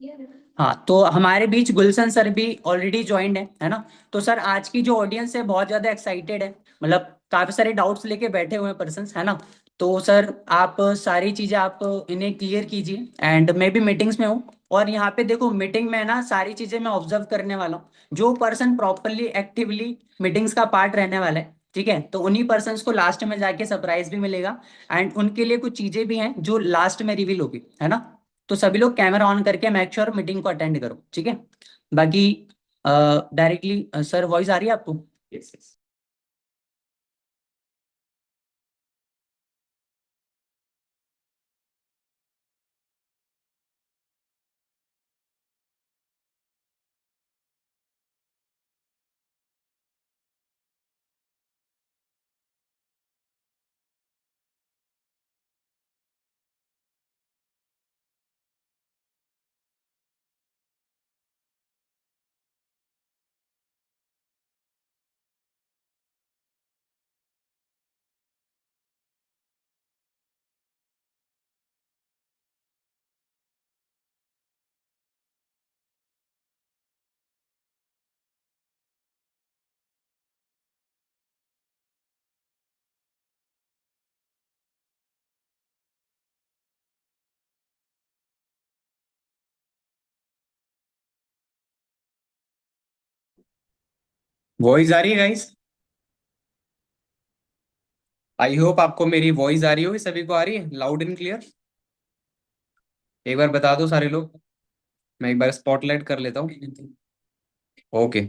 हाँ, तो हमारे बीच गुलशन सर भी ऑलरेडी ज्वाइंड है ना। तो सर आज की जो ऑडियंस है बहुत ज्यादा एक्साइटेड है, मतलब काफी सारे डाउट्स लेके बैठे हुए हैं पर्सन्स, है ना। तो सर आप सारी चीजें आप इन्हें क्लियर कीजिए, एंड मैं भी मीटिंग्स में हूँ। और यहाँ पे देखो, मीटिंग में ना सारी चीजें मैं ऑब्जर्व करने वाला हूँ। जो पर्सन प्रॉपरली एक्टिवली मीटिंग्स का पार्ट रहने वाला है, ठीक है, तो उन्हीं पर्सन्स को लास्ट में जाके सरप्राइज भी मिलेगा। एंड उनके लिए कुछ चीजें भी हैं जो लास्ट में रिवील होगी, है ना। तो सभी लोग कैमरा ऑन करके मेक श्योर मीटिंग को अटेंड करो, ठीक है। बाकी डायरेक्टली सर, वॉइस आ रही है आपको? Yes yes. वॉइस आ रही है गाइस? आई होप आपको मेरी वॉइस आ रही होगी, सभी को आ रही है लाउड एंड क्लियर। एक बार बता दो सारे लोग, मैं एक बार स्पॉटलाइट कर लेता हूँ। ओके,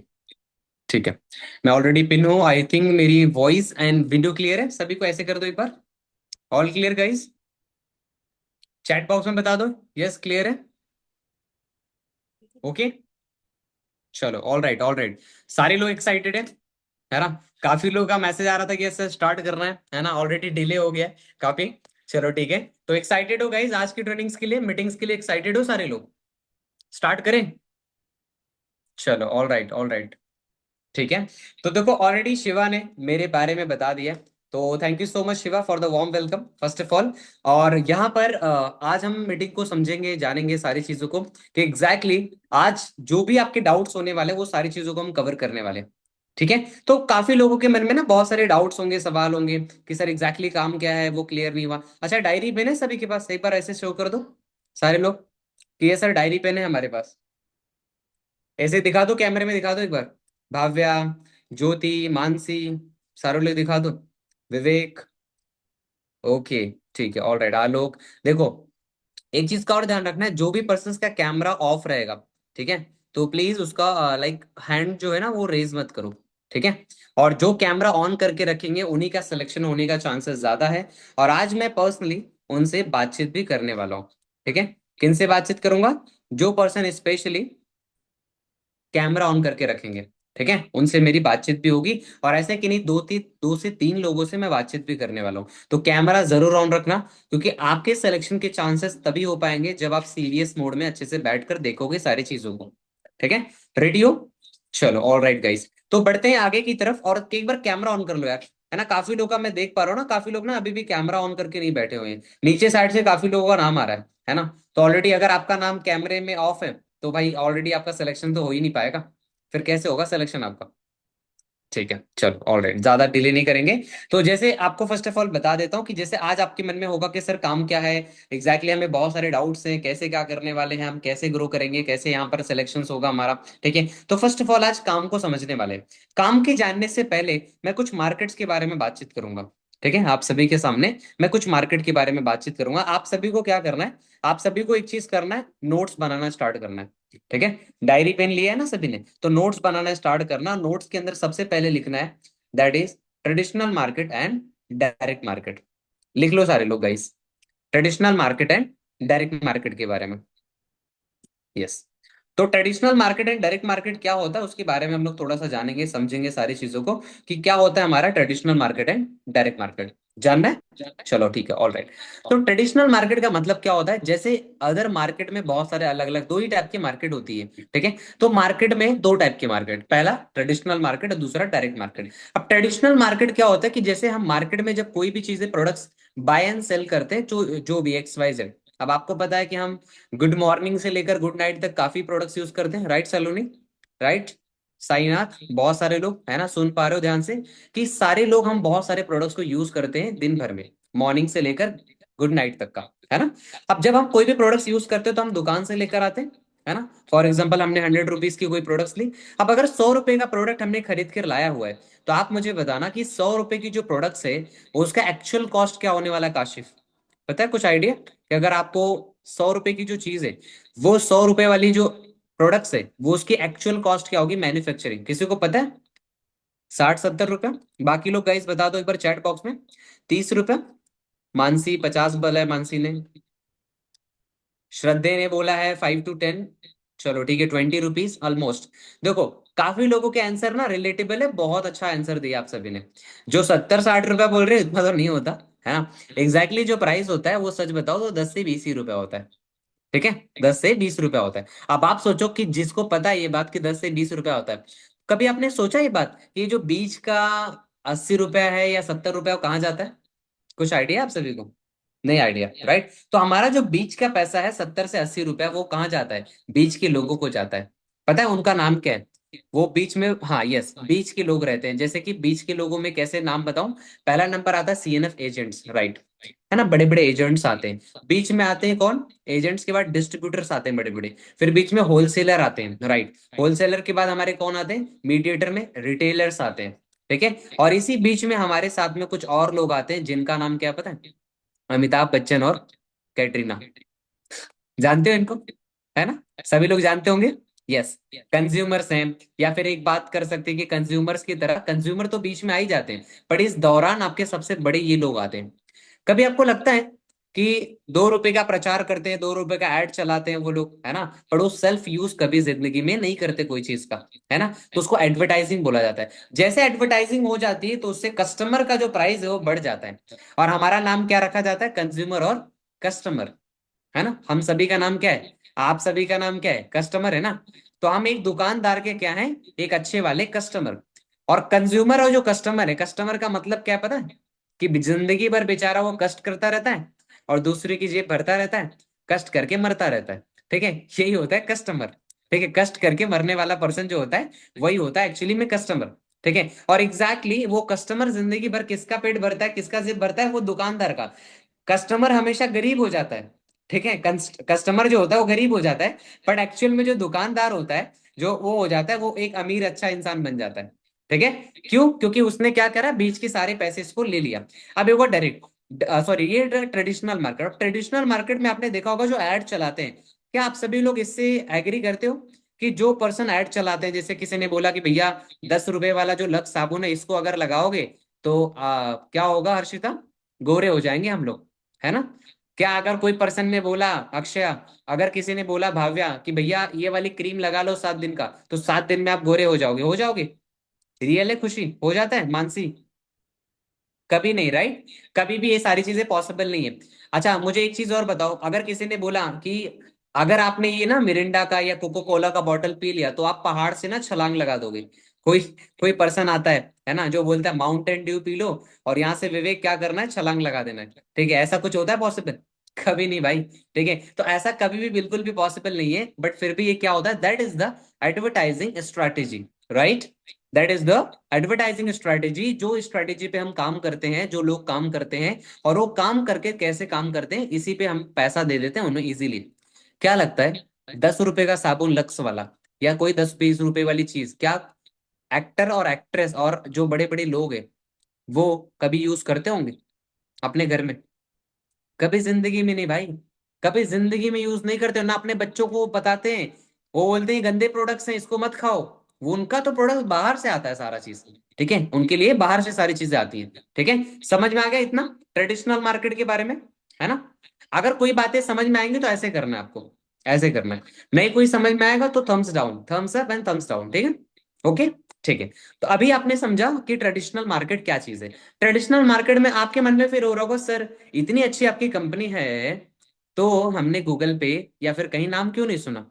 ठीक है। मैं ऑलरेडी पिन हूँ, आई थिंक मेरी वॉइस एंड विंडो क्लियर है, सभी को ऐसे कर दो एक बार। All clear guys? Chat box में बता दो यस क्लियर है। ओके, चलो, ऑल राइट ऑल राइट। सारे लोग एक्साइटेड है ना। काफी लोगों का मैसेज आ रहा था कि ऐसे स्टार्ट करना है ना, ऑलरेडी डिले हो गया है काफी। चलो ठीक है, तो एक्साइटेड हो गाइस आज की ट्रेनिंग्स के लिए, मीटिंग्स के लिए एक्साइटेड हो सारे लोग? स्टार्ट करें? चलो, ऑल राइट ऑल राइट। ठीक है, तो देखो ऑलरेडी शिवा ने मेरे बारे में बता दिया, तो thank you so much Shiva for the warm welcome first of all. और यहाँ पर आज हम मीटिंग को समझेंगे, जानेंगे सारी चीजों को कि एग्जैक्टली आज जो भी आपके डाउट्स होने वाले हैं वो सारी चीजों को हम कवर करने वाले हैं। ठीक है, तो काफी लोगों के मन में ना बहुत सारे डाउट्स होंगे, सवाल होंगे कि सर एग्जैक्टली काम क्या है, वो क्लियर नहीं हुआ। अच्छा, डायरी पेन है सभी के पास? एक बार ऐसे शो कर दो सारे लोग कि ये सर डायरी पेन है हमारे पास। ऐसे दिखा दो, कैमरे में दिखा दो एक बार। भाव्या, ज्योति, मानसी, सारे लोग दिखा दो। विवेक, ओके, ठीक है, ऑल राइट। आलोक, देखो एक चीज का और ध्यान रखना है, जो भी पर्सन का कैमरा ऑफ रहेगा, ठीक है, तो प्लीज उसका लाइक हैंड जो है ना वो रेज मत करो, ठीक है। और जो कैमरा ऑन करके रखेंगे उन्हीं का सिलेक्शन होने का चांसेस ज्यादा है। और आज मैं पर्सनली उनसे बातचीत भी करने वाला हूँ, ठीक है। किन से बातचीत करूंगा? जो पर्सन स्पेशली कैमरा ऑन करके रखेंगे, ठीक है, उनसे मेरी बातचीत भी होगी। और ऐसे कि नहीं, दो से तीन लोगों से मैं बातचीत भी करने वाला हूँ, तो कैमरा जरूर ऑन रखना, क्योंकि आपके सिलेक्शन के चांसेस तभी हो पाएंगे जब आप सीरियस मोड में अच्छे से बैठकर देखोगे सारी चीजों को, ठीक है। रेडी हो? चलो, ऑल राइट गाइस, तो बढ़ते हैं आगे की तरफ। और एक बार कैमरा ऑन कर लो यार, है ना। काफी लोग का मैं देख पा रहा हूँ ना, काफी लोग ना अभी भी कैमरा ऑन करके नहीं बैठे हुए हैं। नीचे साइड से काफी लोगों का नाम आ रहा है ना। तो ऑलरेडी अगर आपका नाम कैमरे में ऑफ है तो भाई ऑलरेडी आपका सिलेक्शन तो हो ही नहीं पाएगा, फिर कैसे होगा सिलेक्शन आपका? ठीक है, चलो, ऑलराइट, ज्यादा डिले नहीं करेंगे। तो जैसे आपको फर्स्ट ऑफ ऑल बता देता हूँ कि जैसे आज आपके मन में होगा कि सर काम क्या है एग्जैक्टली, हमें बहुत सारे डाउट्स हैं, कैसे क्या करने वाले हैं, हम कैसे ग्रो करेंगे, कैसे यहाँ पर सिलेक्शन होगा हमारा, ठीक है। तो फर्स्ट ऑफ ऑल आज काम को समझने वाले हैं। काम के जानने से पहले मैं कुछ मार्केट्स के बारे में बातचीत करूंगा, ठीक है। आप सभी के सामने मैं कुछ मार्केट के बारे में बातचीत करूंगा। आप सभी को क्या करना है? आप सभी को एक चीज करना है, नोट्स बनाना स्टार्ट करना है, ठीक है। डायरी पेन लिया है ना सभी ने? तो नोट्स बनाना स्टार्ट करना। नोट्स के अंदर सबसे पहले लिखना है that is traditional market and direct market. लिख लो सारे लोग guys, traditional market and direct market के बारे में। यस, तो traditional market and direct market क्या होता है उसके बारे में हम लोग थोड़ा सा जानेंगे, समझेंगे सारी चीजों को कि क्या होता है हमारा traditional market and direct market. जानना है? चलो ठीक है, ऑल राइट। तो ट्रेडिशनल मार्केट का मतलब क्या होता है? जैसे अदर मार्केट में बहुत सारे अलग अलग दो ही टाइप की मार्केट होती है, ठीक है। तो मार्केट में दो टाइप की मार्केट, पहला ट्रेडिशनल मार्केट और दूसरा डायरेक्ट मार्केट। अब ट्रेडिशनल मार्केट क्या होता है कि जैसे हम मार्केट में जब कोई भी चीजें प्रोडक्ट्स बाय एंड सेल करते हैं, जो जो भी XYZ, अब आपको पता है कि हम गुड मॉर्निंग से लेकर गुड नाइट तक काफी प्रोडक्ट्स यूज करते हैं, राइट सलोनी? राइट साईनाथ, बहुत सारे लोग है ना, सुन पा रहे हो ध्यान से कि सारे लोग हम बहुत सारे प्रोडक्ट्स को यूज करते हैं दिन भर में, मॉर्निंग से लेकर गुड नाइट तक का, है ना? अब जब हम कोई भी प्रोडक्ट्स यूज करते हैं तो हम दुकान से लेकर आते हैं, है ना? फॉर एग्जाम्पल हमने 100 रुपीज की कोई प्रोडक्ट्स ली। अब अगर 100 रुपए का प्रोडक्ट हमने खरीद कर लाया हुआ है, तो आप मुझे बताना कि 100 रुपए की जो प्रोडक्ट्स है उसका एक्चुअल कॉस्ट क्या होने वाला है, काशिफ? पता है कुछ आइडिया कि अगर आपको 100 रुपए की जो चीज है, वो 100 रुपए वाली जो प्रोडक्ट्स है, वो उसकी एक्चुअल कॉस्ट क्या होगी मैन्युफैक्चरिंग, किसी को पता है? 60-70 रुपया? बाकी लोग गाइस बता दो एक बार चैट बॉक्स में। 30 रुपया? मानसी 50 बोला है, मानसी ने। श्रद्धे ने बोला है 5 to 10। चलो ठीक है, 20 रुपीज ऑलमोस्ट। देखो, काफी लोगों के आंसर ना रिलेटेबल है, बहुत अच्छा आंसर दिया आप सभी ने। जो 70-60 रुपया बोल रहे हैं इतना तो नहीं होता, है ना? एग्जैक्टली जो प्राइस होता है वो सच बताओ तो 10 से 20 ही रुपया होता है। ठीक है, 10 से 20 रुपया होता है। अब आप सोचो कि जिसको पता है ये बात कि 10 से 20 रुपया होता है, कभी आपने सोचा ये बात कि ये जो बीच का 80 रुपया है या 70 रुपया, वो कहाँ जाता है? कुछ आइडिया आप सभी को? नहीं आइडिया, राइट? तो हमारा जो बीच का पैसा है 70 से 80 रुपया, वो कहाँ जाता है? बीच के लोगों को जाता है। पता है उनका नाम क्या है? वो बीच में, हाँ यस, बीच के लोग रहते हैं। जैसे कि बीच के लोगों में कैसे नाम बताऊं? पहला नंबर आता है सीएनएफ एजेंट्स, राइट? है ना, बड़े बड़े एजेंट्स आते हैं। बीच में आते हैं कौन? एजेंट्स के बाद डिस्ट्रीब्यूटर्स आते हैं बड़े बड़े। फिर बीच में होलसेलर आते हैं, राइट? होलसेलर के बाद हमारे कौन आते हैं? मीडिएटर में रिटेलर्स आते हैं। ठीक है, और इसी बीच में हमारे साथ में कुछ और लोग आते हैं जिनका नाम क्या पता है? अमिताभ बच्चन और कैटरीना। जानते हो इनको? है ना, सभी लोग जानते होंगे। यस, कंज्यूमर्स हैं। या फिर एक बात कर सकते हैं कि कंज्यूमर्स की तरह, कंज्यूमर तो बीच में आ ही जाते हैं, पर इस दौरान आपके सबसे बड़े ये लोग आते हैं। कभी आपको लगता है कि 2 रुपए का प्रचार करते हैं, 2 रुपए का एड चलाते हैं वो लोग, है ना, पर वो सेल्फ यूज कभी जिंदगी में नहीं करते कोई चीज का, है ना? तो उसको एडवर्टाइजिंग बोला जाता है। जैसे एडवर्टाइजिंग हो जाती है तो उससे कस्टमर का जो प्राइस है वो बढ़ जाता है, और हमारा नाम क्या रखा जाता है? कंज्यूमर और कस्टमर, है ना? हम सभी का नाम क्या है? आप सभी का नाम क्या है? कस्टमर, है ना? तो हम एक दुकानदार के क्या है? एक अच्छे वाले कस्टमर। और कंज्यूमर और जो कस्टमर है, कस्टमर का मतलब क्या है पता है? कि जिंदगी भर बेचारा वो कष्ट करता रहता है और दूसरे की जेब भरता रहता है, कष्ट करके मरता रहता है। ठीक है, यही होता है कस्टमर। ठीक है, कष्ट करके मरने वाला पर्सन जो होता है, वही होता है एक्चुअली में कस्टमर। ठीक है, और एग्जैक्टली वो कस्टमर जिंदगी भर किसका पेट भरता है, किसका जेब भरता है? वो दुकानदार का। कस्टमर हमेशा गरीब हो जाता है। ठीक है, कस्टमर जो होता है वो गरीब हो जाता है, बट एक्चुअल में जो दुकानदार होता है, जो वो हो जाता है, वो एक अमीर अच्छा इंसान बन जाता है। ठीक है, क्यों? क्योंकि उसने क्या करा, बीच के सारे पैसे इसको ले लिया। अब एक डायरेक्ट, सॉरी, ये ट्रेडिशनल मार्केट। अब ट्रेडिशनल मार्केट में आपने देखा होगा जो एड चलाते हैं, क्या आप सभी लोग इससे एग्री करते हो कि जो पर्सन एड चलाते हैं, जैसे किसी ने बोला कि भैया 10 रुपए वाला जो लक्स साबुन है इसको अगर लगाओगे तो क्या होगा हर्षिता? गोरे हो जाएंगे हम लोग, है ना? क्या अगर कोई पर्सन ने बोला, अक्षया, अगर किसी ने बोला भाव्या कि भैया ये वाली क्रीम लगा लो 7 दिन का, तो 7 दिन में आप गोरे हो जाओगे, हो जाओगे? रियल है, खुशी हो जाता है मानसी? कभी नहीं, राइट? कभी भी ये सारी चीजें पॉसिबल नहीं है। अच्छा मुझे एक चीज और बताओ, अगर किसी ने बोला कि अगर आपने ये ना मिरिंडा का या कोको कोला का बॉटल पी लिया तो आप पहाड़ से ना छलांग लगा दोगे। कोई कोई पर्सन आता है ना, जो बोलता है माउंटेन ड्यू पी लो और यहाँ से विवेक क्या करना है, छलांग लगा देना है। ठीक है, ऐसा कुछ होता है पॉसिबल? कभी नहीं भाई। ठीक है, तो ऐसा कभी भी बिल्कुल भी पॉसिबल नहीं है, बट फिर भी ये क्या होता है, that is the advertising strategy, right? That is the advertising strategy. जो स्ट्रैटेजी पे हम काम करते हैं, जो लोग काम करते हैं, और वो काम करके कैसे काम करते हैं, इसी पे हम पैसा दे देते हैं उन्हें इजीली। क्या लगता है, 10 रुपए का साबुन लक्स वाला या कोई 10-20 रुपए वाली चीज, क्या एक्टर और एक्ट्रेस और जो बड़े बड़े लोग हैं वो कभी यूज करते होंगे अपने घर में? कभी जिंदगी में नहीं भाई, कभी जिंदगी में यूज नहीं करते, ना अपने बच्चों को बताते हैं। वो बोलते हैं गंदे प्रोडक्ट्स हैं, इसको मत खाओ। वो उनका तो प्रोडक्ट बाहर से आता है सारा चीज। ठीक है, उनके लिए बाहर से सारी चीजें आती हैं। ठीक है, समझ में आ गया इतना ट्रेडिशनल मार्केट के बारे में, है ना? अगर कोई बातें समझ में आएंगी तो ऐसे करना है आपको, ऐसे करना है। नहीं कोई समझ में आएगा तो thumbs down, thumbs up and thumbs down, ठीक है? ओके, ठीक है। तो अभी आपने समझा कि ट्रेडिशनल मार्केट क्या चीज है। ट्रेडिशनल मार्केट में आपके मन में फिर हो रहा होगा, सर इतनी अच्छी आपकी कंपनी है, तो हमने गूगल पे या फिर कहीं नाम क्यों नहीं सुना?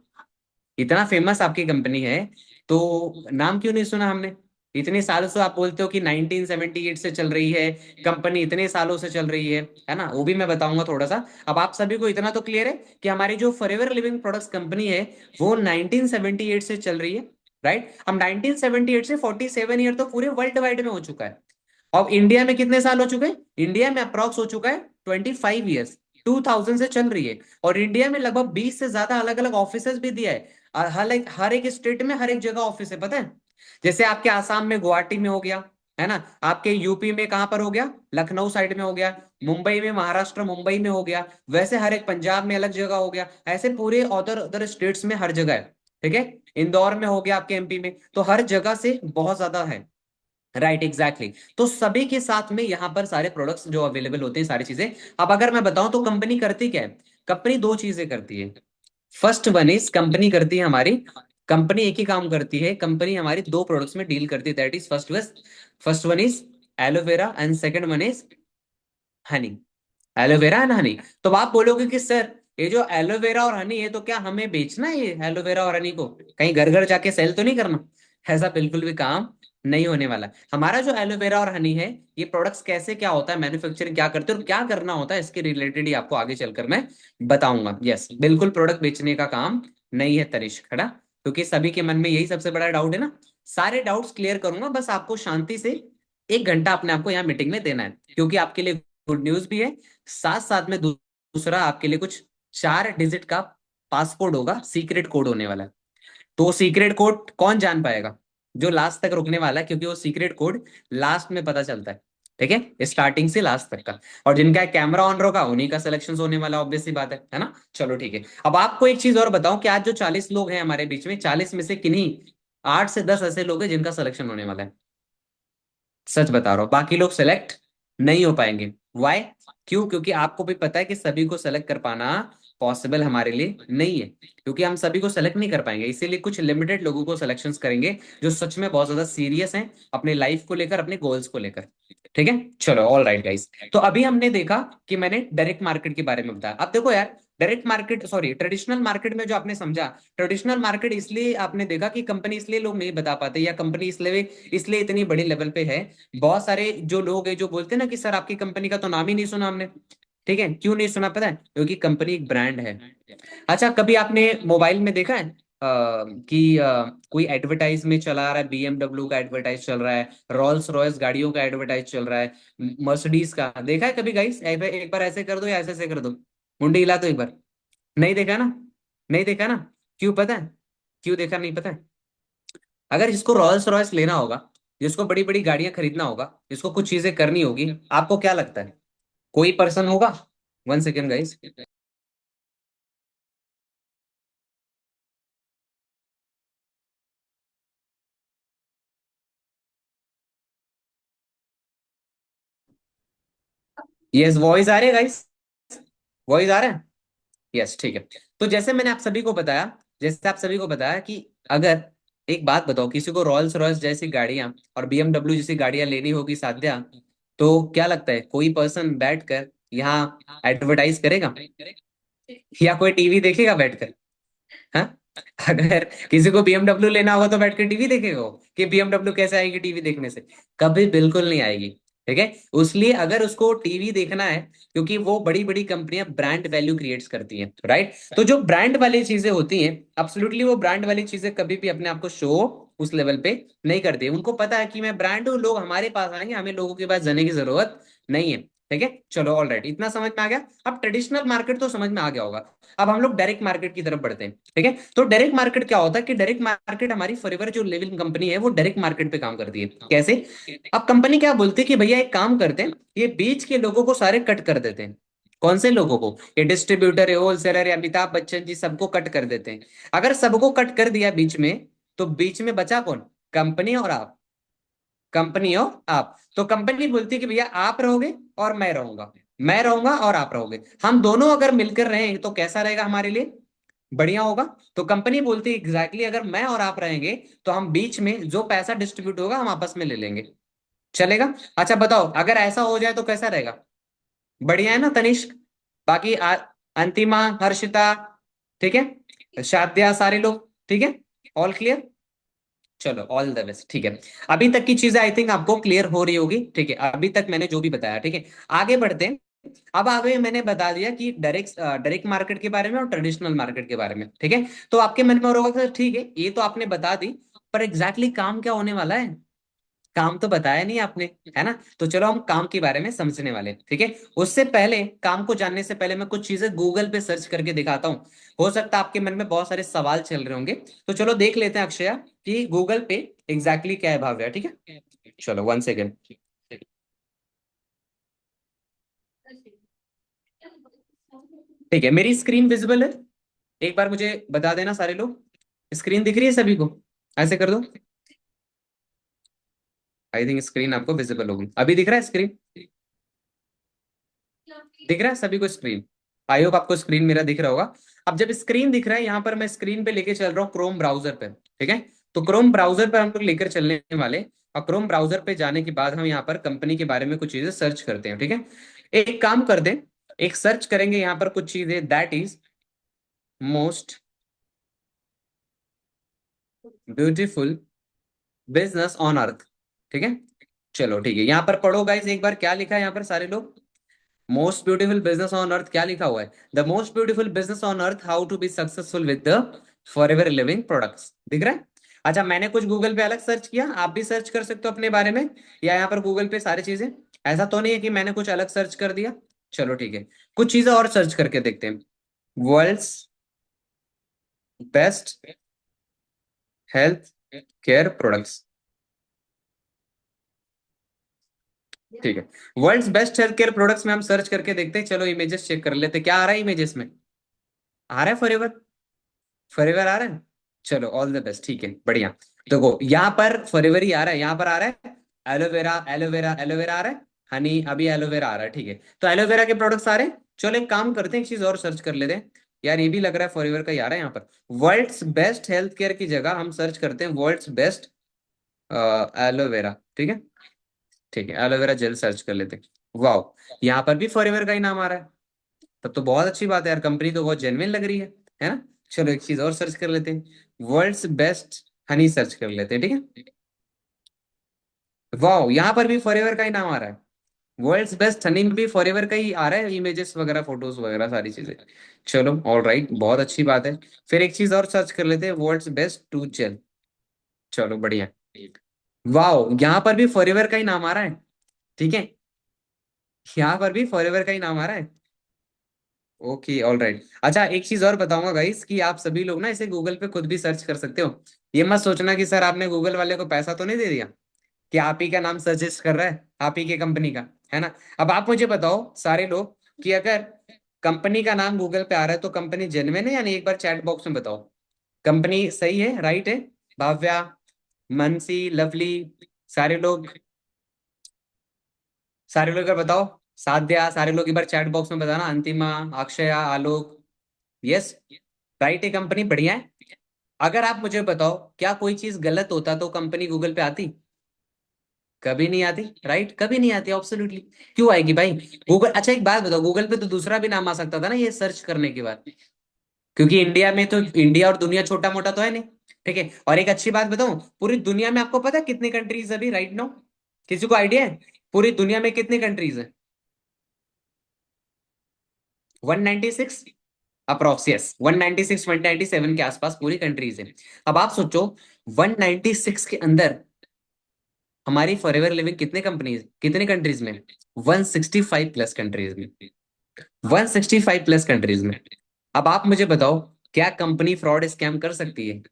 इतना फेमस आपकी कंपनी है तो नाम क्यों नहीं सुना हमने? इतने सालों से आप बोलते हो कि 1978 से चल रही है कंपनी, इतने सालों से चल रही है ना, वो भी मैं बताऊंगा थोड़ा सा। अब आप सभी को इतना तो क्लियर है कि हमारी जो फॉरएवर लिविंग प्रोडक्ट्स कंपनी है वो 1978 से चल रही है, राइट। अब 1978 से 47 ईयर तो पूरे वर्ल्ड वाइड में हो चुका है। अब इंडिया में कितने साल हो चुके हैं? इंडिया में अप्रॉक्स हो चुका है 25 ईयर्स, 2000 से चल रही है। और इंडिया में लगभग 20 से ज्यादा अलग अलग ऑफिसेज भी दिया है। और हर एक स्टेट में हर एक जगह ऑफिस है, पता है। जैसे आपके आसाम में गुवाहाटी में हो गया, है ना। आपके यूपी में कहां पर हो गया? लखनऊ साइड में हो गया। मुंबई में, महाराष्ट्र मुंबई में हो गया। वैसे हर एक पंजाब में अलग जगह हो गया। ऐसे पूरे अदर अदर स्टेट्स में हर जगह है, ठीक है। इंदौर में हो गया आपके एमपी में, तो हर जगह से बहुत ज्यादा है। राइट, एग्जैक्टली तो सभी के साथ में यहाँ पर सारे प्रोडक्ट्स जो अवेलेबल होते हैं, सारी चीजें। अब अगर मैं बताऊं तो कंपनी करती क्या है? कंपनी दो चीजें करती है। फर्स्ट वन इज, कंपनी करती है हमारी, कंपनी एक ही काम करती है, कंपनी हमारी दो प्रोडक्ट्स में डील करती है, that is first one is aloe vera and second one is Honey. Aloe vera and honey. तो आप बोलोगे कि सर ये जो एलोवेरा और हनी है तो क्या हमें बेचना है ये एलोवेरा और हनी को, कहीं घर घर जाके सेल तो नहीं करना? ऐसा बिल्कुल भी काम नहीं होने वाला। हमारा जो एलोवेरा और हनी है, ये प्रोडक्ट्स कैसे क्या होता है, मैन्युफैक्चरिंग क्या करते हैं और क्या करना होता है, इसके रिलेटेड ही आपको आगे चलकर मैं बताऊंगा। यस, बिल्कुल प्रोडक्ट बेचने का काम नहीं है तनिष्क, है ना। क्योंकि सभी के मन में यही सबसे बड़ा डाउट है ना। सारे डाउट्स क्लियर करूंगा, बस आपको शांति से 1 घंटा अपने आपको यहाँ मीटिंग में देना है, क्योंकि आपके लिए गुड न्यूज भी है। साथ साथ में दूसरा आपके लिए कुछ 4 डिजिट का पासकोड होगा, सीक्रेट कोड होने वाला है। तो सीक्रेट कोड कौन जान पाएगा? जो लास्ट तक रुकने वाला है, क्योंकि वो सीक्रेट कोड लास्ट में पता चलता है, ठीक है, स्टार्टिंग से लास्ट तक का। और जिनका कैमरा ऑन होगा उन्हीं का सिलेक्शन होने वाला, ऑब्वियस सी बात है ना। चलो ठीक है। अब आपको एक चीज और बताऊं कि आज जो 40 लोग हैं हमारे बीच में, 40 में से किन्हीं 8 से 10 ऐसे लोग हैं जिनका सिलेक्शन होने वाला है। सच बता रहा हूँ, बाकी लोग सेलेक्ट नहीं हो पाएंगे। वाई? क्यों? क्योंकि आपको भी पता है कि सभी को सेलेक्ट कर पाना पॉसिबल हमारे लिए नहीं है, क्योंकि हम सभी को सेलेक्ट नहीं कर पाएंगे। इसीलिए कुछ लिमिटेड लोगों को सिलेक्शंस करेंगे जो सच में बहुत ज्यादा सीरियस हैं अपने लाइफ को लेकर, अपने गोल्स को लेकर। ठीक है, चलो ऑल राइट गाइस। तो अभी हमने देखा कि मैंने डायरेक्ट मार्केट के बारे में बताया। अब देखो यार, direct market, sorry, traditional market में जो आपने समझा, ट्रेडिशनल मार्केट इसलिए आपने देखा कि कंपनी इसलिए लोग नहीं बता पाते, या कंपनी इसलिए इसलिए इतनी बड़ी लेवल पे है। बहुत सारे जो लोग हैं जो बोलते हैं ना कि सर आपकी कंपनी का तो नाम ही नहीं सुना हमने। ठीक है, क्यों नहीं सुना पता है? क्योंकि कंपनी एक ब्रांड है। अच्छा, कभी आपने मोबाइल में देखा है कि कोई एडवर्टाइज में चला रहा है, बीएमडब्ल्यू का एडवर्टाइज चल रहा है, रॉल्स रॉयस गाड़ियों का एडवर्टाइज चल रहा है, मर्सिडीज का, देखा है कभी गाइस? एक बार ऐसे कर दो या ऐसे ऐसे कर दो, मुंडी हिला दो एक बार। नहीं देखा ना? नहीं देखा ना? क्यों पता है? क्यों देखा नहीं पता है? अगर जिसको रॉयल्स रॉयस लेना होगा, जिसको बड़ी बड़ी गाड़ियां खरीदना होगा, जिसको कुछ चीजें करनी होगी, आपको क्या लगता है कोई पर्सन होगा? 1 सेकेंड गाइस। यस, वॉइस आ रही है गाइस? वॉइस आ रहा है? यस, ठीक है। तो जैसे मैंने आप सभी को बताया, जैसे आप सभी को बताया कि अगर, एक बात बताओ, किसी को रॉयल्स रॉयस जैसी गाड़ियां और बीएमडब्ल्यू जैसी गाड़ियां लेनी होगी साध्या, तो क्या लगता है कोई पर्सन बैठकर यहाँ एडवर्टाइज करेगा या कोई टीवी देखेगा बैठकर? हाँ? अगर किसी को बीएमडब्ल्यू लेना होगा तो बैठ के टीवी देखेगा वो, कि बीएमडब्ल्यू कैसे आएगी टीवी देखने से? कभी बिल्कुल नहीं आएगी। ठीक है, उसलिए अगर उसको टीवी देखना है, क्योंकि वो बड़ी बड़ी कंपनियां ब्रांड वैल्यू क्रिएट्स करती हैं, राइट। तो जो ब्रांड वाली चीजें होती हैं, एब्सोल्युटली वो ब्रांड वाली चीजें कभी भी अपने आप को शो उस लेवल पे नहीं करती। उनको पता है कि मैं ब्रांड हूँ, लोग हमारे पास आएंगे, हमें लोगों के पास जाने की जरूरत नहीं है। ठीक है, चलो ऑल राइट, इतना समझ में आ गया। अब ट्रेडिशनल मार्केट तो समझ में आ गया होगा। अब हम लोग डायरेक्ट मार्केट की तरफ बढ़ते हैं। ठीक है, तो डायरेक्ट मार्केट क्या होता है कि डायरेक्ट मार्केट हमारी फॉरएवर जो लिविंग कंपनी है वो डायरेक्ट मार्केट पे काम करती है। कैसे? अब कंपनी क्या बोलती है कि भैया एक काम करते हैं, ये बीच के लोगों को सारे कट कर देते हैं। कौन से लोगों को? ये डिस्ट्रीब्यूटर है, होलसेलर है, अमिताभ बच्चन जी, सबको कट कर देते हैं। अगर सबको कट कर दिया बीच में, तो बीच में बचा कौन? कंपनी और आप। कंपनी और आप, तो कंपनी बोलती है कि भैया आप रहोगे और मैं रहूंगा, मैं रहूंगा और आप रहोगे, हम दोनों अगर मिलकर रहें तो कैसा रहेगा हमारे लिए? बढ़िया होगा। तो कंपनी बोलती है एग्जैक्टली, अगर मैं और आप रहेंगे तो हम बीच में जो पैसा डिस्ट्रीब्यूट होगा हम आपस में ले लेंगे, चलेगा? अच्छा बताओ, अगर ऐसा हो जाए तो कैसा रहेगा? बढ़िया है ना तनिष्क? बाकी अंतिमा, हर्षिता, ठीक है, शाद्या, सारे लोग ठीक है? All clear? चलो ऑल द बेस्ट, ठीक है। अभी तक की चीजें आई थिंक आपको क्लियर हो रही होगी, ठीक है। अभी तक मैंने जो भी बताया, ठीक है। आगे बढ़ते हैं। अब आगे मैंने बता दिया कि डायरेक्ट डायरेक्ट मार्केट के बारे में और ट्रेडिशनल मार्केट के बारे में, ठीक है। तो आपके मन में हो रहा होगा सर ठीक है, ये तो आपने बता दी, पर एग्जैक्टली काम क्या होने वाला है? काम तो बताया नहीं आपने, है ना। तो चलो हम काम के बारे में समझने वाले हैं, ठीक है। उससे पहले, काम को जानने से पहले मैं कुछ चीजें गूगल पे सर्च करके दिखाता हूँ। हो सकता है आपके मन में बहुत सारे सवाल चल रहे होंगे। तो चलो देख लेते हैं अक्षया कि गूगल पे एग्जैक्टली क्या है भाव है, ठीक है। चलो 1 सेकेंड। ठीक है, मेरी स्क्रीन विजिबल है? एक बार मुझे बता देना सारे लोग, स्क्रीन दिख रही है सभी को? ऐसे कर दो। आई थिंक स्क्रीन आपको विजिबल होगी, अभी दिख रहा है स्क्रीन? दिख रहा है सभी को स्क्रीन? आई होप आपको स्क्रीन मेरा दिख रहा होगा। अब जब स्क्रीन दिख रहा है, यहाँ पर मैं स्क्रीन पे लेके चल रहा हूँ क्रोम ब्राउजर पे, ठीक है। तो क्रोम ब्राउजर पे हम लोग लेकर चलने वाले। और क्रोम ब्राउजर पे जाने के बाद हम यहाँ पर कंपनी के बारे में कुछ चीजें सर्च करते हैं, ठीक है। एक काम कर दें, एक सर्च करेंगे यहाँ पर कुछ चीजें, that is most beautiful business on अर्थ, ठीक है। चलो ठीक है, यहाँ पर पढ़ो गाइस एक बार क्या लिखा है यहाँ पर सारे लोग। Most beautiful business on earth क्या लिखा हुआ है? The most beautiful business on earth, how to be successful with the Forever Living Products, दिख रहा है? अच्छा, मैंने कुछ गूगल पे अलग सर्च किया, आप भी सर्च कर सकते हो अपने बारे में, या यहाँ पर गूगल पे सारी चीजें। ऐसा तो नहीं है कि मैंने कुछ अलग सर्च कर दिया। चलो ठीक है, कुछ चीजें और सर्च करके देखते हैं। World's best health care products, ठीक है। World's best health care products में हम सर्च करके देखते हैं। चलो इमेजेस चेक कर लेते हैं, क्या आ रहा है इमेजेस में? आ रहा है फॉरएवर? फॉरएवर आ रहा है? चलो ऑल द बेस्ट, ठीक है, बढ़िया। देखो यहाँ पर फॉरएवर ही आ रहा है, यहाँ पर आ रहा है एलोवेरा, एलोवेरा, एलोवेरा आ रहा है। हनी, अभी एलोवेरा आ रहा है, ठीक है। तो एलोवेरा के प्रोडक्ट्स आ रहे हैं। चलो एक काम करते हैं, एक चीज और सर्च कर लेते हैं। यार ये भी लग रहा है फॉरएवर का ही आ रहा है यहाँ पर। वर्ल्ड्स बेस्ट हेल्थ केयर की जगह हम सर्च करते हैं वर्ल्ड्स बेस्ट एलोवेरा, ठीक है। ठीक है, एलोवेरा जेल सर्च कर लेते हैं। वाह, यहाँ पर भी फॉरएवर का ही नाम आ रहा है। तब तो बहुत अच्छी बात है यार, कंपनी तो बहुत जेन्युइन लग रही है ना। चलो एक चीज और सर्च कर लेते हैं, वर्ल्ड्स बेस्ट हनी सर्च कर लेते हैं, ठीक है। वाह, यहाँ पर भी फॉरएवर का ही नाम आ रहा है। वर्ल्ड्स बेस्ट हनी में भी फॉरएवर का ही आ रहा है, इमेजेस वगैरह, फोटोज वगैरह सारी चीजें। चलो ऑल राइट, बहुत अच्छी बात है। फिर एक चीज और सर्च कर लेते हैं, वर्ल्ड्स बेस्ट टूथ जेल। चलो बढ़िया। वाह, यहाँ पर भी फॉरएवर का ही नाम आ रहा है, ठीक है। यहाँ पर भी फॉरएवर का ही नाम आ रहा है। Okay all right. अच्छा एक चीज और बताऊंगा गाइस, कि आप सभी लोग ना इसे गूगल पे खुद भी सर्च कर सकते हो। ये मत सोचना कि सर आपने गूगल वाले को पैसा तो नहीं दे दिया, कि आप ही का नाम सजेस्ट कर रहा है, आप ही के कंपनी का, है ना। अब आप मुझे बताओ सारे लोग, कि अगर कंपनी का नाम गूगल पे आ रहा है तो कंपनी जेन्युइन है या नहीं? एक बार चैट बॉक्स में बताओ, कंपनी सही है, राइट है? भाव्या, मनसी, लवली, सारे लोग, सारे लोग एक बार बताओ। साध्या, सारे लोग एक बार चैट बॉक्स में बताना। अंतिमा, अक्षया, आलोक, यस, राइट है, कंपनी बढ़िया है। अगर आप मुझे बताओ, क्या कोई चीज गलत होता तो कंपनी गूगल पे आती? कभी नहीं आती, राइट, कभी नहीं आती, एब्सोल्युटली। क्यों आएगी भाई? गूगल, अच्छा एक बात बताओ, गूगल पे तो दूसरा भी नाम आ सकता था ना ये सर्च करने के बाद, क्योंकि इंडिया में तो, इंडिया और दुनिया छोटा मोटा तो है नहीं, ठीक है। और एक अच्छी बात बताऊं, पूरी दुनिया में आपको पता है कितनी कंट्रीज अभी राइट नाउ? किसी को आइडिया है पूरी दुनिया में कितनी कंट्रीज है? 196 अप्रोक्स, यस, 196 197 के आसपास पूरी कंट्रीज है। अब आप सोचो, 196 के अंदर हमारी फॉरएवर लिविंग कितने कंपनीज, कितने कंट्रीज में? 165 प्लस कंट्रीज में, 165 प्लस कंट्रीज में। अब आप मुझे बताओ, क्या कंपनी फ्रॉड स्कैम कर सकती है?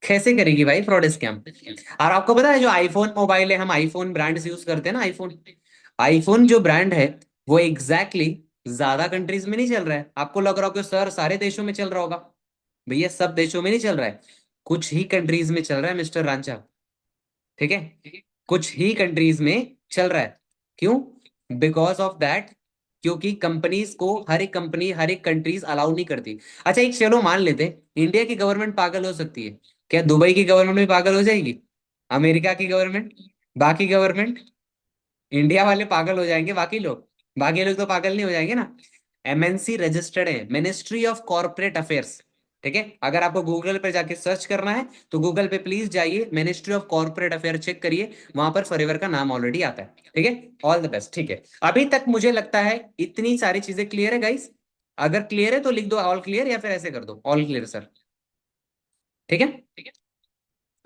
कैसे करेगी भाई फ्रॉड स्कैम? और आपको पता है जो आईफोन मोबाइल है, हम आईफोन ब्रांड यूज करते हैं ना, आईफोन, आईफोन जो ब्रांड है, वो एग्जैक्टली exactly ज्यादा कंट्रीज में नहीं चल रहा है। आपको लग रहा होगा सर सारे देशों में चल रहा होगा, भैया सब देशों में नहीं चल रहा है, कुछ ही कंट्रीज में चल रहा है मिस्टर रांचा, ठीक है। कुछ ही कंट्रीज में चल रहा है। क्यों? बिकॉज ऑफ दैट, क्योंकि कंपनीज को, हर एक कंपनी, हर एक कंट्रीज अलाउ नहीं करती। अच्छा एक चलो मान लेते हैं इंडिया की गवर्नमेंट पागल हो सकती है, क्या दुबई की गवर्नमेंट भी पागल हो जाएगी? अमेरिका की गवर्नमेंट, बाकी गवर्नमेंट, इंडिया वाले पागल हो जाएंगे, बाकी लोग तो पागल नहीं हो जाएंगे ना। एमएनसी रजिस्टर्ड है, मिनिस्ट्री ऑफ कॉर्पोरेट अफेयर्स, ठीक है, अगर आपको गूगल पे जाके सर्च करना है तो गूगल पे प्लीज जाइए, ministry of corporate affair check करिए, वहां पर फॉरएवर का नाम ऑलरेडी आता है। ठीक है, ऑल द बेस्ट। ठीक है, अभी तक मुझे लगता है इतनी सारी चीजें क्लियर है गाइस। अगर क्लियर है तो लिख दो ऑल क्लियर, या फिर ऐसे कर दो ऑल क्लियर सर। ठीक है,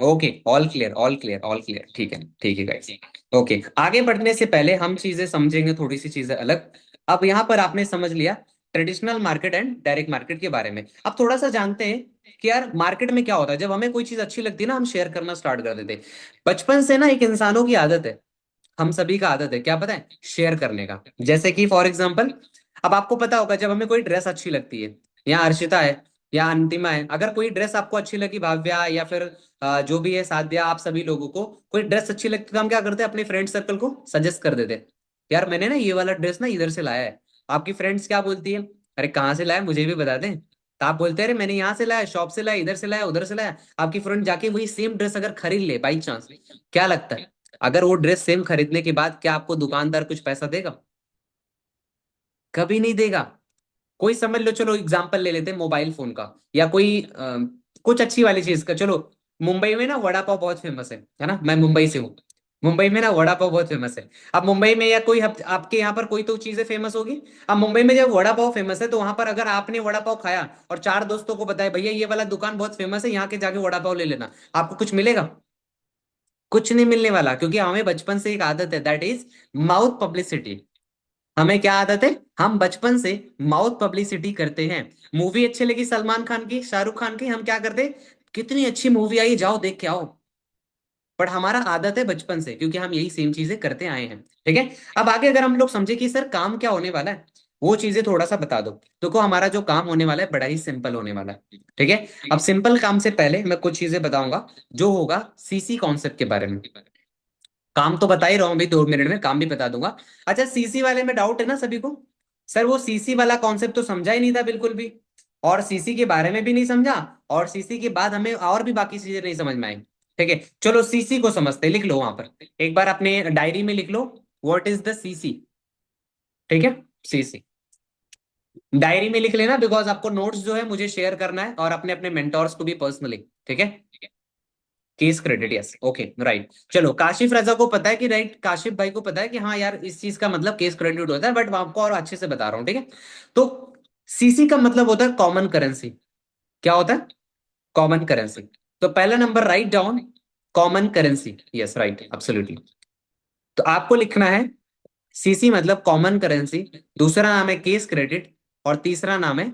okay, all clear all clear all clear. ठीक है गाइस। ओके, आगे बढ़ने से पहले हम चीजें समझेंगे, थोड़ी सी चीजें अलग। अब यहाँ पर आपने समझ लिया traditional market and direct market के बारे में। अब थोड़ा सा जानते हैं कि यार मार्केट में क्या होता है। जब हमें कोई चीज अच्छी लगती है ना, हम शेयर करना स्टार्ट कर देते हैं। बचपन से ना एक इंसानों की आदत है, हम सभी का आदत है, क्या पता है, शेयर करने का। जैसे कि फॉर एग्जाम्पल, अब आपको पता होगा जब हमें कोई ड्रेस अच्छी लगती है, या अर्शिता है या अंतिमा है, अगर कोई ड्रेस आपको अच्छी लगी, भाव्या या फिर जो भी है साध्या, आप सभी लोगों को कोई ड्रेस अच्छी लगती है तो हम क्या करते हैं, अपने फ्रेंड सर्कल को सजेस्ट कर देते हैं, यार मैंने ना ये वाला ड्रेस ना इधर से लाया है। आपकी फ्रेंड्स क्या बोलती है, अरे कहाँ से लाया, मुझे भी बता दें। तो आप बोलते हैं अरे मैंने यहाँ से लाया, शॉप से लाया, इधर से लाया, उधर से लाया। आपकी फ्रेंड जाके वही सेम ड्रेस अगर खरीद ले बाई चांस, क्या लगता है, अगर वो ड्रेस सेम खरीदने के बाद क्या आपको दुकानदार कुछ पैसा देगा? कभी नहीं देगा। कोई समझ लो, चलो एग्जांपल ले लेते हैं मोबाइल फोन का, या कोई कुछ अच्छी वाली चीज का। चलो, मुंबई में ना वड़ा पाव बहुत फेमस है ना, मैं मुंबई से हूँ। मुंबई में ना वड़ा पाव बहुत फेमस है। अब मुंबई में या कोई आपके यहाँ पर कोई तो चीजें फेमस होगी। अब मुंबई में जब वड़ा पाव फेमस है तो वहां पर अगर आपने वड़ा पाव खाया और चार दोस्तों को बताया भैया ये वाला दुकान बहुत फेमस है, यहाँ के जाके वड़ा पाव ले लेना, आपको कुछ मिलेगा? कुछ नहीं मिलने वाला, क्योंकि हमें बचपन से एक आदत है, दैट इज माउथ पब्लिसिटी। हमें क्या आदत है, हम बचपन से माउथ पब्लिसिटी करते हैं। मूवी अच्छी लगी सलमान खान की, शाहरुख खान की, हम क्या करते, कितनी अच्छी मूवी आई, जाओ देख के आओ। बट हमारा आदत है बचपन से, क्योंकि हम यही सेम चीजें करते आए हैं। ठीक है, अब आगे अगर हम लोग समझे कि सर काम क्या होने वाला है, वो चीजें थोड़ा सा बता दो। देखो हमारा जो काम होने वाला है बड़ा ही सिंपल होने वाला है। ठीक है, अब सिंपल काम से पहले मैं कुछ चीजें बताऊंगा जो होगा सीसी कॉन्सेप्ट के बारे में। काम तो बता ही रहा हूँ भाई, 2 मिनट में काम भी बता दूंगा। अच्छा, सीसी वाले में डाउट है ना सभी को? सर वो सीसी वाला कॉन्सेप्ट तो समझा ही नहीं था बिल्कुल भी, और सीसी के बारे में भी नहीं समझा, और सीसी के बाद हमें और भी बाकी चीजें नहीं समझ में आई। ठीक है, चलो सीसी को समझते हैं। लिख लो वहां पर, एक बार अपने डायरी में लिख लो, व्हाट इज द सीसी। ठीक है, सीसी डायरी में लिख लेना, बिकॉज आपको नोट्स जो है मुझे शेयर करना है, और अपने अपने मेंटोर्स को भी पर्सनली। ठीक है, case credit, yes, okay, right. चलो, काशिफ रजा को पता है कि, राइट, काशिफ भाई को पता है कि हाँ यार इस चीज का मतलब केस क्रेडिट होता है, बट मैं आपको और अच्छे से बता रहा हूँ। ठीक है, तो सीसी का मतलब होता है कॉमन करेंसी। क्या होता है? Common currency. तो पहला number write down, common currency, yes right, absolutely. तो आपको लिखना है सीसी मतलब कॉमन करेंसी, दूसरा नाम है केस क्रेडिट, और तीसरा नाम है,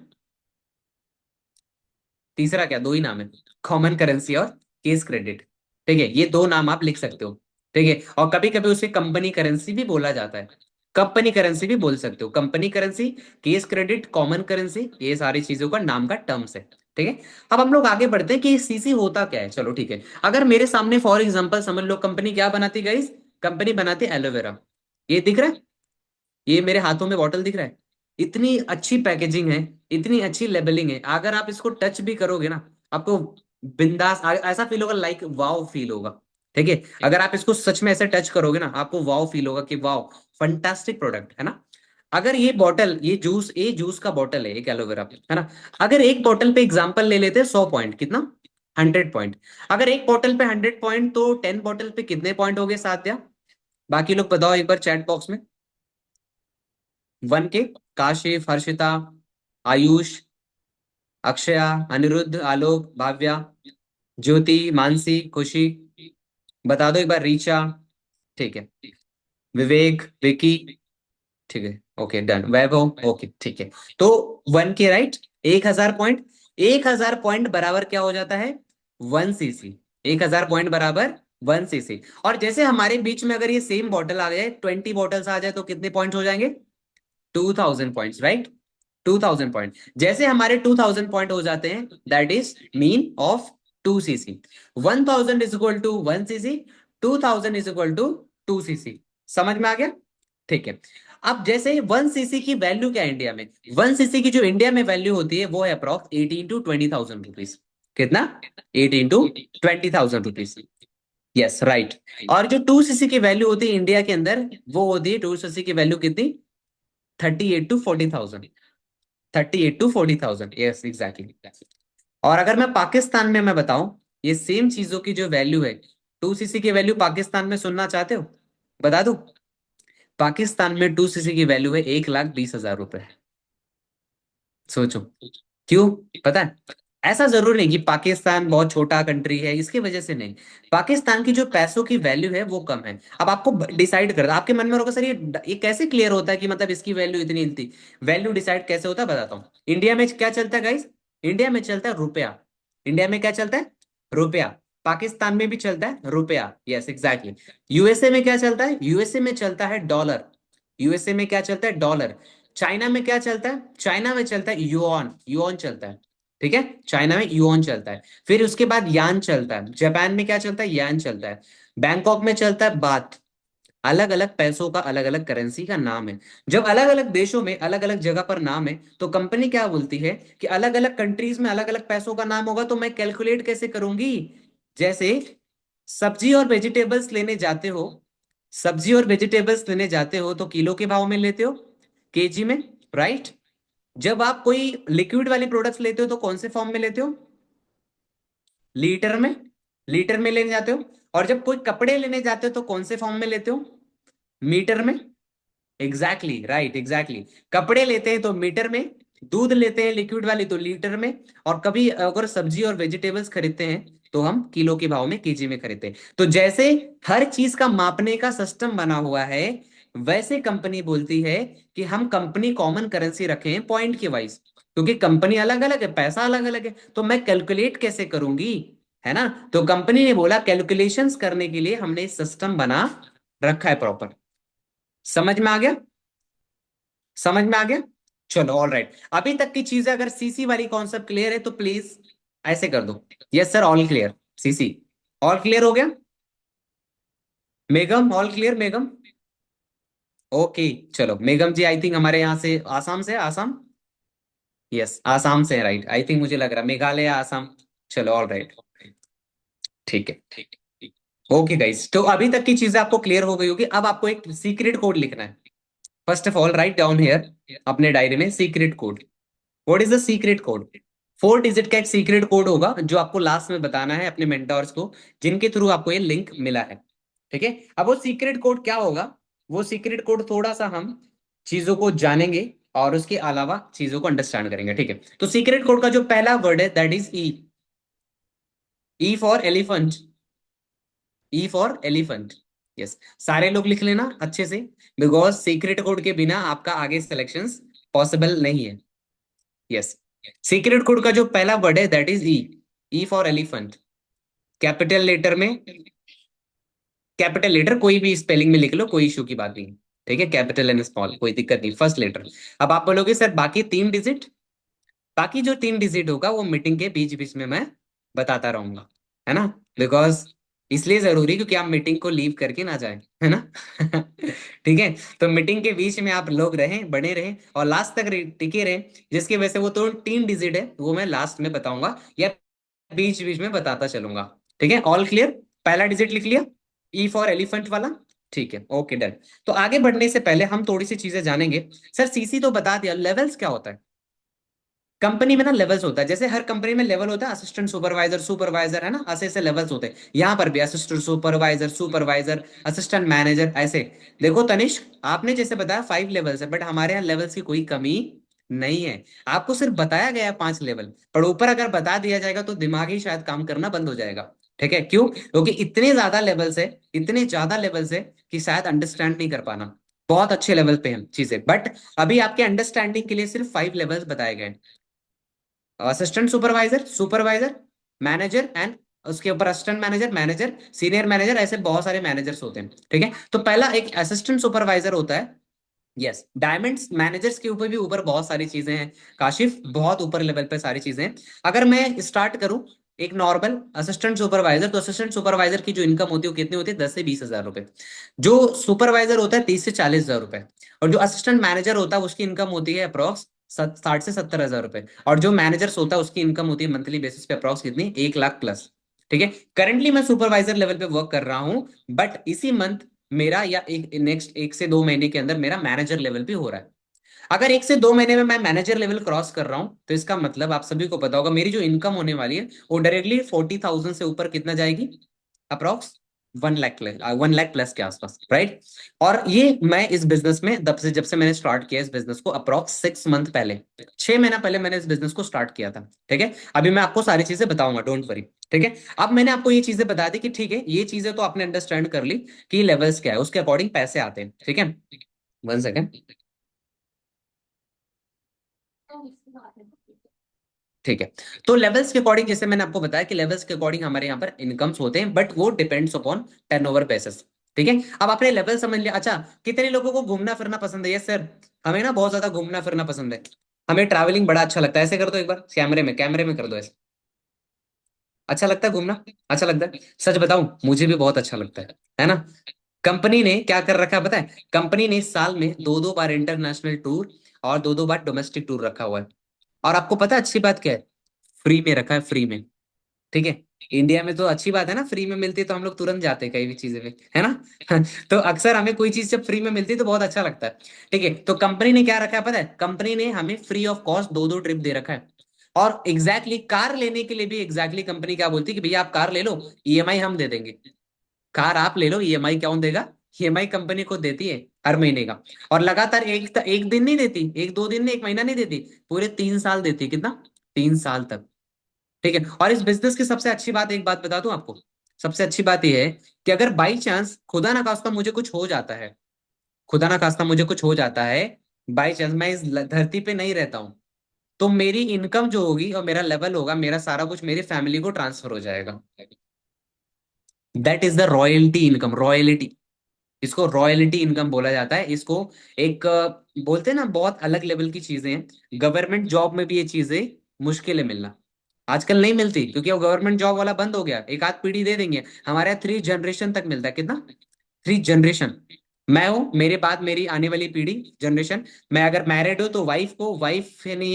तीसरा क्या, दो ही नाम है, कॉमन करेंसी और केस क्रेडिट। ठीक है, ये दो नाम आप लिख सकते हो। ठीक है, और कभी कभी उसे कंपनी करेंसी भी बोला जाता है, कंपनी करेंसी भी बोल सकते हो, company currency, case credit, common currency, ये सारी चीजों का नाम का टर्म्स है। ठीक है, अब हम लोग आगे बढ़ते हैं कि सीसी होता क्या है। चलो ठीक है, अगर मेरे सामने फॉर एग्जांपल समझ लो कंपनी क्या बनाती गाइस, कंपनी बनाती एलोवेरा। ये दिख रहा है, ये मेरे हाथों में बॉटल दिख रहा है, इतनी अच्छी पैकेजिंग है, इतनी अच्छी लेबलिंग है, अगर आप इसको टच भी करोगे ना, आपको बिंदास ऐसा फील होगा, लाइक वाओ फील होगा। ठीक है, अगर आप इसको सच में ऐसे टच करोगे ना, आपको वाओ फील होगा कि वाओ, फंटास्टिक प्रोडक्ट है ना। अगर ये बॉटल, ये जूस का बॉटल है एक एलोवेरा, है ना, अगर एक बॉटल पे एग्जांपल ले लेते हैं 100 पॉइंट, कितना, 100 पॉइंट। अगर एक बॉटल पे 100 पॉइंट, तो 10 बॉटल पे कितने पॉइंट हो गए साथिया? बाकी लोग बताओ एक बार चैट बॉक्स में। 1 के, काशिफ, हर्षिता, आयुष, अक्षया, अनिरुद्ध, आलोक, भाव्या, ज्योति, मानसी, खुशी, बता दो एक बार, रीचा, ठीक है, विवेक, विकी, ठीक है, ओके डन, वैभव, ओके ठीक है। तो 1 के राइट, 1,000 पॉइंट, 1,000 पॉइंट बराबर क्या हो जाता है, 1 सीसी। 1,000 पॉइंट बराबर 1 सीसी। और जैसे हमारे बीच में अगर ये सेम बॉटल आ जाए, 20 बॉटल्स आ जाए, तो कितने पॉइंट हो जाएंगे, 2,000 पॉइंट, राइट, 2,000 पॉइंट। जैसे हमारे 2,000 पॉइंट हो जाते हैं, that is mean of 2 CC. 1,000 is equal to 1 CC, 2,000 is equal to 2 CC. समझ में आ गया? ठीक है, अब जैसे 1 सीसी की वैल्यू क्या है इंडिया में, 1 सीसी की जो इंडिया में वैल्यू होती है वो है अप्रॉक्स 18 to 20,000 रुपीज। कितना? 18 to 20,000 रुपीज, यस राइट। और जो 2 सीसी की वैल्यू होती है इंडिया के अंदर, वो होती है 2 सीसी की वैल्यू कितनी, 38 to 40,000, 38 to 40,000, यस एग्जैक्टली। और अगर मैं पाकिस्तान में मैं बताऊं, ये सेम चीजों की जो वैल्यू है, 2 सीसी की वैल्यू पाकिस्तान में सुनना चाहते हो? बता दूं? पाकिस्तान में 2 सीसी की वैल्यू है 1,20,000 रुपए। सोचो। क्यों? पता है? ऐसा जरूर नहीं कि पाकिस्तान बहुत छोटा कंट्री है इसकी वजह से नहीं। पाकिस्तान की जो पैसों की वैल्यू है वो कम है। अब आपको डिसाइड कर, आपके मन में होगा सर ये कैसे क्लियर होता है कि मतलब इसकी वैल्यू इतनी थी? वैल्यू डिसाइड कैसे होता है बताता हूँ। इंडिया में क्या चलता है गाइस? इंडिया में चलता है रुपया। इंडिया में क्या चलता है? रुपया। पाकिस्तान में भी चलता है रुपया, यस एग्जैक्टली। यूएसए में क्या चलता है? यूएसए में चलता है डॉलर। यूएसए में क्या चलता है? डॉलर। चाइना में क्या चलता है? चाइना में चलता है युआन, युआन चलता है। ठीक है, चाइना में युआन चलता है। फिर उसके बाद यान चलता है। जापान में क्या चलता है? यान चलता है। बैंकॉक में चलता है बात। अलग अलग पैसों का अलग अलग करेंसी का नाम है। जब अलग अलग देशों में अलग अलग जगह पर नाम है तो कंपनी क्या बोलती है कि अलग अलग कंट्रीज में अलग अलग पैसों का नाम होगा, तो मैं कैलकुलेट कैसे करूंगी? जैसे सब्जी और वेजिटेबल्स लेने जाते हो, सब्जी और वेजिटेबल्स लेने जाते हो तो किलो के भाव में लेते हो, केजी में, राइट? जब आप कोई लिक्विड वाली प्रोडक्ट्स लेते हो तो कौन से फॉर्म में लेते हो? लीटर में। लीटर में लेने जाते हो। और जब कोई कपड़े लेने जाते हो तो कौन से फॉर्म में लेते हो? मीटर में। Exactly right, exactly. कपड़े लेते हैं तो मीटर में, दूध लेते हैं लिक्विड वाली तो लीटर में, और कभी अगर सब्जी और वेजिटेबल्स खरीदते हैं तो हम किलो के भाव में, केजी में खरीदते हैं। तो जैसे हर चीज का मापने का सिस्टम बना हुआ है, वैसे कंपनी बोलती है कि हम कंपनी कॉमन करेंसी रखें पॉइंट के वाइज, क्योंकि कंपनी अलग अलग है, पैसा अलग अलग है, तो मैं कैलकुलेट कैसे करूंगी? है ना? तो कंपनी ने बोला कैलकुलेशंस करने के लिए हमने सिस्टम बना रखा है प्रॉपर। समझ में आ गया? समझ में आ गया? चलो ऑल राइट। अभी तक की चीजें अगर सीसी वाली कॉन्सेप्ट क्लियर है तो प्लीज ऐसे कर दो, yes sir all clear. CC all clear हो गया? मेघम ऑल क्लियर? मेघम ओके। चलो मेघम जी आई थिंक हमारे यहाँ से आसाम से, आसाम। यस आसाम से राइट, आई थिंक मुझे लग रहा मेघालय आसाम। चलो ऑल राइट। ठीक है, ठीक है। ओके गाइस, तो अभी तक की चीजें आपको क्लियर हो गई होगी। अब आपको एक सीक्रेट कोड लिखना है। First of all write down here अपने डायरी में secret code. What is the secret code? 4 digit का एक सीक्रेट कोड होगा जो आपको लास्ट में बताना है अपने मेंटर्स को, जिनके थ्रू आपको ये लिंक मिला है। ठीक है, अब वो सीक्रेट कोड क्या होगा? वो सीक्रेट कोड थोड़ा सा हम चीजों को जानेंगे और उसके अलावा चीजों को अंडरस्टैंड करेंगे। ठीक है, तो सीक्रेट कोड का जो पहला वर्ड है that is E. E for elephant. E for elephant. Yes, सारे लोग लिख लेना अच्छे से, बिकॉज सीक्रेट कोड के बिना आपका आगे सिलेक्शंस पॉसिबल नहीं है। यस, सीक्रेट कोड का जो पहला वर्ड है that is E. E for elephant. Capital letter में, कैपिटल लेटर कोई भी स्पेलिंग में लिख लो, कोई इशू की बात नहीं है। ठीक है, कैपिटल एंड स्मॉल कोई दिक्कत नहीं, फर्स्ट लेटर। अब आप बोलोगे सर बाकी 3 डिजिट? बाकी जो 3 डिजिट होगा वो मीटिंग के बीच बीच में मैं बताता रहूंगा, है ना? बिकॉज इसलिए जरूरी क्योंकि आप मीटिंग को लीव करके ना जाए, है ना? ठीक है, तो मीटिंग के बीच में आप लोग रहें, बने रहें और लास्ट तक टिके रहें, जिसकी वजह से वो तो 3 डिजिट है वो मैं लास्ट में बताऊंगा या बीच बीच में बताता चलूंगा। ठीक है, ऑल क्लियर? पहला डिजिट लिख लिया, ई फॉर एलिफेंट वाला। ठीक है, ओके डन। तो आगे बढ़ने से पहले हम थोड़ी सी चीजें जानेंगे। सर सीसी तो बता दिया, लेवल्स क्या होता है? कंपनी में ना लेवल्स होता है, जैसे हर कंपनी में लेवल होता है, असिस्टेंट सुपरवाइजर, सुपरवाइजर, है ना? ऐसे ऐसे लेवल्स होते हैं। यहाँ पर भी assistant supervisor, supervisor, assistant manager, ऐसे। देखो तनिष्क, आपने जैसे बताया 5 लेवल्स है, बट हमारे यहाँ लेवल्स की कोई कमी नहीं है। आपको सिर्फ बताया गया है 5 लेवल, पर ऊपर अगर बता दिया जाएगा तो दिमाग ही शायद काम करना बंद हो जाएगा। ठीक है, क्यों? क्योंकि इतने ज्यादा लेवल्स है, इतने ज्यादा लेवल्स है कि शायद अंडरस्टैंड नहीं कर पाना। बहुत अच्छे लेवल पे हैं चीजें, बट अभी आपके अंडरस्टैंडिंग के लिए सिर्फ 5 लेवल्स बताए गए। Assistant supervisor, supervisor, manager and उसके ऊपर assistant manager, manager, senior manager, ऐसे बहुत सारे मैनेजर्स होते हैं। ठीक है, तो पहला एक असिस्टेंट सुपरवाइजर होता है। यस, डायमंड्स मैनेजर्स के ऊपर भी ऊपर बहुत सारी चीजें हैं काशिफ, बहुत ऊपर लेवल पे सारी चीजें हैं। अगर मैं स्टार्ट करूं एक नॉर्मल असिस्टेंट सुपरवाइजर, तो असिस्टेंट सुपरवाइजर की जो इनकम होती है वो कितनी होती है? 10 से 20 हजार रुपए। जो सुपरवाइजर होता है 30 से 40 हजार रुपए। और जो असिस्टेंट मैनेजर होता है उसकी इनकम होती है अप्रॉक्स 60 से 70 हजार रुपए। और जो मैनेजर्स होता है उसकी इनकम होती है मंथली बेसिस पे अप्रॉक्स कितनी? 1 लाख प्लस। ठीक है, करंटली मैं सुपरवाइजर लेवल पे वर्क कर रहा हूं, बट इसी मंथ मेरा या एक नेक्स्ट 1 से 2 महीने के अंदर मेरा मैनेजर लेवल पे हो रहा है। अगर 1 से 2 महीने में मैं मैनेजर लेवल क्रॉस कर रहा हूं तो इसका मतलब आप सभी को पता होगा मेरी जो इनकम होने वाली है वो डायरेक्टली 40,000 से ऊपर कितना जाएगी, अप्रोक्स 1 लाख, 1 लाख प्लस के आसपास, राइट। और ये मैं इस बिजनेस में जब से मैंने स्टार्ट किया इस बिजनेस को अप्रोक्स 6 मंथ पहले, 6 महीना पहले मैंने इस बिजनेस को स्टार्ट किया था, ठीक है। अभी मैं आपको सारी चीजें बताऊंगा, डोंट वरी, ठीक है। अब मैंने आपको ये चीजें बता दी कि ठीक है ये चीजें तो आपने अंडरस्टैंड कर ली कि लेवल्स क्या है, उसके अकॉर्डिंग पैसे आते हैं, ठीक है। 1 सेकेंड, ठीक है। तो लेवल्स के अकॉर्डिंग जैसे मैंने आपको बताया कि लेवल्स के अकॉर्डिंग हमारे यहाँ पर इनकम्स होते हैं, बट वो डिपेंड्स अपॉन टर्नओवर बेसिस, ठीक है। अब आपने लेवल समझ लिया। अच्छा, कितने लोगों को घूमना फिरना पसंद है? यस सर, हमें ना बहुत ज्यादा घूमना फिरना पसंद है, हमें ट्रैवलिंग बड़ा अच्छा लगता है। ऐसे कर दो एक बार, कैमरे में कर दो ऐसे। अच्छा लगता है घूमना? अच्छा लगता है? सच बताऊं, मुझे भी बहुत अच्छा लगता है ना। कंपनी ने क्या कर रखा है पता है? कंपनी ने इस साल में दो दो बार इंटरनेशनल टूर और दो दो बार डोमेस्टिक टूर रखा हुआ है। और आपको पता है अच्छी बात क्या है? फ्री में रखा है, फ्री में, ठीक है। इंडिया में तो अच्छी बात है ना, फ्री में मिलती है तो हम लोग तुरंत जाते हैं कई भी चीजें में, है ना। तो अक्सर हमें कोई चीज जब फ्री में मिलती है तो बहुत अच्छा लगता है, ठीक है। तो कंपनी ने क्या रखा है पता है? कंपनी ने हमें फ्री ऑफ कॉस्ट दो दो ट्रिप दे रखा है। और कार लेने के लिए भी कंपनी क्या बोलती है कि भैया आप कार ले लो, ईएमआई हम दे देंगे। कार आप ले लो, ईएमआई कौन देगा? ईएमआई कंपनी को देती है हर महीने का। और लगातार एक दिन नहीं देती, एक दो दिन नहीं, एक महीना नहीं देती, पूरे 3 साल देती है। कितना? 3 साल तक, ठीक है। और इस बिजनेस की सबसे अच्छी बात, एक बात बता दूं आपको, सबसे अच्छी बात यह है कि अगर बाई चांस खुदा ना खास्ता मुझे कुछ हो जाता है, खुदा ना खास्ता मुझे कुछ हो जाता है, बाई चांस मैं इस धरती पे नहीं रहता हूं, तो मेरी इनकम जो होगी और मेरा लेवल होगा, मेरा सारा कुछ मेरी फैमिली को ट्रांसफर हो जाएगा। That is the royalty income, royalty, इसको रॉयल्टी इनकम बोला जाता है। इसको एक बोलते हैं ना, बहुत अलग लेवल की चीजें हैं। गवर्नमेंट जॉब में भी ये चीजें मुश्किल है मिलना, आजकल नहीं मिलती, क्योंकि वो गवर्नमेंट जॉब वाला बंद हो गया। एक आध पीढ़ी दे देंगे, हमारे यहाँ 3 जनरेशन तक मिलता है। कितना? 3 जनरेशन। मैं हूं, मेरे बाद मेरी आने वाली पीढ़ी, जनरेशन। मैं अगर मैरिड हूं तो वाइफ को, वाइफ नहीं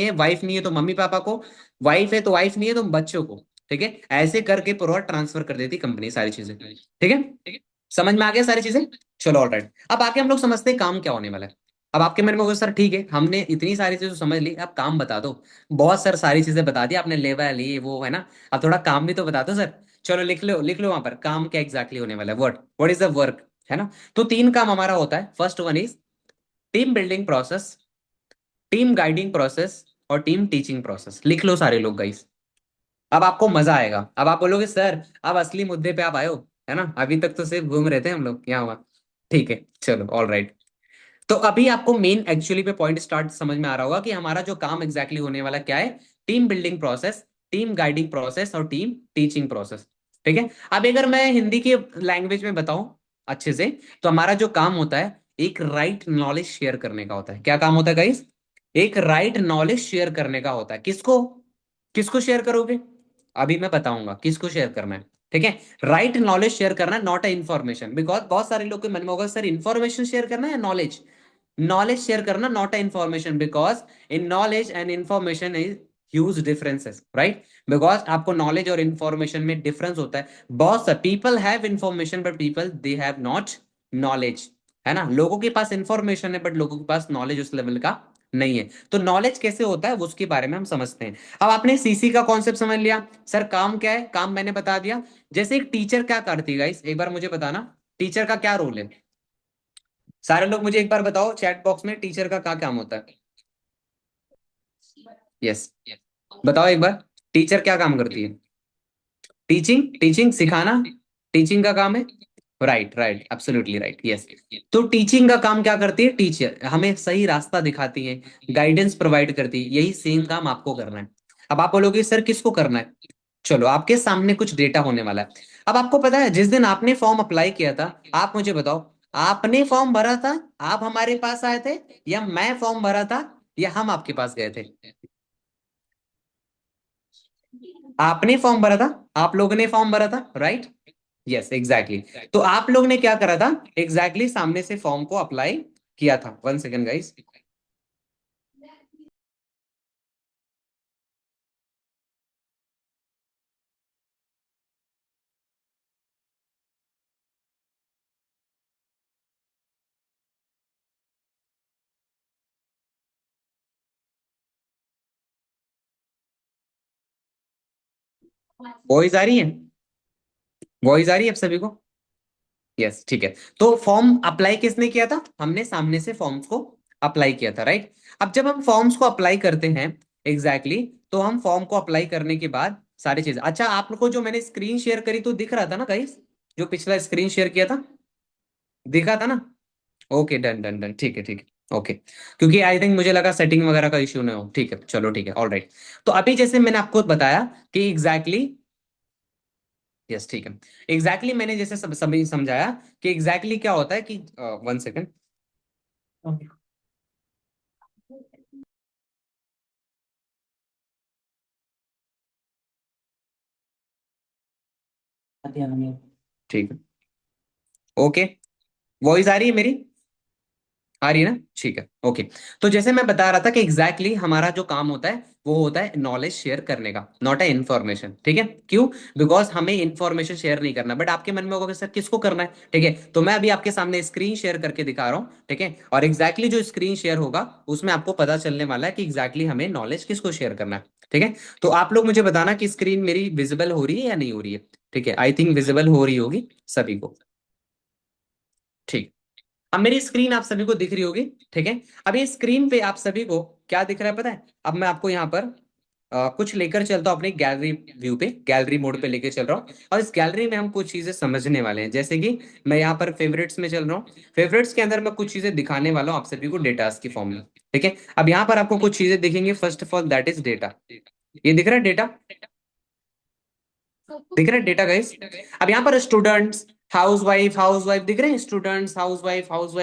है तो मम्मी पापा को, वाइफ है तो वाइफ नहीं है तो बच्चों को, ठीक है। ऐसे करके पूरा ट्रांसफर कर देती कंपनी सारी चीजें, ठीक है। समझ में आ गया सारी चीजें? चलो ऑल राइट, अब आके हम लोग समझते हैं काम क्या होने वाला है। अब आपके मन में होगा सर ठीक है हमने इतनी सारी चीजें समझ ली, अब काम बता दो। बहुत सर सारी चीजें बता दी आपने, लेवल ये वो है ना, अब थोड़ा काम भी तो बता दो सर। चलो लिख लो वहां पर काम क्या एग्जैक्टली होने वाला है, व्हाट इज द वर्क, है ना। तो 3 काम हमारा होता है। First one is team building process, team guiding process और टीम टीचिंग प्रोसेस। लिख लो सारे लोग गाइस, अब आपको मजा आएगा। अब आप बोलोगे सर अब असली मुद्दे पे आप आए हो, है ना, अभी तक तो सिर्फ घूम रहे थे हम लोग यहाँ वहाँ। ठीक है, चलो ऑल राइट। तो अभी आपको मेन एक्चुअली पे पॉइंट स्टार्ट समझ में आ रहा होगा कि हमारा जो काम एग्जैक्टली होने वाला क्या है। Team building process, team guiding process और टीम टीचिंग प्रोसेस, ठीक है। अब अगर मैं हिंदी के लैंग्वेज में बताऊं अच्छे से, तो हमारा जो काम होता है एक राइट नॉलेज शेयर करने का होता है। क्या काम होता है गाइस? एक राइट नॉलेज शेयर करने का होता है। किसको? किसको शेयर करोगे? अभी मैं बताऊंगा किसको शेयर करना है, ठीक है। राइट नॉलेज शेयर करना है, नॉट अ इंफॉर्मेशन। बिकॉज बहुत सारे लोग के मन में होगा सर इन्फॉर्मेशन शेयर करना है या नॉलेज? नॉलेज शेयर करना, not a information. Because in knowledge and information is huge differences, right. Because आपको नॉलेज और इंफॉर्मेशन में डिफरेंस होता है। बहुत सा people have information but people they have not knowledge, है ना। लोगों के पास इंफॉर्मेशन है बट लोगों के पास नॉलेज उस लेवल का नहीं है। तो नॉलेज कैसे होता है वो उसके बारे में हम समझते हैं। अब आपने सीसी का कॉन्सेप्ट समझ लिया। सर काम क्या है? काम मैंने बता दिया। जैसे एक टीचर क्या करती है गाइस, एक बार मुझे बताना, टीचर का क्या रोल है? सारे लोग मुझे एक बार बताओ चैट बॉक्स में, टीचर का क्या काम होता है? यस, बताओ एक बार, टीचर क्या काम करती है? टीचिंग, टीचिंग सिखाना, टीचिंग का काम है। Right right, absolutely right, yes. तो टीचिंग का काम क्या करती है? टीचर हमें सही रास्ता दिखाती है, गाइडेंस प्रोवाइड करती है। यही सेम काम आपको करना है। अब आप बोलोगे सर किसको करना है? चलो आपके सामने कुछ डेटा होने वाला है। अब आपको पता है जिस दिन आपने फॉर्म अप्लाई किया था, आप मुझे बताओ, आपने फॉर्म भरा था, आप हमारे पास आए थे, या मैं फॉर्म भरा था, या हम आपके पास गए थे? आपने फॉर्म भरा था, आप लोगों ने फॉर्म भरा था, राइट। Yes exactly. तो आप लोग ने क्या करा था? एग्जैक्टली सामने से फॉर्म को अप्लाई किया था। 1 सेकेंड गाइस। वॉइस आ रही है? वॉइस आ रही है आप सभी को? यस, ठीक है। तो फॉर्म अप्लाई किसने किया था? हमने सामने से फॉर्म्स को अप्लाई किया था, राइट? अब जब हम फॉर्म्स को अप्लाई करते हैं, एग्जैक्टली exactly, तो हम फॉर्म को अप्लाई करने के बाद सारी चीजें, अच्छा आप लोग को जो मैंने स्क्रीन शेयर करी तो दिख रहा था ना गाइस? जो पिछला स्क्रीन शेयर किया था, दिखा था ना? ओके, डन डन डन, ठीक है ठीक है, ओके। क्योंकि आई थिंक मुझे लगा सेटिंग वगैरह का इश्यू नहीं हो, ठीक है, चलो ठीक है, ऑल राइट। तो अभी जैसे मैंने आपको बताया कि एग्जैक्टली, यस ठीक है, एग्जैक्टली मैंने जैसे सब सभी समझाया कि एग्जैक्टली क्या होता है कि, वन सेकेंड। ठीक है, ओके। वॉइस आ रही है मेरी? आ रही है ना? ठीक है, ओके। तो जैसे मैं बता रहा था कि एग्जैक्टली exactly हमारा जो काम होता है वो होता है नॉलेज शेयर करने का, नॉट ए इन्फॉर्मेशन, ठीक है? क्यों? बिकॉज हमें इन्फॉर्मेशन शेयर नहीं करना, बट आपके मन में होगा कि सर किसको करना है, ठीक है? तो मैं अभी आपके सामने स्क्रीन शेयर करके दिखा रहा हूँ, ठीक है? और एग्जैक्टली जो स्क्रीन शेयर होगा उसमें आपको पता चलने वाला है कि एग्जैक्टली हमें नॉलेज किसको शेयर करना है, ठीक है? तो आप लोग मुझे बताना कि स्क्रीन मेरी विजिबल हो रही है या नहीं हो रही है? ठीक है, आई थिंक विजिबल हो रही होगी सभी को। ठीक। अब मेरी स्क्रीन आप सभी को दिख रही होगी, ठीक है? अब ये स्क्रीन पे आप सभी को क्या दिख रहा है पता है? अब मैं आपको यहाँ पर कुछ लेकर चलता हूँ अपनी गैलरी व्यू पे, गैलरी मोड पे लेकर चल रहा हूँ, और इस गैलरी में हम कुछ चीजें समझने वाले हैं। जैसे कि मैं यहाँ पर फेवरेट्स में चल रहा हूँ, फेवरेट्स के अंदर मैं कुछ चीजें दिखाने वाला हूँ आप सभी को डेटास की फॉर्म में, ठीक है? अब यहाँ पर आपको कुछ चीजें दिखेंगी, first of all that is data. ये दिख रहा है डेटा? दिख रहा है डेटा गाइस? अब यहाँ पर स्टूडेंट्स, हाउस वाइफ दिख रहे हैं, students, house wife house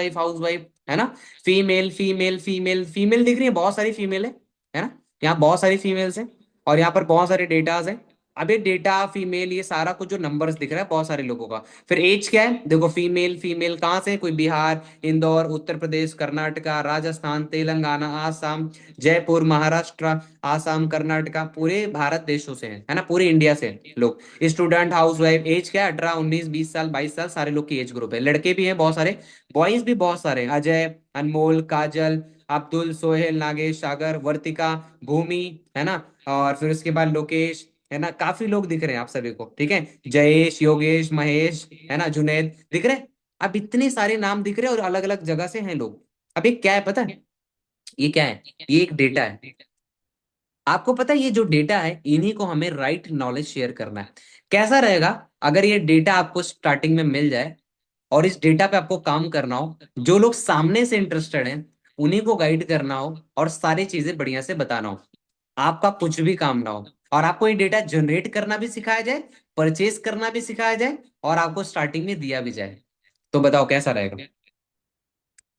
wife, है ना? फीमेल फीमेल फीमेल फीमेल दिख रही है, बहुत सारी फीमेल है ना? यहाँ बहुत सारी फीमेल्स हैं, और यहाँ पर बहुत सारे डेटाज हैं। अब ये डेटा फीमेल ये सारा कुछ जो नंबर्स दिख रहा है बहुत सारे लोगों का। फिर एज क्या है देखो, फीमेल फीमेल कहाँ से? कोई बिहार, इंदौर, उत्तर प्रदेश, कर्नाटका, राजस्थान, तेलंगाना, आसाम, जयपुर, महाराष्ट्र, आसाम, कर्नाटका, पूरे भारत देशों से है ना? पूरे इंडिया से हैं लोग। स्टूडेंट, हाउस वाइफ, एज क्या है? 18 19 20 साल 22 साल, सारे लोग की एज ग्रुप है। लड़के भी हैं बहुत सारे, बॉयज भी बहुत सारे हैं, अजय, अनमोल, काजल, अब्दुल, सोहेल, नागेश, सागर, वर्तिका, भूमि, है ना? और फिर उसके बाद लोकेश, है ना? काफी लोग दिख रहे हैं आप सभी को, ठीक है? जयेश, योगेश, महेश, है ना? जुनैद दिख रहे हैं। अब इतने सारे नाम दिख रहे हैं और अलग अलग जगह से हैं लोग। अब ये क्या है पता है? ये क्या है? ये एक डेटा है। आपको पता है ये जो डेटा है इन्हीं को हमें राइट नॉलेज शेयर करना है। कैसा रहेगा अगर ये डेटा आपको स्टार्टिंग में मिल जाए और इस डेटा पे आपको काम करना हो, जो लोग सामने से इंटरेस्टेड हैं उन्हीं को गाइड करना हो और सारी चीजें बढ़िया से बताना हो, आपका कुछ भी काम ना हो, और आपको ये डेटा जनरेट करना भी सिखाया जाए, परचेज करना भी सिखाया जाए, और आपको स्टार्टिंग में दिया भी जाए, तो बताओ कैसा रहेगा?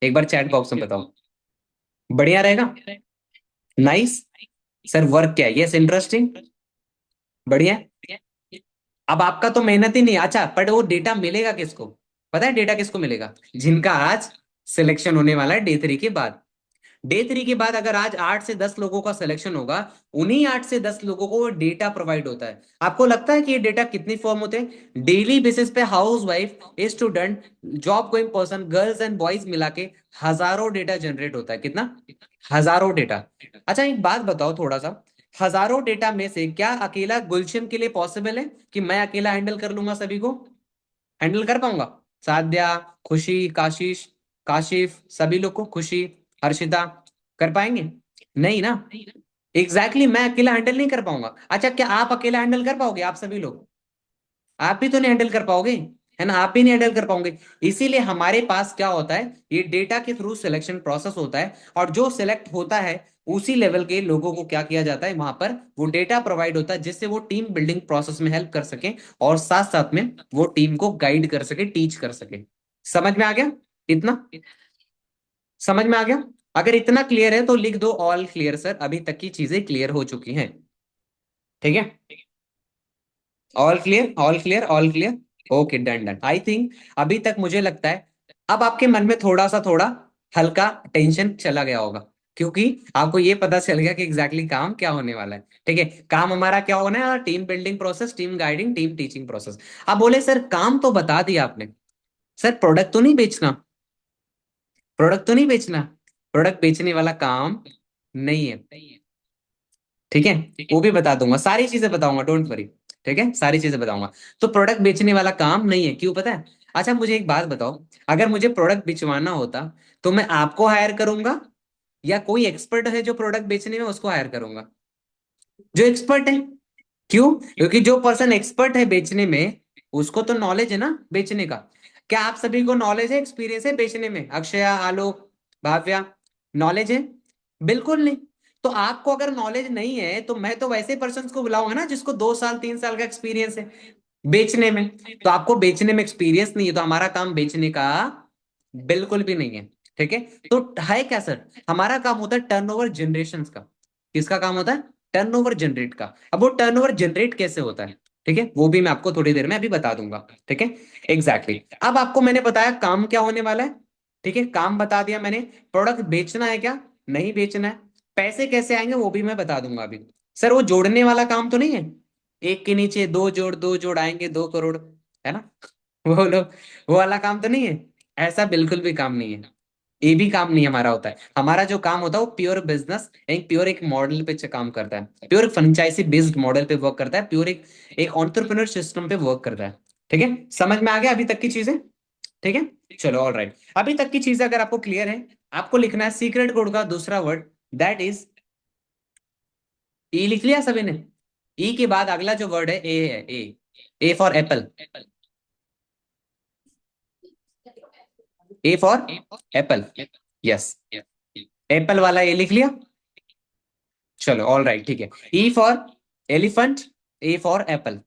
एक बार चैट बॉक्स में बताओ। बढ़िया रहेगा? नाइस। सर वर्क क्या है? Yes, interesting. बढ़िया। अब आपका तो मेहनत ही नहीं, अच्छा बट वो डेटा मिलेगा किसको? पता है डेटा किसको मिलेगा? जिनका आज सिलेक्शन होने वाला है डे 3 के बाद। डे 3 के बाद अगर आज 8 से 10 लोगों का सिलेक्शन होगा, उन्हीं 8 से 10 लोगों को वो डेटा प्रोवाइड होता है। आपको लगता है कि ये डेटा कितनी फॉर्म होते हैं? डेली बेसिस पे house wife, student, job going person, girls and boys मिला के हजारों डेटा जनरेट होता है। कितना? हजारों डेटा। अच्छा एक बात बताओ थोड़ा सा, हजारों डेटा में से क्या अकेला गुलशन के लिए पॉसिबल है कि मैं अकेला हैंडल कर लूंगा सभी को? हैंडल कर पाऊंगा? साध्या, खुशी, काशिश, काशिफ, सभी लोग को, खुशी, हर्षिता, कर पाएंगे? नहीं ना? एग्जैक्टली exactly, मैं अकेला हैंडल नहीं कर पाऊंगा। अच्छा क्या आप अकेला हैंडल कर पाओगे? आप सभी लोग आप भी तो नहीं हैंडल कर पाओगे, है ना? आप भी नहीं हैंडल कर पाओगे। इसीलिए हमारे पास क्या होता है, ये डेटा के थ्रू सिलेक्शन प्रोसेस होता है, और जो सिलेक्ट होता है उसी लेवल के लोगों को क्या किया जाता है, वहां पर वो डेटा प्रोवाइड होता है जिससे वो टीम बिल्डिंग प्रोसेस में हेल्प कर सके, और साथ साथ में वो टीम को गाइड कर सके, टीच कर सके। समझ में आ गया इतना? समझ में आ गया? अगर इतना क्लियर है तो लिख दो ऑल क्लियर सर, अभी तक की चीजें क्लियर हो चुकी हैं, ठीक है? All clear, all clear, all clear. Okay, done done, I think अभी तक मुझे लगता है अब आपके मन में थोड़ा हल्का टेंशन चला गया होगा, क्योंकि आपको ये पता चल गया कि एग्जैक्टली काम क्या होने वाला है, ठीक है? काम हमारा क्या होना है? Team building process, team guiding, team teaching process. अब बोले सर काम तो बता दिया आपने, सर प्रोडक्ट तो नहीं बेचना? प्रोडक्ट तो नहीं बेचना? प्रोडक्ट बेचने वाला काम नहीं है, ठीक है? वो भी बता दूंगा, सारी चीजें बताऊंगा, डोंट वरी। ठीक है, सारी चीजें बताऊंगा। तो प्रोडक्ट बेचने वाला काम नहीं है, क्यों पता है? अच्छा मुझे एक बात बताओ, अगर मुझे प्रोडक्ट बेचवाना होता तो मैं आपको हायर करूंगा या कोई एक्सपर्ट है जो प्रोडक्ट बेचने में उसको हायर करूंगा? जो एक्सपर्ट है। क्यों? क्योंकि जो पर्सन एक्सपर्ट है बेचने में उसको तो नॉलेज है ना बेचने का। क्या आप सभी को नॉलेज है, एक्सपीरियंस है बेचने में? अक्षया, आलोक, भाव्या, नॉलेज है? बिल्कुल नहीं। तो आपको अगर नॉलेज नहीं है तो मैं तो वैसे पर्सन को बुलाऊंगा ना जिसको 2 साल 3 साल का एक्सपीरियंस है बेचने में। तो आपको बेचने में एक्सपीरियंस नहीं है तो हमारा काम बेचने का बिल्कुल भी नहीं है। ठीक है। तो है क्या सर? हमारा काम होता है टर्नओवर जनरेशन का। किसका काम होता है? टर्नओवर जनरेट का। अब वो टर्नओवर जनरेट कैसे होता है, ठीक है, वो भी मैं आपको थोड़ी देर में अभी बता दूंगा। ठीक है, एग्जैक्टली अब आपको मैंने बताया काम क्या होने वाला है। ठीक है, काम बता दिया मैंने। प्रोडक्ट बेचना है क्या, नहीं बेचना है। पैसे कैसे आएंगे वो भी मैं बता दूंगा अभी। सर वो जोड़ने वाला काम तो नहीं है, एक के नीचे दो जोड़ आएंगे 2 करोड़, है ना? वो लोग, वो वाला काम तो नहीं है। ऐसा बिल्कुल भी काम नहीं है। ये भी काम नहीं हमारा होता है। हमारा जो काम होता है वो प्योर बिजनेस, एक प्योर एक मॉडल पे काम करता है, प्योर फ्रेंचाइजी बेस्ड मॉडल पे वर्क करता है, प्योर एक एंटरप्रेन्योर सिस्टम पे वर्क करता है। ठीक है, समझ में आ गया अभी तक की चीजें? ठीक है, चलो ऑल राइट। अभी तक की चीजें अगर आपको क्लियर है, आपको लिखना है सीक्रेट कोड का दूसरा वर्ड, दैट इज ई। लिख लिया सभी ने? ई के बाद अगला जो वर्ड है ए है, ए for Apple. A for Apple, yes. Apple वाला ए लिख लिया? चलो ऑल राइट, ठीक है। ई for elephant, A for Apple.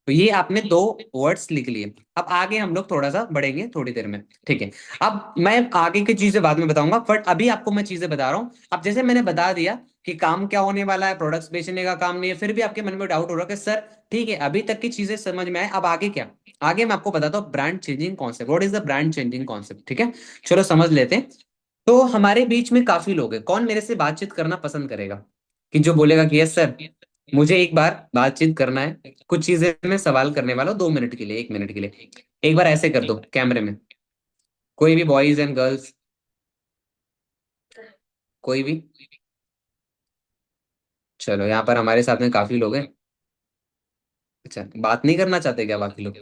तो ये आपने 2 वर्ड्स लिख लिए। अब आगे हम लोग थोड़ा सा बढ़ेंगे थोड़ी देर में, ठीक है। अब मैं आगे की चीजें बाद में बताऊंगा, बट अभी आपको मैं चीजें बता रहा हूँ। अब जैसे मैंने बता दिया कि काम क्या होने वाला है, प्रोडक्ट्स बेचने का काम नहीं है, फिर भी आपके मन में डाउट हो रहा है कि सर ठीक है अभी तक की चीजें समझ में आए, अब आगे क्या? आगे मैं आपको बताता हूँ brand changing concept. What is the brand changing concept? ठीक है, चलो समझ लेते हैं। तो हमारे बीच में काफी लोग हैं, कौन मेरे से बातचीत करना पसंद करेगा? कि जो बोलेगा कि यस सर मुझे एक बार बातचीत करना है, कुछ चीजें मैं सवाल करने वाला हूँ 2 मिनट के लिए, 1 मिनट के लिए। एक बार ऐसे कर दो कैमरे में, कोई भी बॉयज एंड गर्ल्स, कोई भी। चलो यहाँ पर हमारे साथ में काफी लोग हैं। अच्छा, बात नहीं करना चाहते क्या बाकी लोग?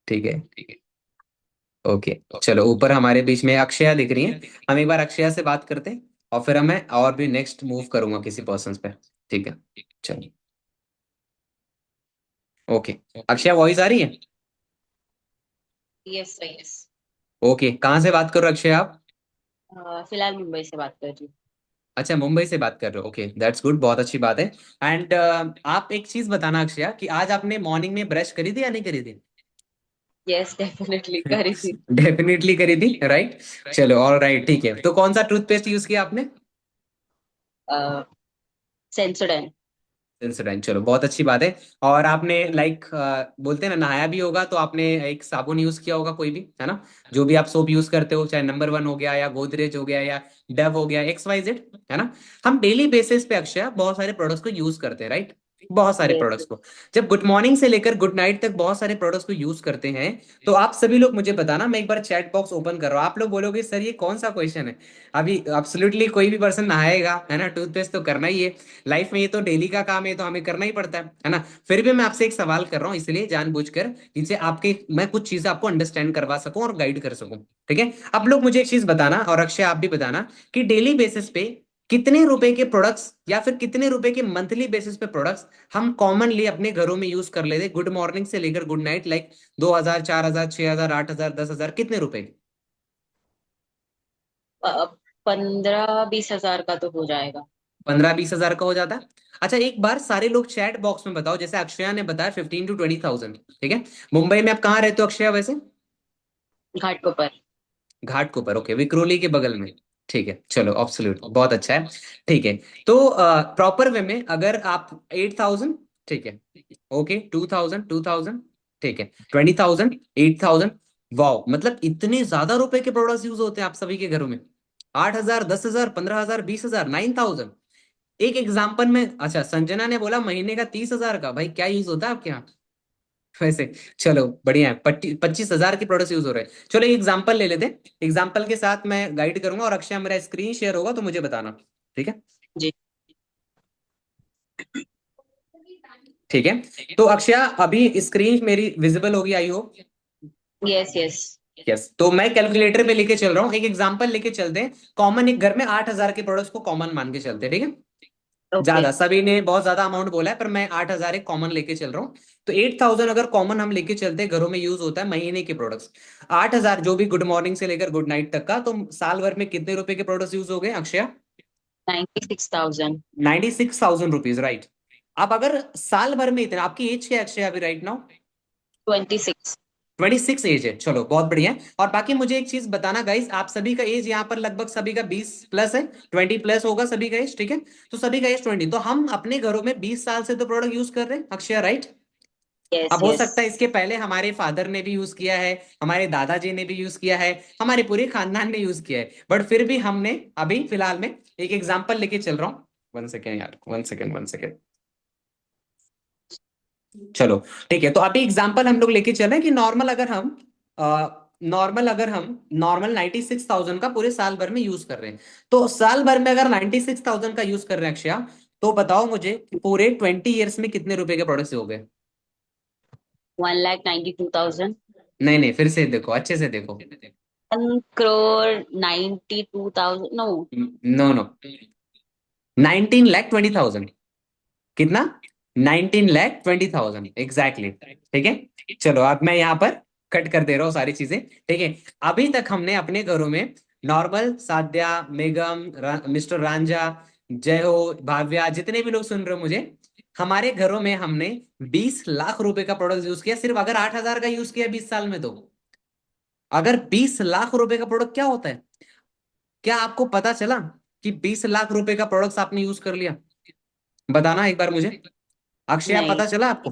ठीक है, ओके। चलो ऊपर हमारे बीच में अक्षया दिख रही है, हम एक बार अक्षया से बात करते हैं और फिर हमें और भी नेक्स्ट मूव करूंगा किसी पर्सन पे। ठीक है, चलो ओके। अक्षया वॉइस आ रही है? Yes yes. ओके, कहाँ से बात कर रहे हो अक्षय आप? फिलहाल मुंबई से बात कर रही अच्छा मुंबई से बात कर रहे हो, ओके दैट्स गुड, बहुत अच्छी बात है। एंड आप एक चीज बताना अक्षय कि आज आपने मॉर्निंग में ब्रश करी थी या नहीं करी थी? हूँ। यस डेफिनेटली करी थी। डेफिनेटली करी थी, राइट। चलो ऑल राइट, ठीक है। तो कौन सा टूथपेस्ट यूज किया आपने? सेंसोडाइन। सेंसोडाइन, चलो बहुत अच्छी बात है। और आपने लाइक बोलते हैं ना नहाया भी होगा तो आपने एक साबुन यूज किया होगा कोई भी, है ना? जो भी आप सोप यूज करते हो, चाहे नंबर 1 हो गया या गोदरेज हो गया या डव हो गया, XYZ, है ना? हम डेली बेसिस पे अक्षय बहुत सारे प्रोडक्ट्स को यूज करते हैं, राइट? बहुत सारे यस। प्रोडक्ट्स को, जब गुड मॉर्निंग से लेकर गुड नाइट तक बहुत सारे प्रोडक्ट्स को यूज करते हैं। तो आप सभी लोग मुझे बताना, मैं एक बार चैट बॉक्स ओपन कर रहा हूँ, आप लोग बोलोगे सर ये कौन सा क्वेश्चन है? अभी एब्सोल्युटली कोई भी पर्सन नहाएगा, है ना, टूथपेस्ट तो करना ही है लाइफ में, ये तो डेली का काम है तो हमें करना ही पड़ता है ना? फिर भी मैं आपसे एक सवाल कर रहा हूँ इसलिए जानबूझकर, जिनसे आपके मैं कुछ चीजें आपको अंडरस्टैंड करवा सकूं और गाइड कर सकूं। ठीक है, आप लोग मुझे एक चीज बताना और अक्षय आप भी बताना कि डेली बेसिस पे कितने रुपए के प्रोडक्ट्स या फिर कितने रुपए के मंथली बेसिस पे प्रोडक्ट्स हम कॉमनली अपने घरों में यूज कर लेते गुड मॉर्निंग से लेकर गुड नाइट, लाइक 2,000, 4,000, 6,000, 8,000, 10,000, कितने रुपए? 15-20 हजार का तो हो जाएगा। 15-20 हजार का हो जाता है? अच्छा एक बार सारे लोग चैट बॉक्स में बताओ, जैसे अक्षया ने बताया 15 to 20,000। ठीक है, मुंबई में आप कहाँ रहते हो अक्षया वैसे? घाटकोपर। घाटकोपर, ओके, विक्रोली के बगल में। ठीक है, चलो ऑब्सोल्यूट, बहुत अच्छा है। ठीक है, तो प्रॉपर वे में अगर आप 8,000, ठीक है, ओके, 2,000, 2,000, ठीक है, 20,000, 8,000, वाओ, मतलब इतने ज्यादा रुपए के प्रोडक्ट्स यूज होते हैं आप सभी के घरों में? 8,000, 10,000, 15,000, 20,000, 9,000। एक एग्जाम्पल में, अच्छा संजना ने बोला महीने का 30,000 का, भाई क्या यूज होता है आपके यहाँ वैसे? चलो बढ़िया है, 25,000 के प्रोडक्ट्स यूज हो रहे हैं। चलो एक एग्जाम्पल ले लेते हैं, एग्जाम्पल के साथ मैं गाइड करूंगा और अक्षय मेरा स्क्रीन शेयर होगा तो मुझे बताना। ठीक है, जी। ठीक ठीक है। तो अक्षया अभी स्क्रीन मेरी विजिबल होगी आई हो? Yes yes. यस, तो मैं कैलकुलेटर पे लेके चल रहा हूँ, एक एग्जांपल लेके चलते हैं। कॉमन, एक घर में 8,000 के प्रोडक्ट्स को कॉमन मान के चलते हैं, ठीक है। ओके। ज्यादा सभी ने बहुत ज्यादा अमाउंट बोला है, पर मैं 8,000 एक कॉमन लेके चल रहा हूँ। तो 8,000 अगर कॉमन हम लेके चलते हैं, घरों में यूज होता है महीने के प्रोडक्ट्स 8,000, जो भी गुड मॉर्निंग से लेकर गुड नाइट तक का, तो साल भर में कितने रुपए के प्रोडक्ट्स यूज हो गए अक्षय? 96,000। 96,000 rupees, right. अब अगर साल भर में इतना, आपकी एज क्या है अक्षय अभी राइट नाउ? 26। 26 एज है, चलो बहुत बढ़िया है। और बाकी मुझे एक चीज बताना गाइस, आप सभी का एज यहाँ पर लगभग सभी का 20 प्लस है, 20 प्लस होगा सभी का एज, ठीक है। तो सभी का एज 20, तो हम अपने घरों में 20 साल से तो प्रोडक्ट यूज कर रहे हैं अक्षय, राइट। यस अब हो यस। सकता है इसके पहले हमारे फादर ने भी यूज किया है, हमारे दादाजी ने भी यूज किया है, हमारे पूरे खानदान ने यूज किया है, बट फिर भी हमने अभी फिलहाल में एक एग्जांपल लेके चल रहा हूँ। 1 सेकेंड यार, 1 सेकेंड, 1 सेकेंड। चलो ठीक है, तो अभी एग्जांपल हम लोग लेके चल रहे हैं कि नॉर्मल 96,000 का पूरे साल भर में यूज कर रहे हैं। तो साल भर में अगर 96,000 का यूज कर रहे हैं अक्षया, तो बताओ मुझे पूरे 20 ईयर्स में कितने रुपए के प्रोडक्ट्स हो गए? 1,92,000। नहीं नहीं, फिर से देखो, अच्छे से देखो। 1,92,000 नो। No no, 19,20,000। कितना? 19,20,000 एग्जैक्टली, ठीक है। चलो अब मैं यहाँ पर कट कर दे रहा हूँ सारी चीजें, ठीक है। अभी तक हमने अपने घरों में नॉर्मल, साध्या, मेघम, मिस्टर रांझा, जय हो, भाव्या, जितने भी लोग सुन रहे हो मुझे, हमारे घरों में हमने 20 लाख रुपए का प्रोडक्ट यूज किया, सिर्फ अगर 8,000 का यूज किया 20 साल में। तो अगर 20 लाख रुपए का प्रोडक्ट क्या होता है, क्या आपको पता चला कि 20 लाख रुपए का प्रोडक्ट आपने यूज कर लिया? बताना एक बार मुझे, अक्षय, नहीं, पता चला आपको?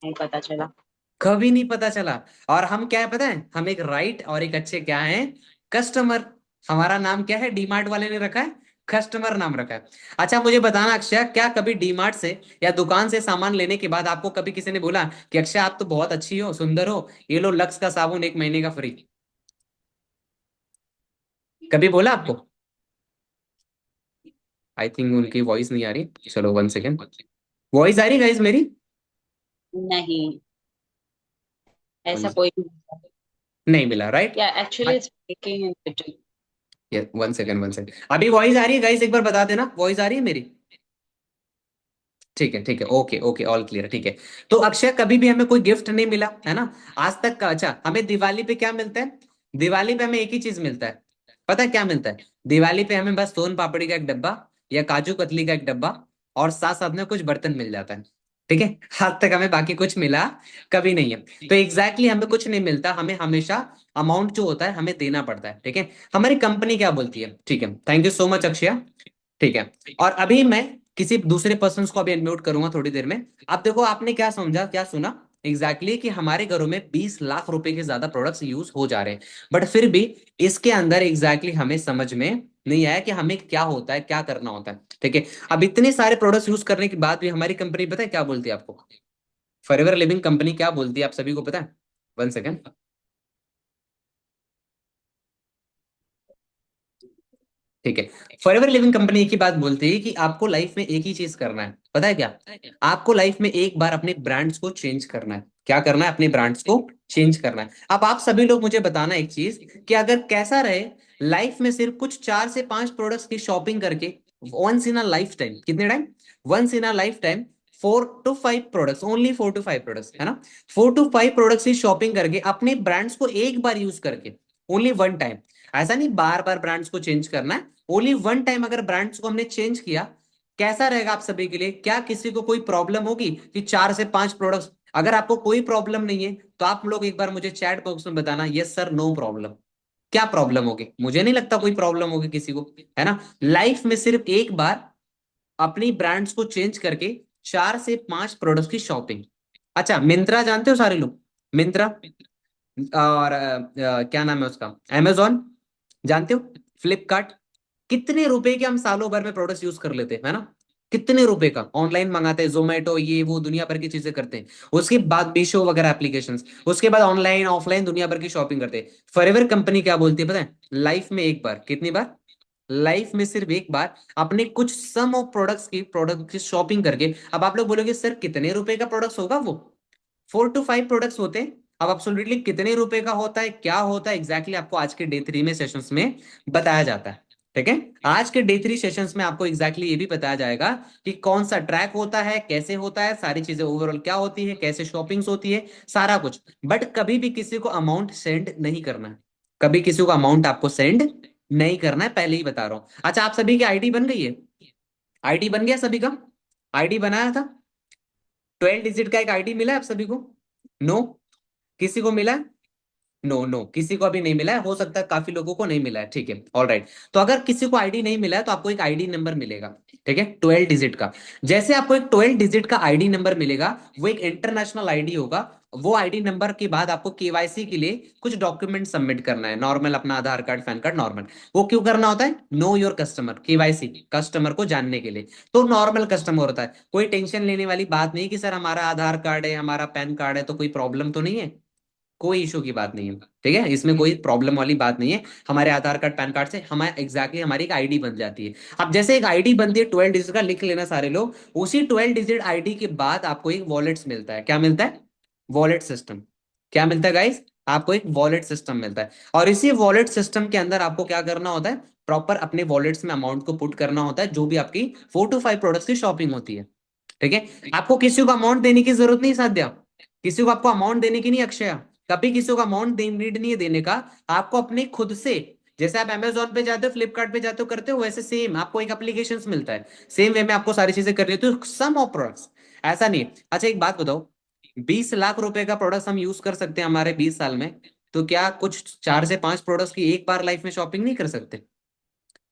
नहीं पता चला। कभी नहीं पता चला। और हम क्या है पता है, हम एक राइट और एक अच्छे क्या है, कस्टमर। हमारा नाम क्या है, डीमार्ट वाले ने रखा है, कस्टमर नाम रखा है। अच्छा मुझे बताना अक्षय, क्या कभी डीमार्ट से या दुकान से सामान लेने के बाद आपको कभी किसी ने बोला कि अक्षय आप तो बहुत अच्छी हो, सुंदर हो, ये लो लक्स का साबुन 1 महीने का फ्री? कभी बोला आपको? आई थिंक उनकी वॉइस नहीं आ रही, चलो 1 सेकेंड। वॉइस आ रही गाइस मेरी? नहीं, ऐसा कोई नहीं। नहीं मिला, राइट। या actually it's breaking in between. 1 second, 1 second, अभी वॉइस आ रही है गाइस, एक बार बता देना वॉइस आ रही है मेरी? ठीक है ठीक है, ओके ओके, ऑल क्लियर, ठीक है। तो अक्षय कभी भी हमें कोई गिफ्ट नहीं मिला है ना आज तक का। अच्छा, हमें दिवाली पे क्या मिलता है? दिवाली पे हमें एक ही चीज मिलता है, पता है क्या मिलता है? दिवाली पे हमें बस सोन पापड़ी का एक डब्बा या काजू कतली का एक डब्बा, और साथ साथ में कुछ बर्तन मिल जाता है, ठीक है। आज तक हमें बाकी कुछ मिला कभी नहीं है। तो एग्जैक्टली हमें कुछ नहीं मिलता, हमें हमेशा अमाउंट जो होता है हमें देना पड़ता है, ठीक है। हमारी कंपनी क्या बोलती है, ठीक है, thank you so much Akshay, ठीक है। और अभी मैं किसी दूसरे पर्सन को अभी अनम्यूट करूंगा थोड़ी देर में। अब देखो आपने क्या समझा, क्या सुना एग्जैक्टली exactly, कि हमारे घरों में 20 लाख रुपए के ज्यादा प्रोडक्ट्स यूज हो जा रहे हैं, बट फिर भी इसके अंदर एग्जैक्टली exactly हमें समझ में नहीं आया कि हमें क्या होता है, क्या करना होता है, ठीक है। अब इतने सारे प्रोडक्ट्स यूज करने के बाद भी हमारी कंपनी पता है क्या बोलती है आपको? फॉरएवर लिविंग कंपनी क्या बोलती है आप सभी को पता है? 1 सेकेंड। ठीक है, फॉरएवर लिविंग कंपनी एक ही बात बोलती है कि आपको लाइफ में एक ही चीज करना है, पता है क्या? आपको लाइफ में एक बार अपने ब्रांड्स को चेंज करना है। क्या करना है? अपने ब्रांड्स को चेंज करना है। अब आप सभी लोग मुझे बताना एक चीज, कि अगर कैसा रहे लाइफ में सिर्फ कुछ 4 से 5 प्रोडक्ट्स की शॉपिंग करके, once in a lifetime, कितने time? Once in a lifetime 4 to 5 products, only 4 to 5 products, है ना। 4 to 5 प्रोडक्ट्स की शॉपिंग करके अपने ब्रांड्स को एक बार यूज करके, ओनली वन टाइम, ऐसा नहीं बार बार ब्रांड्स को चेंज करना है, ओनली वन टाइम अगर ब्रांड्स को हमने चेंज किया, कैसा रहेगा आप सभी के लिए? क्या किसी को कोई प्रॉब्लम होगी कि 4 से 5 प्रोडक्ट्स? अगर आपको कोई प्रॉब्लम नहीं है तो आप लोग एक बार मुझे चैट बॉक्स में बताना, यस सर, नो प्रॉब्लम। क्या प्रॉब्लम होगी? मुझे नहीं लगता कोई प्रॉब्लम होगी किसी को, है ना। लाइफ में सिर्फ एक बार अपनी ब्रांड्स को चेंज करके 4 से 5 प्रोडक्ट्स की शॉपिंग। अच्छा, मिंत्रा जानते हो सारे लोग? मिंत्रा, और क्या नाम है उसका, amazon, जानते हो? फ्लिपकार्ट, कितने रुपए के हम सालों भर में प्रोडक्ट्स यूज कर लेते हैं, है ना। कितने रुपए का ऑनलाइन मंगाते हैं, जोमेटो ये वो दुनिया भर की चीजें करते हैं। उसके बाद मीशो वगैरह एप्लीकेशंस, उसके बाद ऑनलाइन ऑफलाइन दुनिया भर की शॉपिंग करते हैं। फॉरएवर कंपनी क्या बोलती है पता है? लाइफ में एक बार, कितनी बार? लाइफ में सिर्फ एक बार अपने कुछ सम ऑफ प्रोडक्ट की शॉपिंग करके। अब आप लोग बोलोगे सर कितने रुपए का प्रोडक्ट्स होगा वो? 4 to 5 प्रोडक्ट्स होते हैं। अब एब्सोल्युटली कितने रुपए का होता है, क्या होता है एग्जैक्टली आपको आज के डे 3 में सेशंस में बताया जाता है। ठीक है, आज के डे 3 सेशंस में आपको एग्जैक्टली ये भी बताया जाएगा कि कौन सा ट्रैक होता है, कैसे होता है, सारी चीजें ओवरऑल क्या होती है, कैसे शॉपिंग्स होती है, सारा कुछ। बट कभी भी किसी को अमाउंट सेंड नहीं करना है, कभी किसी को अमाउंट आपको सेंड नहीं करना है, पहले ही बता रहा हूं। अच्छा, आप सभी की आईडी बन गई है? आईडी बन गया सभी का? आईडी बनाया था? 12 डिजिट का एक आईडी मिला है आप सभी को? नो? किसी को मिला है? नो नो, किसी को अभी नहीं मिला है, हो सकता है काफी लोगों को नहीं मिला है। ठीक है, ऑल राइट। तो अगर किसी को आईडी नहीं मिला है तो आपको एक आईडी नंबर मिलेगा। ठीक है, 12 डिजिट का। जैसे आपको एक 12 डिजिट का आईडी नंबर मिलेगा, वो एक इंटरनेशनल आईडी होगा। वो आईडी नंबर के बाद आपको केवाईसी के लिए कुछ डॉक्यूमेंट सबमिट करना है, नॉर्मल अपना आधार कार्ड, पैन कार्ड, नॉर्मल। वो क्यों करना होता है? Know your customer, KYC, customer को जानने के लिए। तो नॉर्मल कस्टमर होता है, कोई टेंशन लेने वाली बात नहीं कि सर हमारा आधार कार्ड है, हमारा पैन कार्ड है, तो कोई प्रॉब्लम तो नहीं है। कोई इशू की बात नहीं है। ठीक है, इसमें कोई प्रॉब्लम वाली बात नहीं है। हमारे आधार कार्ड पैन कार्ड से हमारे एग्जैक्टली हमारी एक आईडी बन जाती है। अब जैसे एक आईडी बनती है 12 डिजिट का, लिख लेना सारे लोग, उसी 12 डिजिट आईडी के बाद आपको एक वॉलेट मिलता है। क्या मिलता है? Wallet system. क्या मिलता है गाइस? आपको एक वॉलेट सिस्टम मिलता है। और इसी वॉलेट सिस्टम के अंदर आपको क्या करना होता है? प्रॉपर अपने वॉलेट्स में अमाउंट को पुट करना होता है, जो भी आपकी 4 to 5 प्रोडक्ट्स की शॉपिंग होती है। ठीक है, आपको किसी को अमाउंट देने की जरूरत नहीं साध्या, किसी को आपको अमाउंट देने की नहीं अक्षय, कभी किसी को अमाउंट नीड नहीं है देने का। आपको अपने खुद से, जैसे आप अमेजोन पे जाते हो, फ्लिपकार्ट पे जाते हो, करते हो, वैसे सेम आपको एक एप्लीकेशन मिलता है, सेम वे में आपको सारी चीजें करनी होती है, सम ऑफ प्रोडक्ट्स। ऐसा नहीं है। अच्छा एक बात बताओ, 20 लाख रुपए का प्रोडक्ट हम यूज कर सकते हैं हमारे 20 साल में, तो क्या कुछ 4 से 5 प्रोडक्ट्स की एक बार लाइफ में शॉपिंग नहीं कर सकते?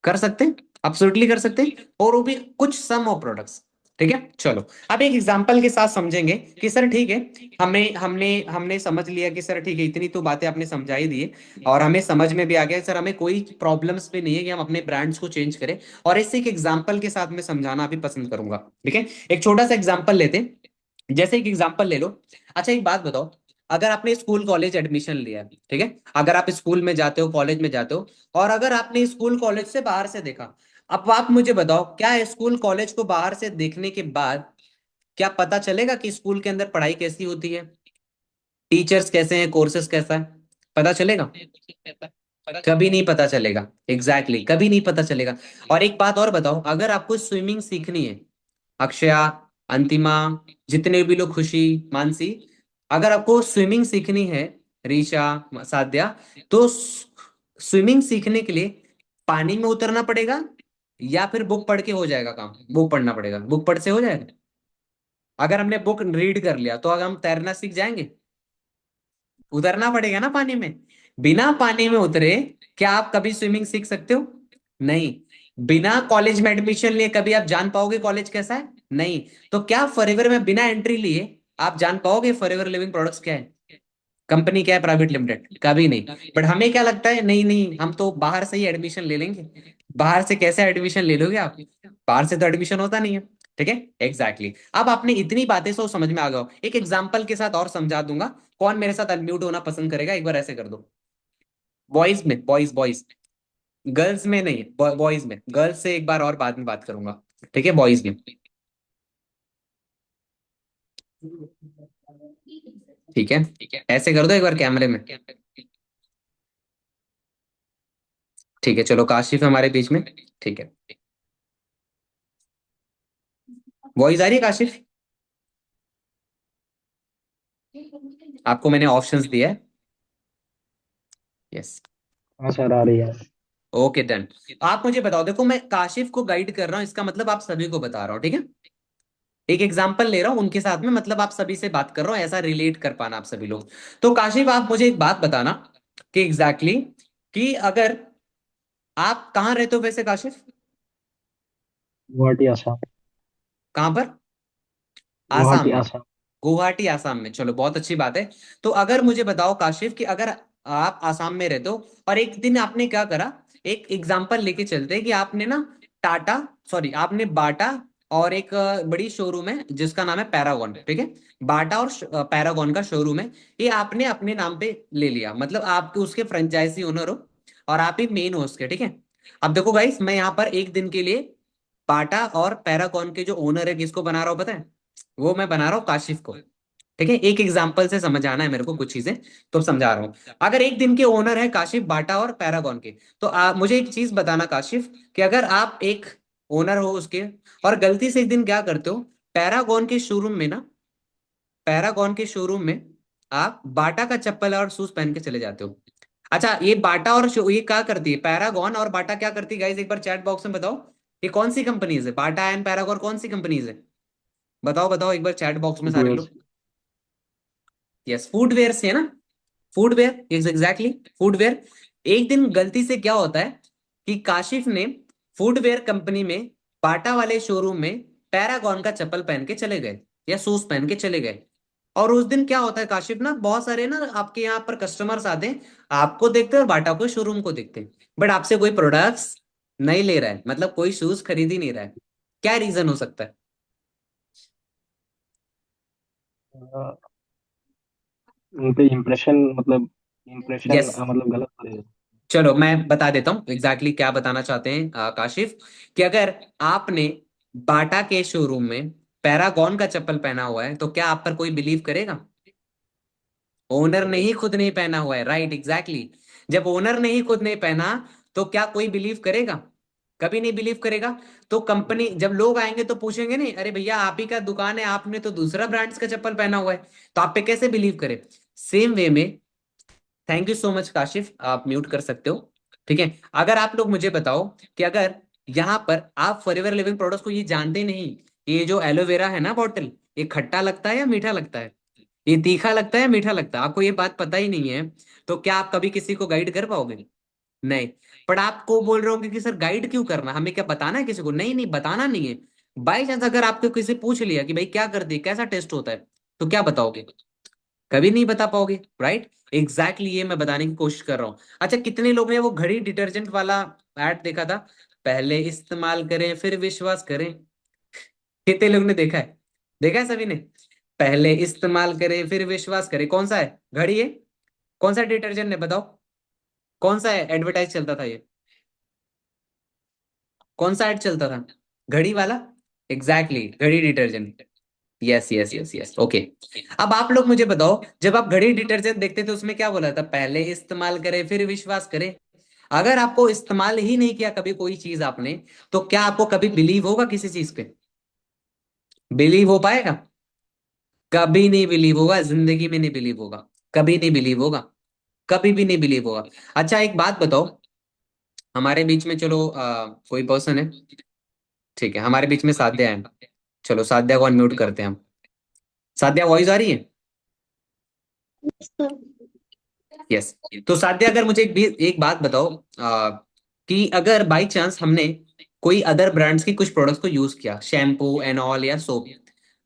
कर सकते हैं, एब्सोल्युटली कर सकते हैं, और वो भी कुछ सम ऑफ प्रोडक्ट्स। ठीक है, चलो अब एक एग्जांपल के साथ समझेंगे कि सर ठीक है, हमें हमने हमने समझ लिया कि सर ठीक है, इतनी तो बातें आपने समझा ही दी है, और हमें समझ में भी आ गया सर हमें कोई प्रॉब्लम्स भी नहीं है कि हम अपने ब्रांड्स को चेंज करें। और इसे एक एग्जांपल के साथ में समझाना भी पसंद करूंगा। ठीक है, एक छोटा सा एग्जांपल लेते हैं, जैसे एक एग्जांपल ले लो। अच्छा एक बात बताओ, अगर आपने स्कूल कॉलेज एडमिशन लिया है, ठीक है, अगर आप स्कूल में जाते हो, कॉलेज में जाते हो, और अगर आपने स्कूल कॉलेज से बाहर से देखा, अब आप मुझे बताओ क्या स्कूल कॉलेज को बाहर से देखने के बाद क्या पता चलेगा कि स्कूल के अंदर पढ़ाई कैसी होती है, टीचर्स कैसे हैं, कोर्सेस कैसा है? पता चलेगा? कभी नहीं पता चलेगा। एग्जैक्टली exactly, कभी नहीं पता चलेगा। और एक बात और बताओ, अगर आपको स्विमिंग सीखनी है, अक्षया, अंतिमा, जितने भी लोग, खुशी, मानसी, अगर आपको स्विमिंग सीखनी है, रीशा, साध्या, तो स्विमिंग सीखने के लिए पानी में उतरना पड़ेगा, या फिर बुक पढ़ के हो जाएगा काम? बुक पढ़ना पड़ेगा, बुक पढ़ से हो जाएगा। अगर हमने बुक रीड कर लिया तो अगर हम तैरना सीख जाएंगे? उतरना पड़ेगा ना पानी में। बिना पानी में उतरे क्या आप कभी स्विमिंग सीख सकते हो? नहीं। बिना कॉलेज में एडमिशन लिए कभी आप जान पाओगे कॉलेज कैसा है? नहीं। तो क्या फॉरएवर में बिना एंट्री लिए आप जान पाओगे फॉरएवर लिविंग प्रोडक्ट्स क्या है, कंपनी क्या है, प्राइवेट लिमिटेड? कभी नहीं। बट हमें क्या लगता है, नहीं नहीं हम तो बाहर से ही एडमिशन ले लेंगे। बाहर से कैसे एडमिशन ले लोगे आप? बाहर से तो एडमिशन होता नहीं है। ठीक है, एग्जैक्टली exactly। अब आपने इतनी बातें सो समझ में आ गया हो, एक एग्जांपल के साथ और समझा दूंगा। कौन मेरे साथ अनम्यूट होना पसंद करेगा? एक बार ऐसे कर दो। बॉयज में, बॉयज बॉयज, गर्ल्स में नहीं, बॉयज में। गर्ल्स से एक बार और बाद में बात करूंगा। ठीक है, बॉयज में। ठीक है, ऐसे कर दो एक बार कैमरे में। ठीक है, चलो काशिफ है हमारे बीच में। ठीक है, वॉइस आ रही है काशिफ? आपको मैंने ऑप्शंस दिया है। यस। हाँ सर आ रही है। Okay done. आप मुझे बताओ, देखो मैं काशिफ को गाइड कर रहा हूँ, इसका मतलब आप सभी को बता रहा हूँ। ठीक है, एक एग्जांपल ले रहा हूँ उनके साथ में, मतलब आप सभी से बात कर रहा हूँ, ऐसा रिलेट कर पाना आप सभी लोग। तो काशिफ आप मुझे एक बात बताना कि एग्जैक्टली exactly, कि अगर आप कहाँ रहते हो वैसे काशिफ? गुवाहाटी आसाम। कहाँ पर? आसाम गुवाहाटी में? आसाम। गुवाहाटी आसाम में, चलो बहुत अच्छी बात है। तो अगर मुझे बताओ काशिफ कि अगर आप आसाम में रहते हो और एक दिन आपने क्या करा, एक एग्जांपल लेके चलते हैं कि आपने ना टाटा, सॉरी आपने बाटा, और एक बड़ी शोरूम है जिसका नाम है पैरागॉन। ठीक है, बाटा और पैरागॉन का शोरूम है, ये आपने अपने नाम पे ले लिया, मतलब आप उसके फ्रेंचाइजी ओनर हो और आप ही मेन हो उसके। ठीक है, अब देखो गाइस, मैं यहाँ पर एक दिन के लिए बाटा और पैरागॉन के जो ओनर है किसको बना रहा हूँ पता है? वो मैं बना रहा हूँ काशिफ को। ठीक है, एक एग्जांपल से समझ आना है मेरे को कुछ चीजें, तो समझा रहा हूँ। अगर एक दिन के ओनर है काशिफ बाटा और पैरागॉन के, तो मुझे एक चीज बताना काशिफ, कि अगर आप एक ओनर हो उसके, और गलती से एक दिन क्या करते हो, पैरागॉन के शोरूम में ना, पैरागॉन के शोरूम में आप बाटा का चप्पल और शूज पहन के चले जाते हो। अच्छा, ये बाटा और ये क्या करती है, पैरागॉन और बाटा क्या करती है गाइस, एक बार चैट बॉक्स में बताओ। ये कौन सी कंपनीज है, बाटा एंड पैरागॉन कौन सी कंपनीज है? बताओ बताओ एक बार चैट बॉक्स में सारे फुटवेयर। लोग। यस, फुटवेयर से है ना, फुटवेयर, एग्जैक्टली, फुटवेयर। एक दिन गलती से क्या होता है कि काशिफ ने फुटवेयर कंपनी में, बाटा वाले शोरूम में पैरागॉन का चप्पल पहन के चले गए या शूज पहन के चले गए। और उस दिन क्या होता है काशिफ ना, बहुत सारे ना आपके यहाँ पर कस्टमर्स आते हैं, आपको देखते हैं और बाटा को शोरूम को देखते हैं, बट आपसे कोई प्रोडक्ट्स नहीं ले रहा है, मतलब कोई शूज खरीद ही नहीं रहा है। क्या रीजन हो सकता है? उनके इम्प्रेशन मतलब इम्प्रेशन यस, मतलब गलत पड़ेगा। चलो मैं बता देता हूँ एग्जैक्टली क्या बताना चाहते हैं काशिफ, कि अगर आपने बाटा के शोरूम में पैरागॉन का चप्पल पहना हुआ है, तो क्या आप पर कोई बिलीव करेगा? ओनर ने ही खुद नहीं पहना हुआ है, राइट, एग्जैक्टली। जब ओनर ने ही खुद नहीं पहना, तो क्या कोई बिलीव करेगा? कभी नहीं बिलीव करेगा। तो कंपनी, जब लोग आएंगे तो पूछेंगे नहीं, अरे भैया आप ही का दुकान है, आपने तो दूसरा ब्रांड्स का चप्पल पहना हुआ है, तो आप पे कैसे बिलीव करे? सेम वे में, thank you so much Kashif, आप म्यूट कर सकते हो। ठीक है, अगर आप लोग मुझे बताओ कि अगर यहाँ पर आप फॉरएवर लिविंग प्रोडक्ट्स को ये जानते नहीं, ये जो एलोवेरा है ना बॉटल, ये खट्टा लगता है या मीठा लगता है, ये तीखा लगता है या मीठा लगता है, आपको ये बात पता ही नहीं है, तो क्या आप कभी किसी को गाइड कर पाओगे? नहीं। पर आपको बोल रहे होंगे कि सर गाइड क्यों करना, हमें क्या बताना है किसी को? नहीं नहीं, बताना नहीं है। बाई चांस अगर आपको किसी पूछ लिया कि भाई क्या करती है, कैसा टेस्ट होता है, तो क्या बताओगे? कभी नहीं बता पाओगे, राइट, एग्जैक्टली ये मैं बताने की कोशिश कर रहा हूँ। अच्छा, कितने लोग ने वो घड़ी डिटर्जेंट वाला ऐड देखा था, पहले इस्तेमाल करें फिर विश्वास करें? कितने लोग ने देखा है? देखा है सभी ने? पहले इस्तेमाल करें फिर विश्वास करें, कौन सा है, घड़ी है? कौन सा डिटर्जेंट है बताओ, कौन सा है एडवर्टाइज चलता था ये, कौन सा एड चलता था? घड़ी वाला, एग्जैक्टली, घड़ी detergent. Yes yes yes yes, okay. अब आप लोग मुझे बताओ, जब आप घड़ी डिटर्जेंट देखते थे उसमें क्या बोला था, पहले इस्तेमाल करें फिर विश्वास करें। अगर आपको इस्तेमाल ही नहीं किया कभी कोई चीज आपने, तो क्या आपको कभी बिलीव होगा किसी चीज पे? बिलीव हो पाएगा? कभी नहीं बिलीव होगा, जिंदगी में नहीं बिलीव होगा, कभी नहीं बिलीव होगा, कभी भी नहीं बिलीव होगा। अच्छा एक बात बताओ, हमारे बीच में चलो कोई पर्सन है, ठीक है, हमारे बीच में साध्या है, चलो साध्या को अनम्यूट करते हैं हम। साध्या, वॉइस आ रही है? यस। तो साध्या, अगर मुझे एक बात बताओ, कि अगर बाई चांस हमने कोई अदर ब्रांड्स की कुछ प्रोडक्ट्स को यूज किया, शैम्पू एंड ऑल या सोप,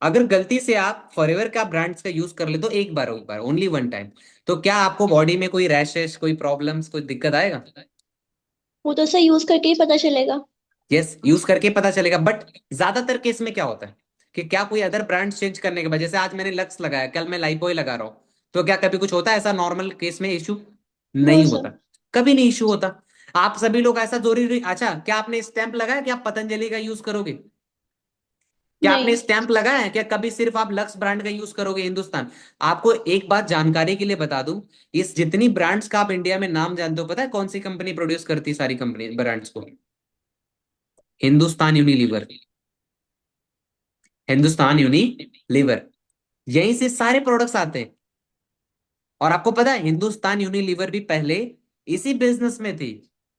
अगर गलती से आप फॉरएवर का ब्रांड्स का यूज कर ले, तो एक बार ओनली वन टाइम, तो क्या आपको बॉडी में कोई रैशेस, कोई प्रॉब्लम्स, कोई दिक्कत आएगा? वो तो उसे यूज करके ही पता चलेगा। यस, यूज करके पता चलेगा, बट ज्यादातर केस में क्या होता है कि क्या कोई अदर ब्रांड चेंज करने के बाद, जैसे आज मैंने लक्स लगाया, कल मैं लाइपोय लगा रहा हूँ, तो क्या कभी कुछ होता है ऐसा नॉर्मल केस में इशू? नो नहीं सर। होता, कभी नहीं इशू होता। आप सभी लोग ऐसा जरूरी, अच्छा क्या आपने स्टैंप लगाया कि आप पतंजलि का यूज करोगे? क्या आपने नहीं। स्टैंप लगाया है क्या कभी सिर्फ आप लक्स ब्रांड का यूज करोगे हिंदुस्तान? आपको एक बात जानकारी के लिए बता दूं, इस जितनी ब्रांड्स का आप इंडिया में नाम जानते हो, पता है कौन सी कंपनी प्रोड्यूस करती है सारी कंपनी ब्रांड्स को? हिंदुस्तान यूनिलीवर, हिंदुस्तान यूनिलीवर, यहीं से सारे प्रोडक्ट्स आते हैं। और आपको पता है हिंदुस्तान यूनिलीवर भी पहले इसी बिजनेस में थी।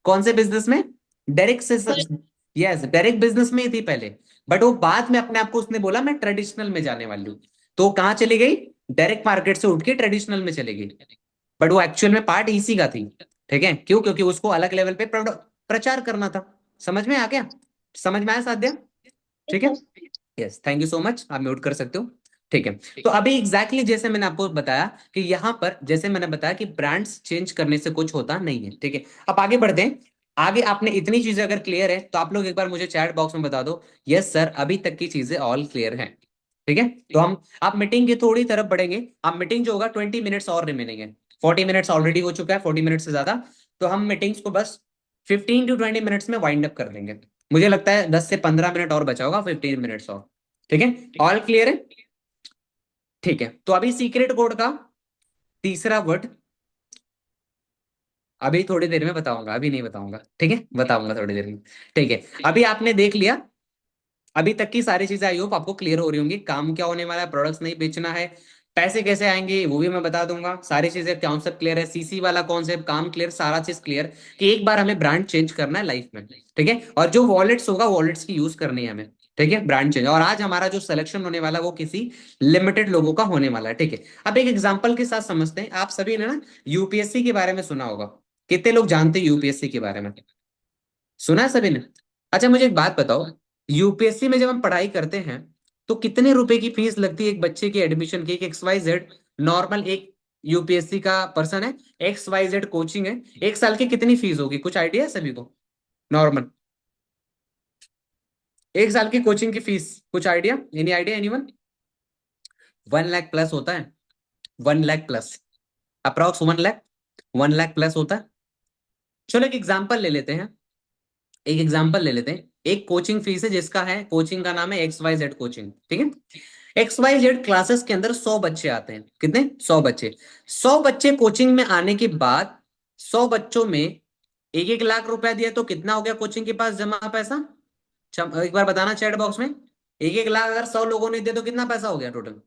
कौन से बिजनेस में? डायरेक्ट से, पर यस, डायरेक्ट बिजनेस में ही थी पहले, बट वो बाद में अपने आप को उसने बोला मैं ट्रेडिशनल में जाने वाली हूँ, तो कहाँ चली गई? डायरेक्ट मार्केट से उठ के ट्रेडिशनल में चली गई, बट वो एक्चुअल में पार्ट इसी का थी। ठीक है, क्यों? क्योंकि उसको अलग लेवल पे प्रचार करना था। समझ में आ गया? समझ में आया साध्या? ठीक है, yes, thank you so much, आप म्यूट कर सकते हो। ठीक है, तो अभी एग्जैक्टली जैसे मैंने आपको बताया कि यहाँ पर, जैसे मैंने बताया कि ब्रांड्स चेंज करने से कुछ होता नहीं है। ठीक है, अब आगे बढ़ते हैं। आगे आपने इतनी चीजें अगर क्लियर है, तो आप लोग एक बार मुझे चैट बॉक्स में बता दो, यस सर अभी तक की चीजें ऑल क्लियर है। ठीक है, तो हम आप मीटिंग की थोड़ी तरफ बढ़ेंगे। आप मीटिंग जो होगा 20 मिनट्स और रिमेनिंग है, 40 मिनट्स ऑलरेडी हो चुका है, 40 मिनट से ज्यादा, तो हम मीटिंग्स को बस 15 to 20 मिनट्स में वाइंड अप कर देंगे। मुझे लगता है 10 से 15 मिनट और बचा होगा, 15 मिनट्स और। ठीक है, ऑल क्लियर है? ठीक है, तो अभी सीक्रेट कोड का तीसरा वर्ड अभी थोड़ी देर में बताऊंगा, अभी नहीं बताऊंगा, ठीक है, बताऊंगा थोड़ी देर में। ठीक है, अभी आपने देख लिया, अभी तक की सारी चीजें आई होप आपको क्लियर हो रही होंगी। काम क्या होने वाला है, प्रोडक्ट्स नहीं बेचना है, पैसे कैसे आएंगे वो भी मैं बता दूंगा, सारी चीजें, कॉन्सेप्ट क्लियर है, सीसी वाला कॉन्सेप्ट, काम क्लियर, सारा चीज क्लियर कि एक बार हमें ब्रांड चेंज करना है लाइफ में। ठीक है, और जो वॉलेट्स होगा वॉलेट्स की यूज करनी है हमें। ठीक है, ब्रांड चेंज, और आज हमारा जो सिलेक्शन होने वाला है वो किसी लिमिटेड लोगों का होने वाला है। ठीक है, अब एक एग्जांपल के साथ समझते हैं। आप सभी ने ना यूपीएससी के बारे में सुना होगा, कितने लोग जानते हैं यूपीएससी के बारे में? सुना है सभी ने? अच्छा मुझे एक बात बताओ, यूपीएससी में जब हम पढ़ाई करते हैं तो कितने रुपए की फीस लगती है एक बच्चे की एडमिशन की? एक XYZ नॉर्मल एक यूपीएससी का पर्सन है, XYZ कोचिंग है, एक साल की कितनी फीस होगी, कुछ आइडिया है सभी को? नॉर्मल एक साल की कोचिंग की फीस, कुछ idea, any idea, anyone? 1 lakh plus होता है, 1 lakh plus, approx 1 lakh, 1 lakh plus होता है। चलो एक एग्जाम्पल ले लेते हैं, एक एग्जाम्पल ले लेते हैं। एक कोचिंग फीस है जिसका है, कोचिंग का नाम है XYZ कोचिंग। ठीक है, XYZ क्लासेस के अंदर 100 बच्चे आते हैं, कितने? 100 बच्चे। 100 बच्चे कोचिंग में आने के बाद 100 बच्चों में 1-1 लाख रुपया दिया तो कितना हो गया कोचिंग के पास जमा पैसा? एक बार बताना चैट बॉक्स में। 1-1 लाख अगर 100 लोगों ने दिया तो कितना पैसा हो गया total?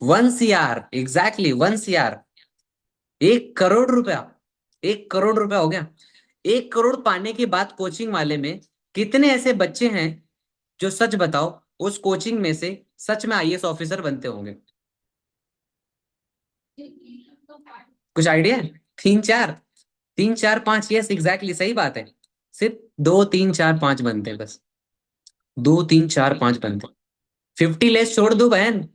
1 CR, exactly 1 CR, 1 crore रुपया, 1 करोड़ रुपया हो गया। 1 करोड़ पाने के बाद कोचिंग वाले में कितने ऐसे बच्चे हैं जो, सच बताओ, उस कोचिंग में से सच में IAS ऑफिसर बनते होंगे? कुछ आइडिया है? 3-4, 3-4-5, यस एग्जैक्टली सही बात है। सिर्फ 2-3-4-5 बनते हैं बस, 2-3-4-5 बनते हैं। 50 लेस छोड़ दो बहन,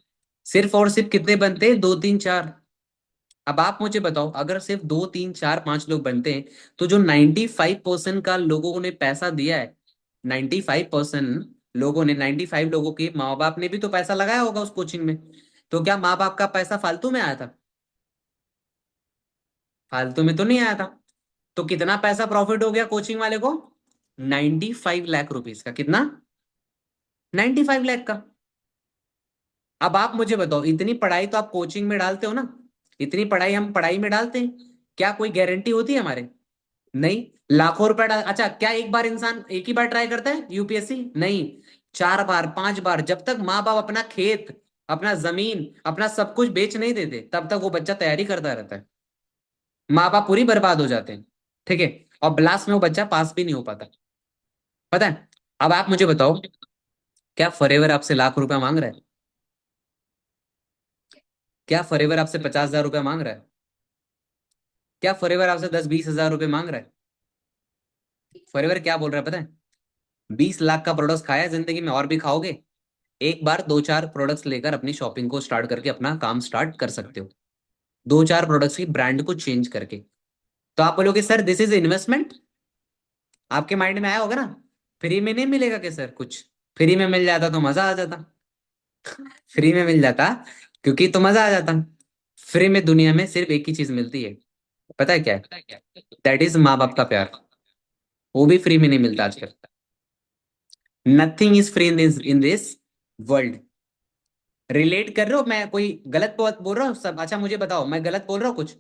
सिर्फ और सिर्फ कितने बनते हैं? 2-3-4। अब आप मुझे बताओ, अगर सिर्फ 2-3-4-5 लोग बनते हैं तो जो 95% का लोगों ने पैसा दिया है, 95% लोगों ने, 95 लोगों के माँ बाप ने भी तो पैसा लगाया होगा उस कोचिंग में, तो क्या माँ बाप का पैसा फालतू में आया था? फालतू में तो नहीं आया था। तो कितना पैसा प्रॉफिट हो गया कोचिंग वाले को? 95 लाख रुपीज का। कितना? 95 लाख का। अब आप मुझे बताओ, इतनी पढ़ाई तो आप कोचिंग में डालते हो ना, इतनी पढ़ाई हम पढ़ाई में डालते हैं, क्या कोई गारंटी होती है हमारे? नहीं। लाखों रुपए डाल, अच्छा क्या एक बार इंसान एक ही बार ट्राई करता है यूपीएससी? नहीं, 4 बार 5 बार, जब तक माँ बाप अपना खेत, अपना जमीन, अपना सब कुछ बेच नहीं देते तब तक वो बच्चा तैयारी करता रहता है। माँ बाप पूरी बर्बाद हो जाते हैं। ठीक है, और लास्ट में वो बच्चा पास भी नहीं हो पाता, पता है? अब आप मुझे बताओ, क्या फॉरएवर आपसे लाख रुपया मांग रहा है? क्या फॉरएवर आपसे 50,000 रुपया मांग रहा है? क्या फॉरएवर आपसे 10-20 हजार रुपये मांग रहा है? फॉरएवर क्या बोल रहा है पता है? 20 लाख का प्रोडक्ट खाया है जिंदगी में, और भी खाओगे? एक बार 2-4 प्रोडक्ट्स लेकर अपनी शॉपिंग को स्टार्ट करके अपना काम स्टार्ट कर सकते हो, 2-4 प्रोडक्ट्स की ब्रांड को चेंज करके। तो आप बोलोगे सर दिस इज इन्वेस्टमेंट, आपके माइंड में आया होगा ना, फ्री में नहीं मिलेगा कि सर कुछ, फ्री में मिल जाता तो मजा आ जाता, फ्री में मिल जाता क्योंकि तो मजा आ जाता। फ्री में दुनिया में सिर्फ एक ही चीज मिलती है, पता है क्या है? दैट इज माँ बाप का प्यार, वो भी फ्री में नहीं मिलता आजकल। Nothing is free in this world. Relate कर रहे हो? मैं कोई गलत बात बोल रहा हूँ सब? अच्छा मुझे बताओ, मैं गलत बोल रहा हूँ कुछ?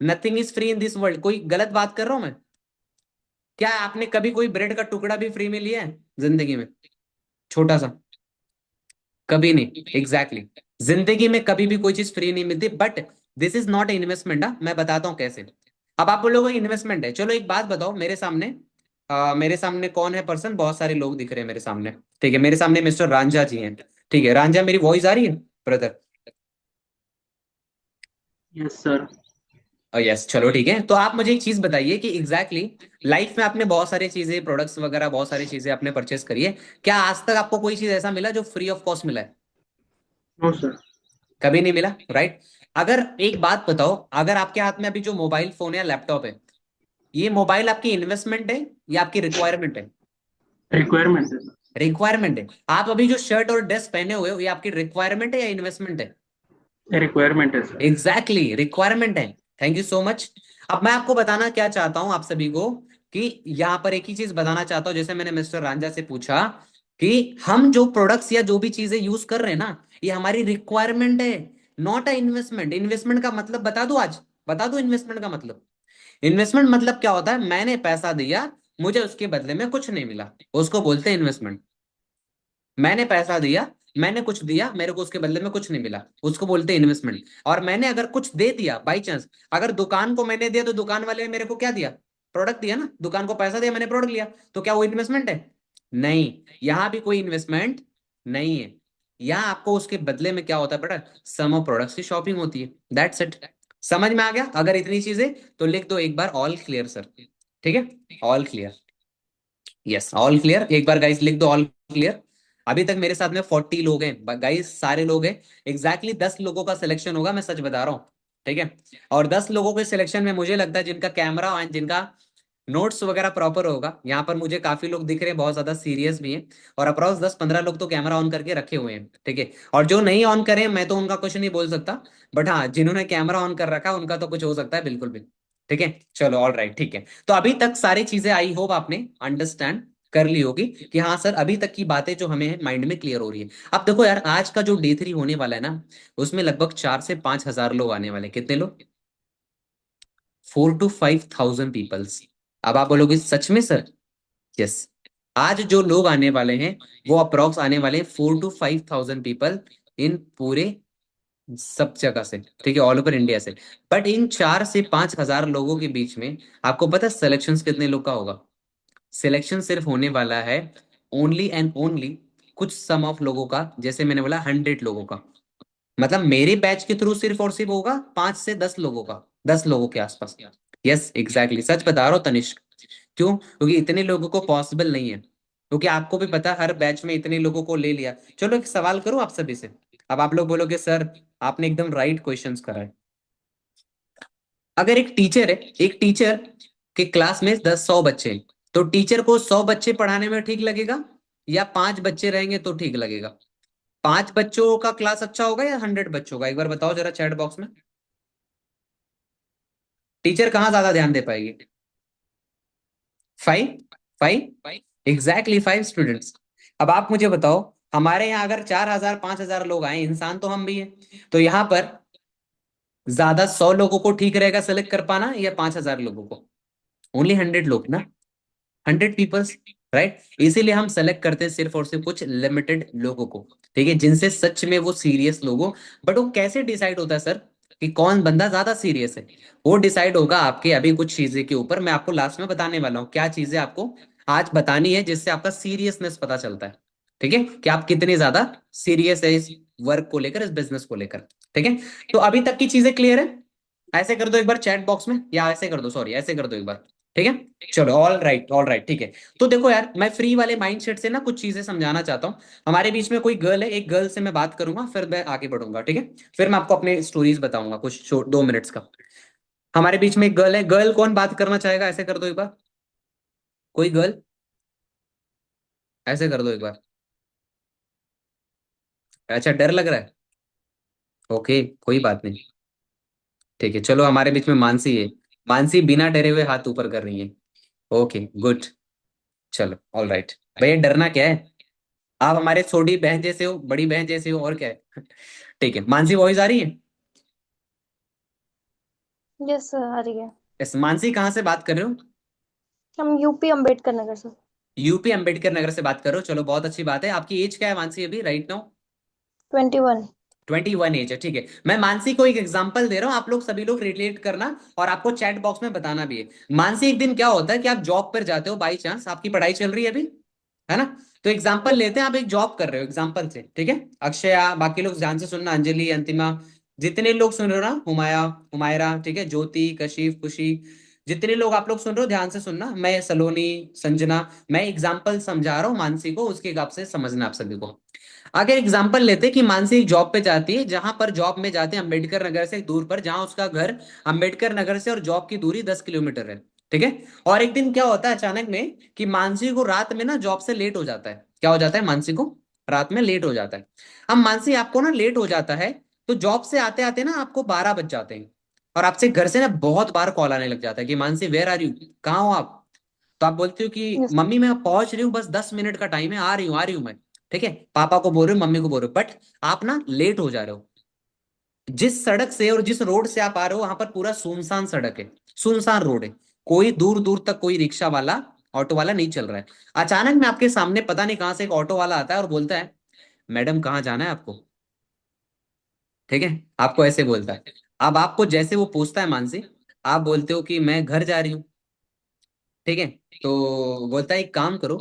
Nothing is free in this world, कोई गलत बात कर रहा हूँ मैं? क्या आपने कभी कोई ब्रेड का टुकड़ा भी फ्री में लिया है जिंदगी में, छोटा सा? कभी नहीं, एग्जैक्टली जिंदगी में कभी भी कोई चीज फ्री नहीं मिलती, but this is not investment. मैं बताता हूँ कैसे। अब आप बोलोगे इन्वेस्टमेंट है, चलो एक बात बताओ, मेरे सामने मेरे सामने कौन है पर्सन? बहुत सारे लोग दिख रहे हैं मेरे सामने। ठीक है, मेरे सामने मिस्टर रांझा जी हैं। ठीक है, रांझा मेरी वॉइस आ रही है ब्रदर? Yes sir. यस, चलो ठीक है। तो आप मुझे एक चीज बताइए कि एग्जैक्टली लाइफ में आपने बहुत सारी चीजें, प्रोडक्ट्स वगैरह बहुत सारी चीजें आपने परचेस करी है, क्या आज तक आपको कोई चीज ऐसा मिला जो फ्री ऑफ कॉस्ट मिला है? No sir. कभी नहीं मिला, राइट? अगर एक बात बताओ, अगर आपके हाथ में अभी जो मोबाइल फोन या लैपटॉप है, ये मोबाइल आपकी इन्वेस्टमेंट है या आपकी रिक्वायरमेंट है? रिक्वायरमेंट है सर। रिक्वायरमेंट है। आप अभी जो शर्ट और ड्रेस पहने हुए हो, ये आपकी रिक्वायरमेंट है या इन्वेस्टमेंट है? रिक्वायरमेंट है सर। एग्जैक्टली रिक्वायरमेंट है। Thank you so much. अब मैं आपको बताना क्या चाहता हूं आप सभी को, कि यहाँ पर एक ही चीज बताना चाहता हूँ, जैसे मैंने मिस्टर रांझा से पूछा कि हम जो प्रोडक्ट्स या जो भी चीजें यूज कर रहे हैं ना, ये हमारी रिक्वायरमेंट है, नॉट अ इन्वेस्टमेंट। इन्वेस्टमेंट का मतलब बता दूं आज, बता दूं इन्वेस्टमेंट का मतलब? इन्वेस्टमेंट मतलब क्या होता है? मैंने पैसा दिया, मुझे उसके बदले में कुछ नहीं मिला, उसको बोलते हैं इन्वेस्टमेंट। मैंने पैसा दिया, मैंने कुछ दिया, मेरे को उसके बदले में कुछ नहीं मिला, उसको बोलते हैं इन्वेस्टमेंट। और मैंने अगर कुछ दे दिया बाई चांस, अगर दुकान को मैंने दिया तो दुकान वाले ने मेरे को क्या दिया? प्रोडक्ट दिया ना, दुकान को पैसा दिया, मैंने प्रोडक्ट लिया, तो क्या वो इन्वेस्टमेंट है? नहीं, यहां भी कोई इन्वेस्टमेंट नहीं है। यहाँ आपको उसके बदले में क्या होता है बेटा? सम ऑफ प्रोडक्ट्स की शॉपिंग होती है, दैट्स इट। समझ में आ गया? अगर इतनी चीजें तो लिख दो एक बार ऑल क्लियर सर। ठीक है, all clear. Yes, all clear. एक बार गाइस लिख दो ऑल क्लियर। अभी तक मेरे साथ में 40 लोग हैं गाइस, सारे लोग हैं। एग्जैक्टली 10 लोगों का सिलेक्शन होगा, मैं सच बता रहा हूँ। ठीक है, और 10 लोगों के सिलेक्शन में मुझे लगता है जिनका कैमरा और जिनका नोट्स वगैरह प्रॉपर होगा, यहाँ पर मुझे काफी लोग दिख रहे हैं, बहुत ज्यादा सीरियस भी हैं। और अप्रॉक्स 10-15 लोग तो कैमरा ऑन करके रखे हुए हैं। ठीक है, और जो नहीं ऑन करें मैं तो उनका कुछ नहीं बोल सकता, बट हाँ जिन्होंने कैमरा ऑन कर रखा है उनका तो कुछ हो सकता है, बिल्कुल भी। ठीक है, चलो ऑल राइट, ठीक है। तो अभी तक सारी चीजें आई होप आपने अंडरस्टैंड कर ली होगी कि हाँ सर अभी तक की बातें जो हमें माइंड में क्लियर हो रही है। अब देखो यार, आज का जो डे 3 होने वाला है ना, उसमें लगभग 4 से 5 हजार लोग आने वाले हैं। कितने लोग? 4 to 5 thousand पीपल्स। अब आप बोलोगे सच में सर? यस, आज जो लोग आने वाले हैं वो अप्रोक्स आने वाले हैं 4 to 5 thousand पीपल, इन पूरे सब जगह से। ठीक है, ऑल ओवर इंडिया से। बट इन 4 से 5 हजार लोगों के बीच में आपको पता है सिलेक्शन कितने लोग का होगा? सिलेक्शन सिर्फ होने वाला है ओनली एंड ओनली कुछ सम ऑफ लोगों का, जैसे मैंने बोला 100 लोगों का। मतलब मेरे बैच के थ्रू सिर्फ और सिर्फ होगा 5 से 10 लोगों का, 10 लोगों के आसपास। यस एग्जैक्टली, सच बता रहा हूँ तनिष्क। क्यों? क्योंकि इतने लोगों को पॉसिबल नहीं है, क्योंकि आपको भी पता है हर बैच में इतने लोगों को ले लिया। चलो एक सवाल करूं आप सभी से। अब आप लोग बोलोगे सर आपने एकदम राइट क्वेश्चंस करा है। अगर एक टीचर है, एक टीचर के क्लास में 10-100 बच्चे हैं, तो टीचर को 100 बच्चे पढ़ाने में ठीक लगेगा, या 5 बच्चे रहेंगे तो ठीक लगेगा? 5 बच्चों का क्लास अच्छा होगा या 100 बच्चों का? एक बार बताओ जरा चैट बॉक्स में। टीचर कहाँ ज्यादा ध्यान दे पाएगी? 5? 5? Exactly 5 students. अब आप मुझे बताओ, हमारे यहाँ अगर 4 हजार 5 हजार लोग आए, इंसान तो हम भी हैं, तो यहाँ पर ज्यादा 100 लोगों को ठीक रहेगा सेलेक्ट कर पाना या 5 हजार लोगों को? ओनली 100 लोग ना, 100 पीपल्स, राइट। इसीलिए हम सेलेक्ट करते हैं सिर्फ और सिर्फ कुछ लिमिटेड लोगों को। ठीक है, जिनसे सच में वो सीरियस लोग हो। बट वो कैसे डिसाइड होता है सर कि कौन बंदा ज्यादा सीरियस है? वो डिसाइड होगा आपके अभी कुछ चीजें के ऊपर, मैं आपको लास्ट में बताने वाला हूँ क्या चीजें आपको आज बतानी है, जिससे आपका सीरियसनेस पता चलता है। ठीक है, कि आप कितने ज्यादा सीरियस है इस वर्क को लेकर, इस बिजनेस को लेकर। ठीक है, तो अभी तक की चीजें क्लियर है? ऐसे कर दो एक बार चैट बॉक्स में, या ऐसे कर दो, सॉरी ऐसे कर दो एक बार। ठीक है, चलो ऑल राइट, ऑल राइट, ठीक है। तो देखो यार, मैं फ्री वाले माइंडसेट से ना कुछ चीजें समझाना चाहता हूँ। हमारे बीच में कोई गर्ल है, एक गर्ल से मैं बात करूंगा, फिर मैं आगे बढ़ूंगा। ठीक है, फिर मैं आपको अपने स्टोरीज बताऊंगा कुछ 2 मिनट्स का। हमारे बीच में एक गर्ल है, गर्ल कौन बात करना चाहेगा? ऐसे कर दो एक बार, कोई गर्ल, ऐसे कर दो एक बार। अच्छा, डर लग रहा है? ओके, कोई बात नहीं। ठीक है, चलो हमारे बीच में मानसी है। मानसी बिना डरे हुए हाथ ऊपर कर रही है। ओके गुड, चलो ऑल राइट। भैया डरना क्या है? आप हमारे छोटी बहन जैसे हो, बड़ी बहन जैसे हो, और क्या है। ठीक है, मानसी वॉइस आ रही है? यस सर, आ रही है। यस, मानसी कहाँ से बात कर रहे हो? हम यूपी अम्बेडकर नगर से। यूपी अंबेडकर नगर से बात कर रहे हो, चलो बहुत अच्छी बात है। आपकी एज क्या है मानसी अभी राइट नाउ? 21। 21 एज है, ठीक है। मैं मानसी को एक एग्जांपल दे रहा हूँ, आप लोग सभी लोग रिलेट करना, और आपको चैट बॉक्स में बताना भी है। मानसी, एक दिन क्या होता है कि आप जॉब पर जाते हो, बाई चांस आपकी पढ़ाई चल रही है अभी, है ना? तो एग्जाम्पल लेते हैं, आप एक जॉब कर रहे हो एग्जाम्पल से, ठीक है। अक्षया, बाकी लोग ध्यान से सुनना, अंजलि, अंतिमा, जितने लोग सुन रहे हो ना, हुमाया, हुमायरा, ठीक है, ज्योति, कशिफ, खुशी, जितने लोग आप लोग सुन रहे हो ध्यान से सुनना। मैं सलोनी, संजना, मैं एग्जाम्पल समझा रहा हूँ मानसी को, उसके हिसाब से समझना आप सभी को। अगर एग्जाम्पल लेते कि मानसी एक जॉब पे जाती है, जहां पर जॉब में जाते हैं अंबेडकर नगर से दूर पर, जहां उसका घर अंबेडकर नगर से और जॉब की दूरी 10 किलोमीटर है। ठीक है, और एक दिन क्या होता है अचानक में कि मानसी को रात में ना जॉब से लेट हो जाता है। क्या हो जाता है? मानसी को रात में लेट हो जाता है। अब मानसी आपको ना लेट हो जाता है, तो जॉब से आते आते ना आपको 12 बज जाते हैं, और आपसे घर से ना बहुत बार कॉल आने लग जाता है कि मानसी वेयर आर यू, कहाँ हो आप? तो आप बोलते हो कि Yes. मम्मी मैं पहुंच रही हूँ, बस 10 मिनट का टाइम है, आ रही हूँ मैं, ठीक है, पापा को बोल रहे हो, मम्मी को बोल रहे हो, बट आप ना लेट हो जा रहे हो। जिस सड़क से और जिस रोड से आप आ रहे हो वहां पर पूरा सुनसान सड़क है, सुनसान रोड है, कोई दूर दूर तक कोई रिक्शा वाला ऑटो वाला नहीं चल रहा है। अचानक में आपके सामने पता नहीं कहां से एक ऑटो वाला आता है और बोलता है, मैडम कहाँ जाना है आपको, ठीक है, आपको ऐसे बोलता है। अब आपको जैसे वो पूछता है मानसी, आप बोलते हो कि मैं घर जा रही हूँ, ठीक है, तो बोलता है एक काम करो,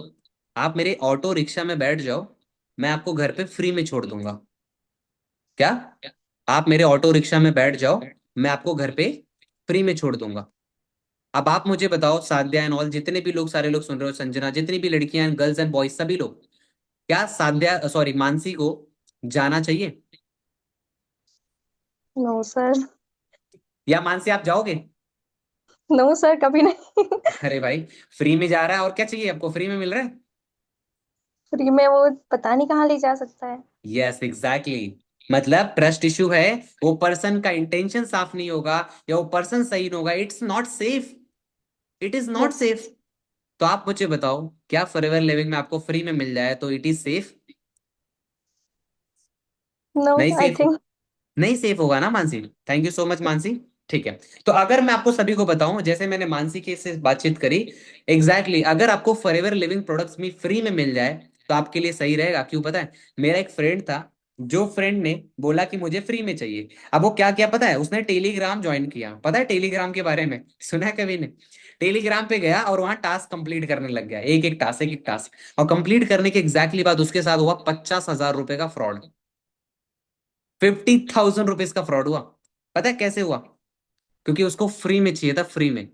आप मेरे ऑटो रिक्शा में बैठ जाओ, मैं आपको घर पे फ्री में छोड़ दूंगा। क्या? आप मेरे ऑटो रिक्शा में बैठ जाओ, मैं आपको घर पे फ्री में छोड़ दूंगा। अब आप मुझे बताओ, साध्या एंड ऑल जितने भी लोग, सारे लोग सुन रहे हो, संजना, जितनी भी लड़कियां, गर्ल्स एंड बॉयज, सभी लोग, क्या साध्या सॉरी मानसी को जाना चाहिए? No, sir. या मानसी आप जाओगे? No, sir, कभी नहीं। अरे भाई, फ्री में जा रहा है और क्या चाहिए आपको, फ्री में मिल रहा है। फ्री में वो पता नहीं कहाँ ले जा सकता है। यस एग्जैक्टली, मतलब ट्रस्ट इशू है, वो पर्सन का इंटेंशन साफ नहीं होगा, या वो पर्सन सही नहीं होगा, it's not safe, it is not Yes. Safe. तो आप मुझे बताओ, क्या फॉरएवर लिविंग में आपको फ्री में मिल जाए तो इट इज सेफ? No, नहीं I सेफ, think. नहीं सेफ होगा ना Mansi. Thank you so much Mansi. ठीक है, तो अगर मैं आपको सभी को बताऊं, जैसे मैंने मानसी के से बातचीत करी, अगर आपको फॉरएवर लिविंग प्रोडक्ट्स में फ्री में मिल जाए तो आपके लिए सही रहेगा। क्यों पता है? मेरा एक फ्रेंड था, जो फ्रेंड ने बोला कि मुझे फ्री में चाहिए, अब वो क्या किया पता है, उसने टेलीग्राम ज्वाइन किया। पता है टेलीग्राम के बारे में सुना है कभी ने? टेलीग्राम पे गया और वहां टास्क कंप्लीट करने लग गया, एक एक टास्क, और कंप्लीट करने के एग्जैक्टली बाद उसके साथ हुआ 50,000 रुपए का फ्रॉड। 50,000 रुपीज का फ्रॉड हुआ। पता है कैसे हुआ? क्योंकि उसको फ्री में चाहिए था, फ्री में।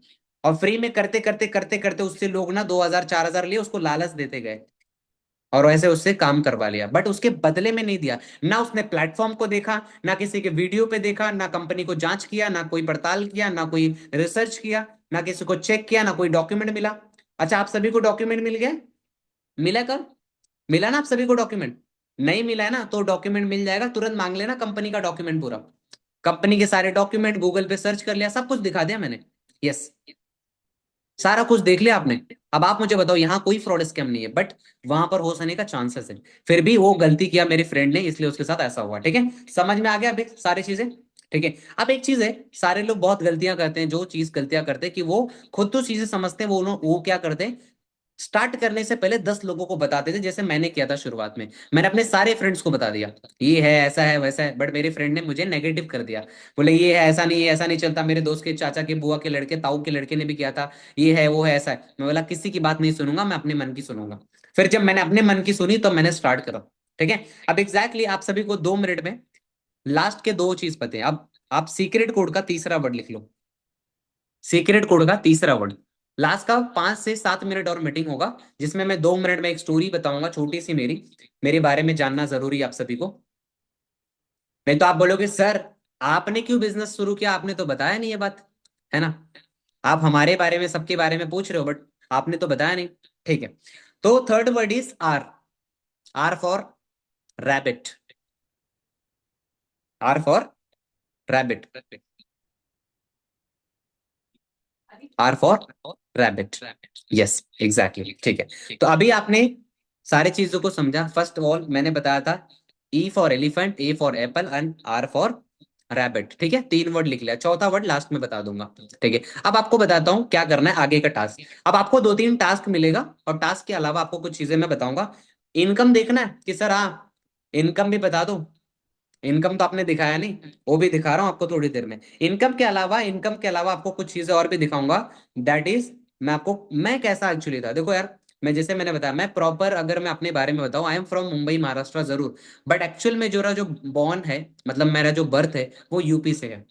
और फ्री में करते करते करते करते उससे लोग ना 2,000 4,000 लिए, उसको लालच देते गए और वैसे उससे काम करवा लिया, बट उसके बदले में नहीं दिया। ना उसने प्लेटफॉर्म को देखा, ना किसी के वीडियो पे देखा, ना कंपनी को जांच किया, ना कोई पड़ताल किया, ना कोई रिसर्च किया, ना किसी को चेक किया, ना कोई डॉक्यूमेंट मिला। अच्छा, आप सभी को डॉक्यूमेंट मिल गया? मिला कर, मिला ना आप सभी को डॉक्यूमेंट? नहीं मिला है ना, तो डॉक्यूमेंट मिल जाएगा, तुरंत मांग लेना कंपनी का डॉक्यूमेंट पूरा। कंपनी के सारे डॉक्यूमेंट गूगल पे सर्च कर लिया, सब कुछ दिखा दिया मैंने। यस, सारा कुछ देख लिया आपने। अब आप मुझे बताओ, यहाँ कोई फ्रॉड स्कैम नहीं है, बट वहां पर हो जाने का चांसेस है। फिर भी वो गलती किया मेरे फ्रेंड ने, इसलिए उसके साथ ऐसा हुआ। ठीक है, समझ में आ गया अभी सारी चीजें? ठीक है, अब एक चीज है, सारे लोग बहुत गलतियां करते हैं, जो चीज गलतियां करते हैं कि वो खुद तो चीजें समझते हैं, वो क्या करते हैं, स्टार्ट करने से पहले 10 लोगों को बताते थे, जैसे मैंने किया था शुरुआत में। मैंने अपने सारे फ्रेंड्स को बता दिया, ये है, ऐसा है, वैसा है, बट मेरे फ्रेंड ने मुझे नेगेटिव कर दिया। बोले ये है, ऐसा नहीं है, ऐसा नहीं चलता, मेरे दोस्त के चाचा के बुआ के लड़के, ताऊ के लड़के ने भी किया था, ये है, वो है, ऐसा है। मैं बोला किसी की बात नहीं सुनूंगा, मैं अपने मन की सुनूंगा। फिर जब मैंने अपने मन की सुनी तो मैंने स्टार्ट करा। ठीक है, अब आप सभी को 2 मिनट में लास्ट के दो चीज पते हैं। अब आप सीक्रेट कोड का तीसरा वर्ड लिख लो, सीक्रेट कोड का तीसरा वर्ड। लास्ट का 5 से 7 मिनट और मीटिंग होगा, जिसमें मैं 2 मिनट में एक स्टोरी बताऊंगा छोटी सी, मेरी मेरे बारे में जानना जरूरी है आप सभी को। नहीं तो आप बोलोगे सर आपने क्यों बिजनेस शुरू किया, आपने तो बताया नहीं ये बात, है ना? आप हमारे बारे में, सबके बारे में पूछ रहे हो, बट आपने तो बताया नहीं। ठीक है, तो third word is R. R for rabbit, R for rabbit, R for rabbit. Yes exactly, ठीक है। तो अभी आपने सारी चीजों को समझा। फर्स्ट ऑफ ऑल मैंने बताया था, E for elephant, A for apple and R for rabbit. ठीक है, 3 वर्ड लिख लिया, चौथा वर्ड लास्ट में बता दूंगा। ठीक है, अब आपको बताता हूँ क्या करना है आगे का टास्क। अब आपको 2-3 टास्क मिलेगा, और टास्क के अलावा आपको कुछ चीजें मैं बताऊंगा। इनकम देखना है कि सर, हाँ इनकम भी बता दो। इनकम तो आपने दिखाया नहीं, वो भी दिखा रहा हूँ आपको थोड़ी देर में। इनकम के अलावा आपको कुछ चीजें और भी दिखाऊंगा। दैट इज, मैं कैसा एक्चुअली था, देखो यार, मैं जैसे मैंने बताया, मैं प्रॉपर अगर मैं अपने बारे में बताऊं, I am from Mumbai Maharashtra जरूर, बट एक्चुअल में जो बॉर्न है, मतलब मेरा जो बर्थ है, वो यूपी से है।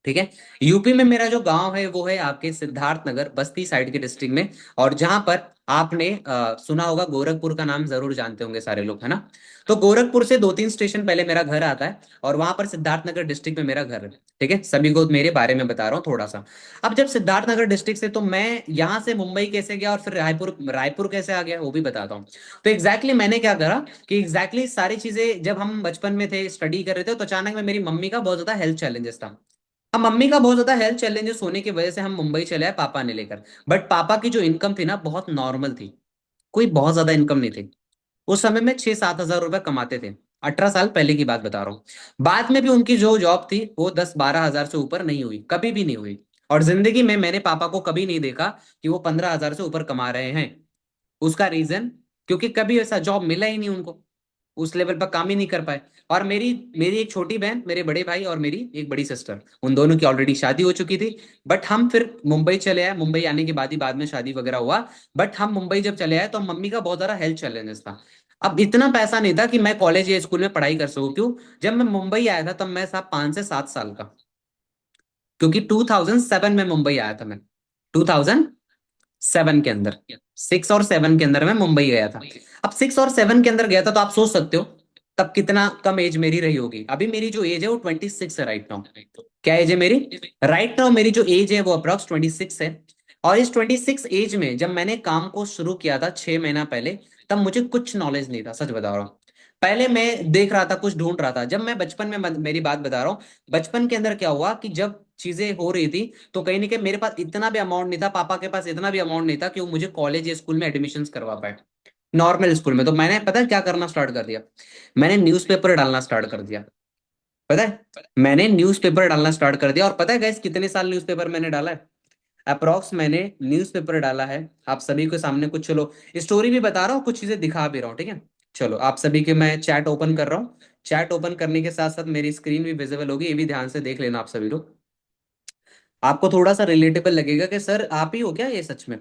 ठीक है, यूपी में मेरा जो गांव है वो है आपके सिद्धार्थ नगर, बस्ती साइड के डिस्ट्रिक्ट में। और जहां पर आपने सुना होगा, गोरखपुर का नाम जरूर जानते होंगे सारे लोग, है ना? तो गोरखपुर से 2-3 स्टेशन पहले मेरा घर आता है, और वहां पर सिद्धार्थ नगर डिस्ट्रिक्ट में मेरा घर है। ठीक है, सभी को मेरे बारे में बता रहा हूँ थोड़ा सा। अब जब सिद्धार्थ नगर डिस्ट्रिक्ट से, तो मैं यहाँ से मुंबई कैसे गया और फिर रायपुर रायपुर कैसे आ गया, वो भी बताता हूँ। तो मैंने क्या करा कि सारी चीजें, जब हम बचपन में थे, स्टडी कर रहे थे, तो अचानक में मेरी मम्मी का बहुत ज्यादा हेल्थ चैलेंजेस था। अब मम्मी का बहुत ज्यादा हेल्थ चैलेंजेस होने की वजह से हम मुंबई चले आए पापा ने लेकर। बट पापा की जो इनकम थी ना बहुत नॉर्मल थी, कोई बहुत ज्यादा इनकम नहीं थी। उस समय में 6-7 हजार रुपए कमाते थे। 18 साल पहले की बात बता रहा हूँ। बाद में भी उनकी जो जॉब थी वो 10-12 हजार से ऊपर नहीं हुई, कभी भी नहीं हुई। और जिंदगी में मैंने पापा को कभी नहीं देखा कि वो 15 हजार से ऊपर कमा रहे हैं। उसका रीजन, क्योंकि कभी ऐसा जॉब मिला ही नहीं उनको, उस लेवल पर काम ही नहीं कर पाए। और मेरी मेरी एक छोटी बहन, मेरे बड़े भाई और मेरी एक बड़ी सिस्टर, उन दोनों की ऑलरेडी शादी हो चुकी थी। बट हम फिर मुंबई चले आए, मुंबई आने के बाद ही बाद में शादी वगैरह हुआ। बट हम मुंबई जब चले आए तो मम्मी का बहुत ज्यादा हेल्थ चैलेंजेस था। अब इतना पैसा नहीं था कि मैं कॉलेज या स्कूल में पढ़ाई कर सकूं। क्यों? जब मैं मुंबई आया था तब मैं था 5 से 7 साल का, क्योंकि 2007 में मुंबई आया था मैं। 2007 के अंदर, 6 और 7 के अंदर मैं मुंबई गया था। अब 6 और 7 के अंदर गया था तो आप सोच सकते हो तब कितना कम एज मेरी रही होगी। अभी मेरी जो एज है वो 26 है राइट नाउ। क्या एज है मेरी? राइट नाउ मेरी जो एज है वो अप्रोक्स 26 है। और इस 26 एज में जब मैंने काम को शुरू किया था 6 महीना पहले, तब मुझे कुछ नॉलेज नहीं था, सच बता रहा हूँ। पहले मैं देख रहा था, कुछ ढूंढ रहा था। जब मैं बचपन में, मेरी बात बता रहा हूँ, बचपन के अंदर क्या हुआ कि जब चीजें हो रही थी तो कहीं ना कहीं मेरे पास इतना भी अमाउंट नहीं था, पापा के पास इतना भी अमाउंट नहीं था कि वो मुझे कॉलेज या स्कूल में एडमिशन करवा पाए, नॉर्मल स्कूल में। तो मैंने पता है क्या करना स्टार्ट कर दिया? मैंने न्यूज़पेपर डालना स्टार्ट कर दिया। पता है, मैंने न्यूज़पेपर डालना स्टार्ट कर दिया। और पता है गाइस कितने साल न्यूज़पेपर मैंने डाला है? अप्रोक्स मैंने न्यूज़पेपर डाला है आप सभी के सामने। कुछ चलो स्टोरी भी बता रहा हूँ, कुछ चीजें दिखा भी रहा हूँ, ठीक है? चलो आप सभी के मैं चैट ओपन कर रहा हूँ। चैट ओपन करने के साथ साथ मेरी स्क्रीन भी विजिबल होगी, ये भी ध्यान से देख लेना आप सभी लोग। आपको थोड़ा सा रिलेटेबल लगेगा कि सर आप ही हो क्या ये सच में।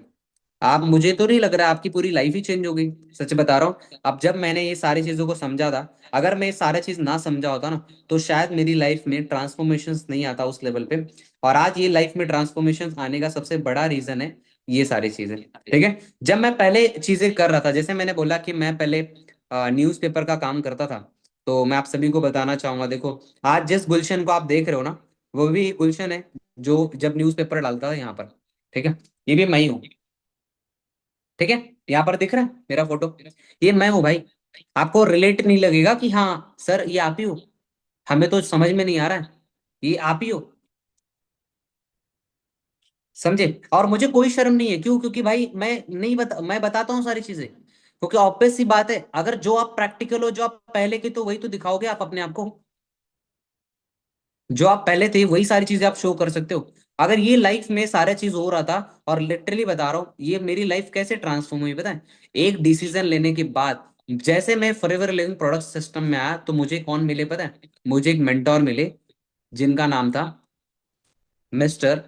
आप, मुझे तो नहीं लग रहा, आपकी पूरी लाइफ ही चेंज हो गई, सच बता रहा हूँ। अब जब मैंने ये सारी चीजों को समझा था, अगर मैं ये सारा चीज ना समझा होता ना तो शायद मेरी लाइफ में ट्रांसफॉर्मेशन नहीं आता उस लेवल पे। और आज ये लाइफ में ट्रांसफॉर्मेशन आने का सबसे बड़ा रीजन है ये सारी चीजें, ठीक है? जब मैं पहले चीजें कर रहा था, जैसे मैंने बोला कि मैं पहले न्यूज़पेपर का काम करता था, तो मैं आप सभी को बताना चाहूंगा। देखो आज जिस गुलशन को आप देख रहे हो ना, वो भी गुलशन है जो जब न्यूज़पेपर डालता था यहाँ पर, ठीक है? ये भी मैं ही हूँ, ठीक है? यहाँ पर दिख रहा है मेरा फोटो, ये मैं हूँ भाई। आपको रिलेट नहीं लगेगा कि हाँ सर ये आप ही हो, हमें तो समझ में नहीं आ रहा है, ये आप ही हो, समझे? और मुझे कोई शर्म नहीं है। क्यों? क्योंकि भाई मैं बताता हूँ सारी चीजें, क्योंकि ऑब्वियस सी बात है, अगर जो आप प्रैक्टिकल हो, जो आप पहले के, तो वही तो दिखाओगे आप अपने आप को। जो आप पहले थे वही सारी चीजें आप शो कर सकते हो। अगर ये लाइफ में सारा चीज हो रहा था, और लिटरली बता रहा हूँ ये मेरी लाइफ कैसे ट्रांसफॉर्म हुई पता है? एक डिसीजन लेने के बाद, जैसे मैं फॉरएवर लिविंग प्रोडक्ट सिस्टम में आया तो मुझे कौन मिले पता है? मुझे एक मेंटोर मिले जिनका नाम था मिस्टर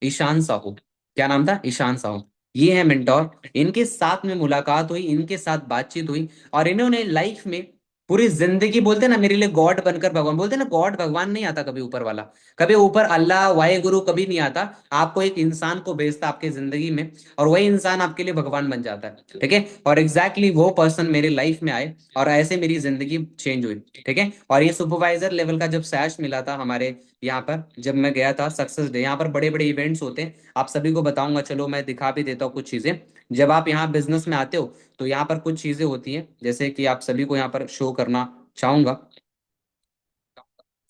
ईशान साहू। क्या नाम था? ईशान साहू। ये है मेंटोर। इनके साथ में मुलाकात हुई, इनके साथ बातचीत हुई, और इन्होंने लाइफ में पूरी जिंदगी, बोलते ना मेरे लिए गॉड बनकर भगवान, बोलते ना गॉड भगवान नहीं आता कभी ऊपर वाला, कभी ऊपर अल्लाह वाहे गुरु कभी नहीं आता। आपको एक इंसान को भेजता आपके जिंदगी में, और वही इंसान आपके लिए भगवान बन जाता है, ठीक है? और एग्जैक्टली वो पर्सन मेरे लाइफ में आए और ऐसे मेरी जिंदगी चेंज हुई, ठीक है? और ये सुपरवाइजर लेवल का जब सैश मिला था हमारे यहाँ पर, जब मैं गया था सक्सेस डे, यहाँ पर बड़े बड़े इवेंट्स होते हैं, आप सभी को बताऊंगा, चलो मैं दिखा भी देता हूँ कुछ चीजें। जब आप यहाँ बिजनेस में आते हो तो यहाँ पर कुछ चीजें होती हैं, जैसे कि आप सभी को यहाँ पर शो करना चाहूंगा।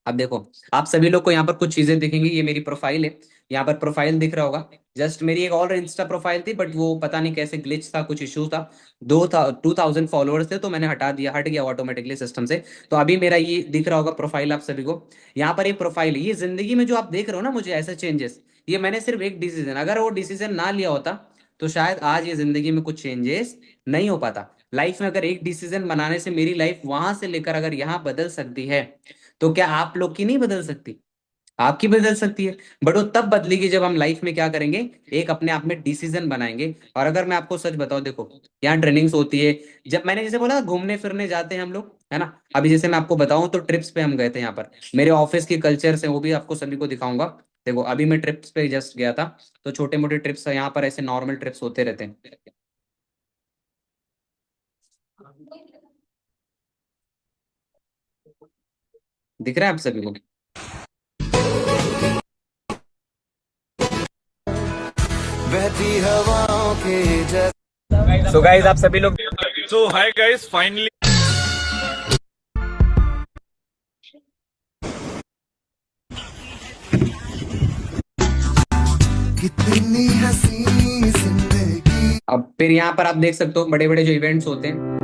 अब देखो, आप सभी लोग को यहाँ पर कुछ चीजें दिखेंगी, ये मेरी प्रोफाइल है। यहाँ पर प्रोफाइल दिख रहा होगा। जस्ट मेरी एक और इंस्टा प्रोफाइल थी, बट वो पता नहीं कैसे ग्लिच था, कुछ इशू था। 2000 फॉलोअर्स थे तो मैंने हटा दिया, हट गया ऑटोमेटिकली सिस्टम से। तो अभी मेरा ये दिख रहा होगा प्रोफाइल आप सभी को। यहाँ पर एक प्रोफाइल है, ये जिंदगी में जो आप देख रहे हो ना मुझे ऐसे चेंजेस, ये मैंने सिर्फ एक डिसीजन, अगर वो डिसीजन ना लिया होता तो शायद आज ये जिंदगी में कुछ चेंजेस नहीं हो पाता। लाइफ में अगर एक डिसीजन बनाने से मेरी लाइफ वहां से लेकर अगर यहाँ बदल सकती है, तो क्या आप लोग की नहीं बदल सकती? आपकी बदल सकती है। बट वो तब बदलेगी जब हम लाइफ में क्या करेंगे, एक अपने आप में डिसीजन बनाएंगे। और अगर मैं आपको सच बताऊं, देखो यहाँ ट्रेनिंग्स होती है, जब मैंने जैसे बोला घूमने फिरने जाते हैं हम लोग, है ना? अभी जैसे मैं आपको बताऊं तो ट्रिप्स पे हम गए थे यहाँ पर, मेरे ऑफिस के कल्चर से, वो भी आपको सभी को दिखाऊंगा। देखो अभी मैं ट्रिप्स पे जस्ट गया था, तो छोटे मोटे ट्रिप्स यहाँ पर ऐसे नॉर्मल ट्रिप्स होते रहते हैं। दिख रहा है आप सभी को? बहती हवाओं के सो गाइस आप सभी लोग, So hi guys, finally कितनी हसी जिंदगी। अब फिर यहाँ पर आप देख सकते हो बड़े बड़े जो इवेंट्स होते हैं,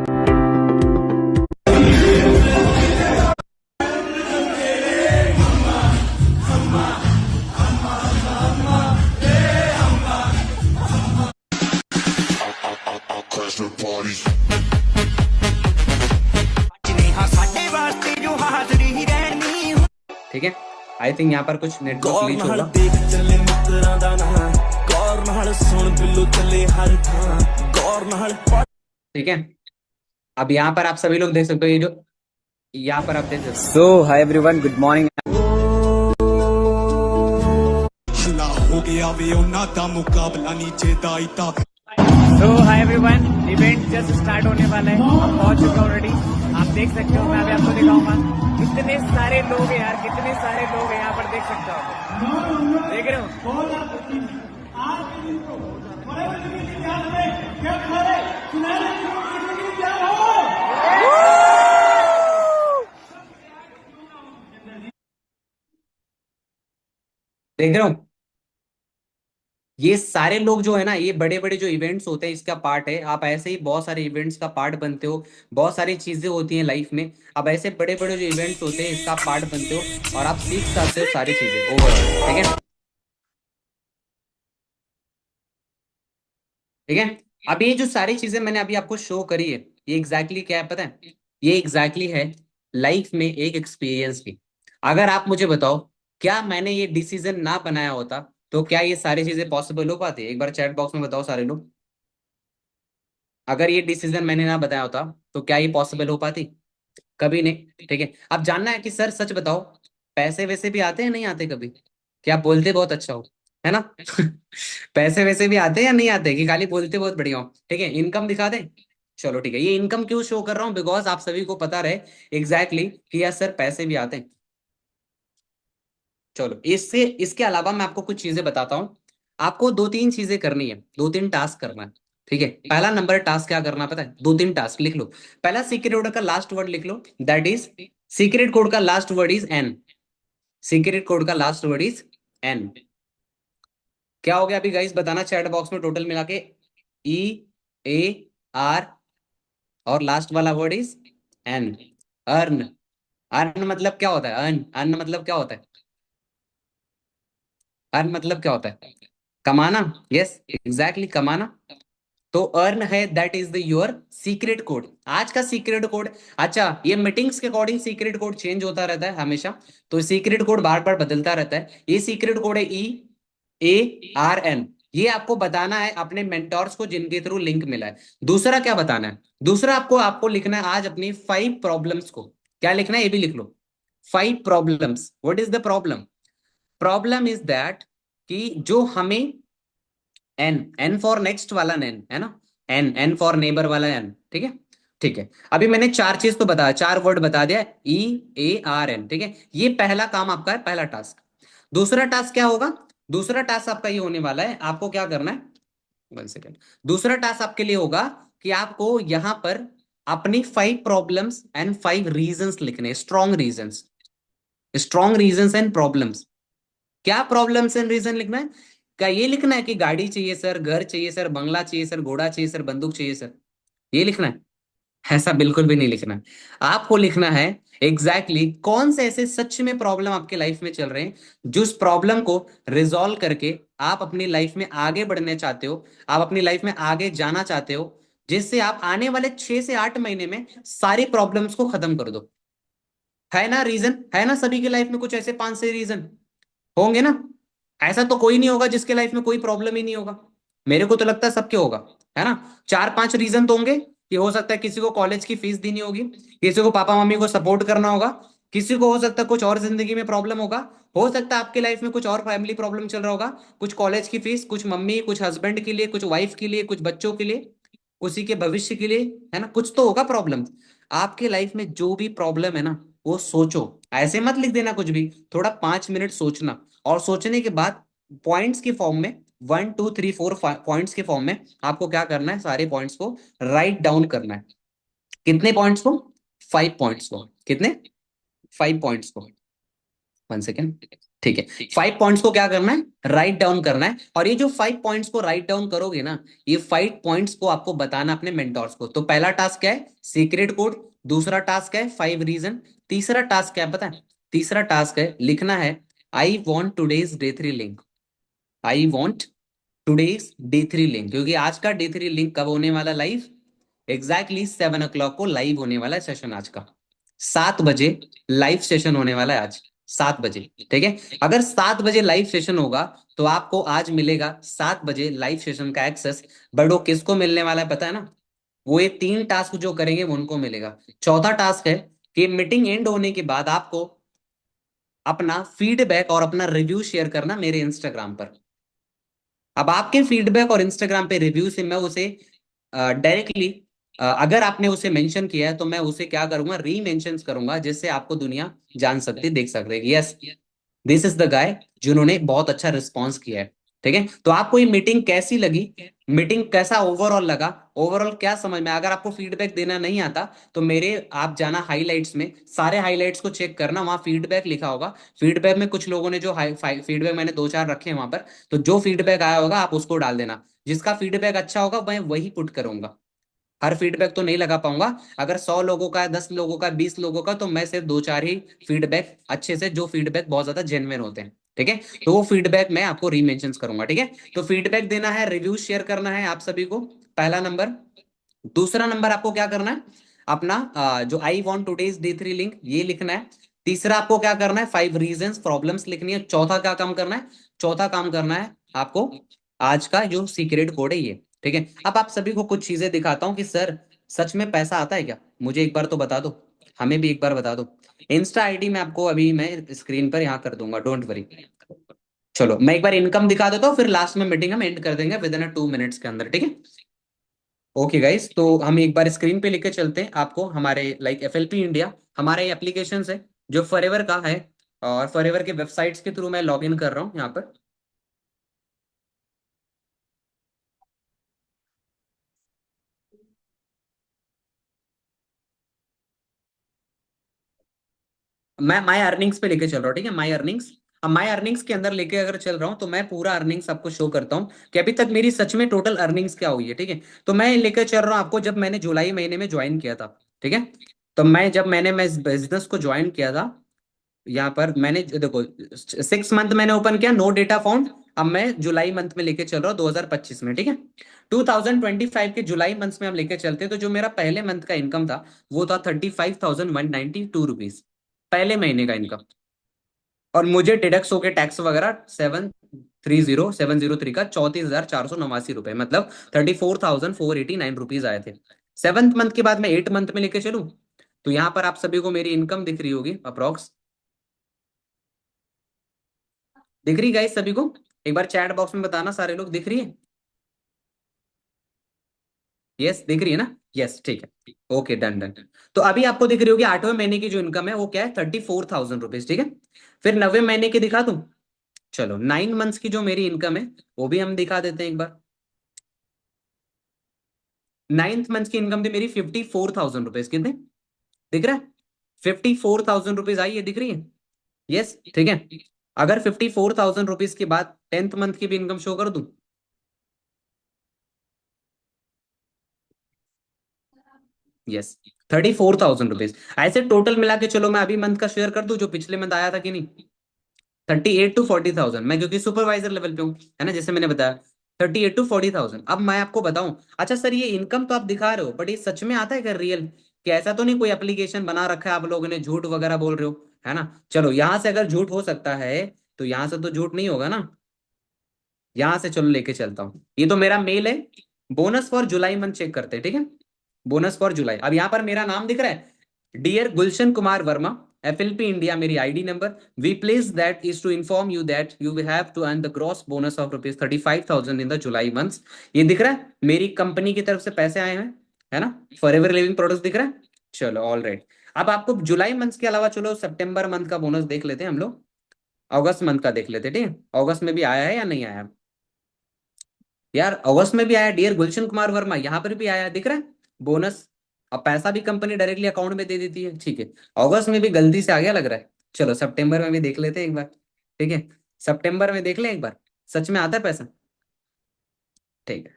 ठीक है। आई थिंक यहाँ पर कुछ नेटवर्क ग्लिच होगा। देख चले मित्रों दा ना गौर नाल सुन बिल्लो चले हर थां गौर नाल। ठीक है, अब यहाँ पर आप सभी लोग देख सकते हो, ये जो यहाँ पर आप देख सकते हो। So, hi everyone, good morning. हल्ला हो गया वे उन्हां दा मुकाबला नीचे दा इता। तो hi everyone, event just start होने वाला है, हम पहुंच चुके हैं ऑलरेडी। आप देख सकते हो, मैं अभी आपको दिखाऊंगा कितने सारे लोग हैं यार, कितने सारे लोग हैं यहाँ पर, देख सकते हो आप, देख रहे हो। देख रहे हो, ये सारे लोग जो है ना, ये बड़े बड़े जो इवेंट्स होते हैं इसका पार्ट है। आप ऐसे ही बहुत सारे इवेंट्स का पार्ट बनते हो, बहुत सारी चीजें होती हैं लाइफ में। अब ऐसे बड़े बड़े जो इवेंट्स होते हैं इसका पार्ट बनते हो और आप सीख सकते हो सारी चीजें ओवरऑल। ठीक है, ठीक है। अब ये जो सारी चीजें मैंने अभी आपको शो करी है, ये एग्जैक्टली क्या है पता है? ये एग्जैक्टली है लाइफ में एक एक्सपीरियंस की। अगर आप मुझे बताओ, क्या मैंने ये डिसीजन ना बनाया होता तो क्या ये सारी चीजें पॉसिबल हो पाती? एक बार चैट बॉक्स में बताओ सारे लोग, अगर ये डिसीजन मैंने ना बताया होता तो क्या ये पॉसिबल हो पाती? कभी नहीं। ठीक है, अब जानना है कि सर सच बताओ, पैसे वैसे भी आते हैं नहीं आते कभी? क्या बोलते बहुत अच्छा हो, है ना? पैसे वैसे भी आते हैं या नहीं आते, कि खाली बोलते बहुत बढ़िया हो? ठीक है, इनकम दिखा दें? चलो ठीक है, ये इनकम क्यों शो कर रहा हूँ? बिकॉज आप सभी को पता रहे एग्जैक्टली कि यार सर पैसे भी आते हैं। चलो, इससे इसके अलावा मैं आपको कुछ चीजें बताता हूँ। आपको दो तीन चीजें करनी है, दो तीन टास्क करना है। ठीक है, पहला नंबर टास्क क्या करना है पता है? दो तीन टास्क लिख लो। पहला, सीक्रेट कोड का लास्ट वर्ड लिख लो, दैट इज सीक्रेट कोड का last word is an. Secret code का लास्ट वर्ड इज एन। क्या हो गया अभी गाइस, बताना चैट बॉक्स में। टोटल मिला के ई ए आर और लास्ट वाला word is an. Earn. Earn मतलब क्या होता है? अर्न, अर्न मतलब क्या होता है? अर्न मतलब क्या होता है? कमाना। यस एग्जैक्टली, कमाना। तो अर्न है, that is the your secret code, आज का सीक्रेट कोड। अच्छा, ये मीटिंग्स के अकॉर्डिंग सीक्रेट कोड चेंज होता रहता है हमेशा, तो सीक्रेट कोड बार बार बदलता रहता है। ये सीक्रेट कोड है EARN। ये आपको बताना है अपने मेंटोर्स को जिनके थ्रू लिंक मिला है। दूसरा क्या बताना है? दूसरा आपको लिखना है आज अपनी 5 प्रॉब्लम्स को। क्या लिखना है ये भी लिख लो, 5 problems. What is the problem? Problem is that कि जो हमें एन फॉर नेक्स्ट वाला एन है ना, एन फॉर नेबर वाला एन। ठीक है, ठीक है। अभी मैंने 4 चीज तो बताया, 4 वर्ड बता दिया, EARN। ठीक है, ये पहला काम आपका है, पहला टास्क। दूसरा टास्क क्या होगा? दूसरा टास्क आपका ये होने वाला है, आपको क्या करना है, 1 सेकेंड। दूसरा टास्क आपके लिए होगा कि आपको यहां पर अपनी 5 प्रॉब्लम्स एंड 5 रीजंस लिखने, strong reasons, strong reasons and problems. क्या प्रॉब्लम्स एंड रीजन लिखना है? क्या ये लिखना है कि गाड़ी चाहिए सर, घर चाहिए सर, बंगला चाहिए सर, घोड़ा चाहिए सर, बंदूक चाहिए सर? ये लिखना है? ऐसा बिल्कुल भी नहीं लिखना है। आपको लिखना है एग्जैक्टली कौन से ऐसे सच में प्रॉब्लम आपके लाइफ में चल रहे हैं, जिस प्रॉब्लम को रिजॉल्व करके आप अपनी लाइफ में आगे बढ़ने चाहते हो, आप अपनी लाइफ में आगे जाना चाहते हो, जिससे आप आने वाले 6 से 8 महीने में सारी प्रॉब्लम्स को खत्म कर दो। है ना रीजन? है ना सभी की लाइफ में कुछ ऐसे 5 से रीजन होंगे ना? ऐसा तो कोई नहीं होगा जिसके लाइफ में कोई प्रॉब्लम ही नहीं होगा। मेरे को तो लगता है सबके होगा, है ना? 4-5 रीजन तो होंगे कि हो सकता है किसी को कॉलेज की फीस देनी होगी, किसी को पापा मम्मी को सपोर्ट करना होगा, किसी को हो सकता है कुछ और जिंदगी में प्रॉब्लम होगा, हो सकता है आपके लाइफ में कुछ और फैमिली प्रॉब्लम चल रहा होगा, कुछ कॉलेज की फीस, कुछ मम्मी, कुछ हस्बैंड के लिए, कुछ वाइफ के लिए, कुछ बच्चों के लिए, उसी के भविष्य के लिए, है ना? कुछ तो होगा प्रॉब्लम आपके लाइफ में। जो भी प्रॉब्लम है ना, वो सोचो, ऐसे मत लिख देना कुछ भी, थोड़ा 5 मिनट सोचना, और सोचने के बाद पॉइंट्स के फॉर्म में 1 2 3 4 पॉइंट्स के फॉर्म में आपको क्या करना है, सारे पॉइंट्स को राइट डाउन करना है। कितने पॉइंट्स को? 5 पॉइंट्स को। कितने? 5 पॉइंट्स को। 1 सेकेंड, ठीक है, 5 पॉइंट्स को क्या करना है, राइट डाउन करना है। और ये जो 5 पॉइंट्स को राइट डाउन करोगे ना, ये 5 पॉइंट्स को आपको बताना अपने मेंटोर्स को। तो पहला टास्क क्या है, सीक्रेट कोड। दूसरा टास्क है 5 रीजन। तीसरा टास्क क्या है पता है, तीसरा टास्क है लिखना है I want today's day 3 link. I want today's day 3 link, क्योंकि आज का डे 3 लिंक कब होने वाला लाइव, एग्जैक्टली 7 o'clock को लाइव होने वाला है सेशन। आज का 7 बजे लाइव सेशन होने वाला है आज 7 बजे। ठीक है, अगर 7 बजे लाइव सेशन होगा तो आपको आज मिलेगा 7 बजे लाइव सेशन का एक्सेस। बट वो किसको मिलने वाला है पता है ना, वो ये 3 टास्क जो करेंगे वो उनको मिलेगा। चौथा टास्क है कि मीटिंग एंड होने के बाद आपको अपना फीडबैक और अपना रिव्यू शेयर करना मेरे इंस्टाग्राम पर। अब आपके फीडबैक और इंस्टाग्राम पे रिव्यू से मैं उसे डायरेक्टली, अगर आपने उसे मेंशन किया है तो मैं उसे क्या करूंगा, री मेंशन करूंगा, जिससे आपको दुनिया जान सकती देख सकते है yes this is the guy जिन्होंने बहुत अच्छा रिस्पॉन्स किया है। ठीक है, तो आपको ये मीटिंग कैसी लगी, मीटिंग कैसा ओवरऑल लगा, ओवरऑल क्या समझ में। अगर आपको फीडबैक देना नहीं आता तो मेरे आप जाना हाइलाइट्स में, सारे हाइलाइट्स को चेक करना, वहां फीडबैक लिखा होगा। फीडबैक में कुछ लोगों ने जो फीडबैक मैंने 2-4 रखे हैं वहां पर, तो जो फीडबैक आया होगा आप उसको डाल देना। जिसका फीडबैक अच्छा होगा मैं वही पुट करूंगा। हर फीडबैक तो नहीं लगा पाऊंगा। अगर 100 लोगों का, 10 लोगों का, 20 लोगों का, तो मैं सिर्फ 2-4 ही फीडबैक अच्छे से, जो फीडबैक बहुत ज्यादा जेन्युइन होते हैं, ठीक है, तो वो फीडबैक मैं आपको रीमेंशन करूंगा। ठीक है, तो फीडबैक देना है, रिव्यू शेयर करना है आप सभी को, पहला नंबर। दूसरा नंबर आपको क्या करना है, अपना जो I want today's day 3 link ये लिखना है। तीसरा आपको क्या करना है, 5 रीजंस प्रॉब्लम्स लिखनी है। चौथा क्या काम करना है, चौथा काम करना है आपको आज का जो सीक्रेट कोड है ये। ठीक है, अब आप सभी को कुछ चीजें दिखाता हूं कि सर सच में पैसा आता है क्या, मुझे एक बार तो बता दो, हमें भी एक बार बता दो। इंस्टा आईडी में आपको अभी मैं स्क्रीन पर यहाँ कर दूंगा, डोंट वरी। चलो मैं एक बार इनकम दिखा देता हूँ, फिर लास्ट में मीटिंग हम एंड कर देंगे विद इन 2 मिनट्स के अंदर। ठीक है, ओके गाइस, तो हम एक बार स्क्रीन पे लेके चलते हैं आपको हमारे लाइक एफएलपी इंडिया, हमारा ये एप्लीकेशन है जो फॉरएवर का है, और फॉरएवर के वेबसाइट्स के थ्रू मैं लॉग इन कर रहा हूँ यहाँ पर। मैं माई अर्निंग्स पे लेके चल रहा हूँ। ठीक है, माई अर्निंग्स। अब माई अर्निंग्स के अंदर लेके अगर चल रहा हूँ तो मैं पूरा अर्निंग्स आपको शो करता हूँ कि अभी तक मेरी सच में टोटल अर्निंग्स क्या हुई है। ठीक है, तो मैं लेकर चल रहा हूँ आपको, जब मैंने जुलाई महीने में ज्वाइन किया था। ठीक है, तो मैं इस बिजनेस को ज्वाइन किया था, यहाँ पर मैंने देखो 6 मंथ मैंने ओपन किया, नो डेटा फाउंड। अब मैं जुलाई मंथ में लेके चल रहा हूँ 2025 में। ठीक है, 2025 के जुलाई मंथ में हम लेके चलते, तो जो मेरा पहले मंथ का इनकम था वो था 35,192 रुपीज, पहले महीने का इनकम। और मुझे डिडक्स होके टैक्स वगैरह 703 का 34,489 रुपए, मतलब 34,489 रुपीज आए थे। 7th मंथ के बाद मैं 8 मंथ में लेके चलूं तो यहाँ पर आप सभी को मेरी इनकम दिख रही होगी अप्रोक्स, दिख रही गाइस सभी को, एक बार चैट बॉक्स में बताना सारे लोग, दिख रही है, यस दिख रही है ना, यस ठीक है, ओके डन डन। तो अभी आपको दिख रही होगी 8वें महीने की जो इनकम है वो क्या है, 34,000 रुपीज। ठीक है, फिर 9वें महीने की दिखा दूं, चलो 9 मंथ्स की जो मेरी इनकम है वो भी हम दिखा देते हैं एक बार। 9th मंथ की इनकम थी मेरी 54,000 रुपीज, कितने दिख रहा है, 54,000 रुपीज आई है, दिख रही है, यस ठीक है। अगर 54,000 रुपीज के बाद 10th मंथ की भी इनकम शो कर दूं, यस 34,000 रुपीज। ऐसे टोटल मिला के चलो मैं अभी मंथ का शेयर कर दूं जो पिछले मंथ आया था कि नहीं, 38 to 40,000। मैं क्योंकि सुपरवाइजर लेवल पे हूँ, है ना, जैसे मैंने बताया 38 to 40,000। अब मैं आपको बताऊं, अच्छा सर ये इनकम तो आप दिखा रहे हो बट ये सच में आता है क्या रियल, कि ऐसा तो नहीं कोई एप्लीकेशन बना रखा है आप लोगों ने, झूठ वगैरह बोल रहे हो, है ना। चलो यहाँ से अगर झूठ हो सकता है तो यहाँ से तो झूठ नहीं होगा ना, यहाँ से चलो लेके चलता हूँ। ये तो मेरा मेल है, bonus for July month check करते हैं। ठीक है, बोनस फॉर जुलाई, अब यहाँ पर मेरा नाम दिख रहा है, dear Gulshan Kumar Verma, FLP India मेरी ID number. We place that is to inform you that you will have to earn the gross bonus of ₹35,000 in the July month. ये दिख रहा है मेरी कंपनी की तरफ से पैसे आए हैं, है ना, फॉरएवर लिविंग प्रोडक्ट्स दिख रहा है। चलो ऑल राइट, अब आपको जुलाई मंथ के अलावा चलो सितंबर मंथ का बोनस देख लेते हैं हम लोग, अगस्त मंथ का देख लेते हैं। ठीक है, अगस्त में भी आया है या नहीं आया यार, अगस्त में भी आया डियर गुलशन कुमार वर्मा, यहाँ पर भी आया दिख रहा है बोनस। अब पैसा भी कंपनी डायरेक्टली अकाउंट में दे देती है। ठीक है, अगस्त में भी गलती से आ गया लग रहा है, चलो सितंबर में भी देख लेते हैं एक बार। ठीक है, सितंबर में देख ले एक बार, सच में आता है पैसा। ठीक है,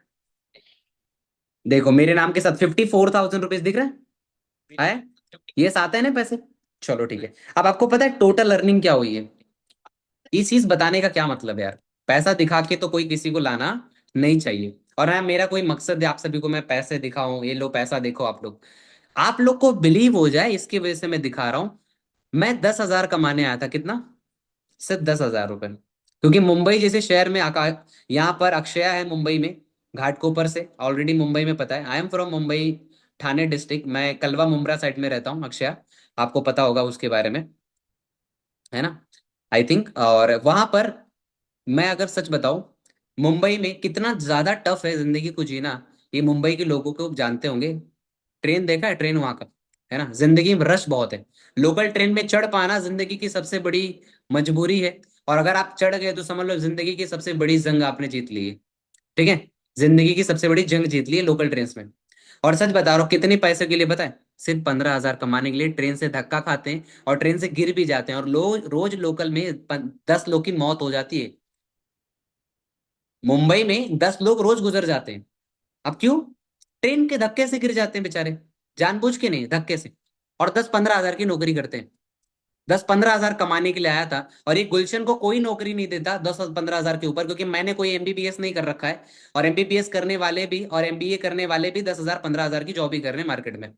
देखो मेरे नाम के साथ 54,000 रुपीज दिख रहा है, आए ये आते हैं ना पैसे। चलो ठीक है, अब आपको पता है टोटल अर्निंग क्या हुई है। ये चीज बताने का क्या मतलब है यार, पैसा दिखा के तो कोई किसी को लाना नहीं चाहिए। और हाँ, मेरा कोई मकसद है आप सभी को मैं पैसे दिखाऊं, ये लो पैसा देखो आप लोग को बिलीव हो जाए इसकी वजह से मैं दिखा रहा हूं। मैं 10,000 कमाने आया था, कितना, सिर्फ 10,000 रुपए। क्योंकि मुंबई जैसे शहर में यहाँ पर अक्षया है मुंबई में, घाटकोपर से, ऑलरेडी मुंबई में पता है, I am from Mumbai, Thane district, मैं कलवा मुंब्रा साइड में रहता हूँ, अक्षया आपको पता होगा उसके बारे में, है ना, आई थिंक। और वहां पर मैं अगर सच बताऊं, मुंबई में कितना ज्यादा टफ है जिंदगी को जीना, ये मुंबई के लोगों को जानते होंगे। ट्रेन देखा है, ट्रेन वहां का, है ना, जिंदगी में रश बहुत है। लोकल ट्रेन में चढ़ पाना जिंदगी की सबसे बड़ी मजबूरी है। और अगर आप चढ़ गए तो समझ लो जिंदगी की सबसे बड़ी जंग आपने जीत ली है। ठीक है, जिंदगी की सबसे बड़ी जंग जीत ली है लोकल ट्रेन में। और सच बता रहा हूँ, कितने पैसे के लिए पता है, सिर्फ 15,000 कमाने के लिए ट्रेन से धक्का खाते हैं और ट्रेन से गिर भी जाते हैं, और लोग रोज लोकल में 10 लोग की मौत हो जाती है। मुंबई में 10 लोग रोज गुजर जाते हैं। अब क्यों, ट्रेन के धक्के से गिर जाते हैं बेचारे, जानबूझ के नहीं, धक्के से। और 10-15 हजार की नौकरी करते हैं। 10-15 हजार कमाने के लिए आया था, और ये गुलशन को कोई नौकरी नहीं देता 10-15 हजार के ऊपर, क्योंकि मैंने कोई एमबीबीएस नहीं कर रखा है। और एमबीबीएस करने वाले भी और एमबीए करने वाले भी 10,000-15,000 की जॉब ही कर रहे हैं मार्केट में।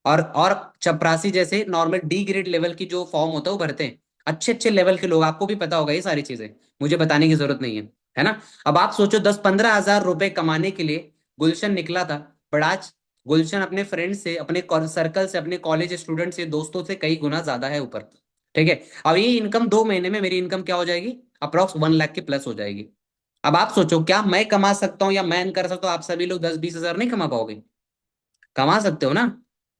और चपरासी जैसे नॉर्मल डी ग्रेड लेवल की जो फॉर्म होता है वो भरते हैं, अच्छे अच्छे लेवल के लोग, आपको भी पता होगा ये सारी चीजें, मुझे बताने की जरूरत नहीं है ना। अब आप सोचो 10-15 हजार रुपए कमाने के लिए गुलशन निकला था, पर आज गुलशन अपने फ्रेंड से, अपने सर्कल से, अपने कॉलेज स्टूडेंट से, दोस्तों से कई गुना ज्यादा है ऊपर। ठीक है, अब ये इनकम 2 महीने में मेरी इनकम क्या हो जाएगी, अप्रोक्स 1 लाख के प्लस हो जाएगी। अब आप सोचो क्या मैं कमा सकता हूँ या मैं कर सकता हूँ, आप सभी लोग 10-20 हजार नहीं कमा पाओगे, कमा सकते हो ना।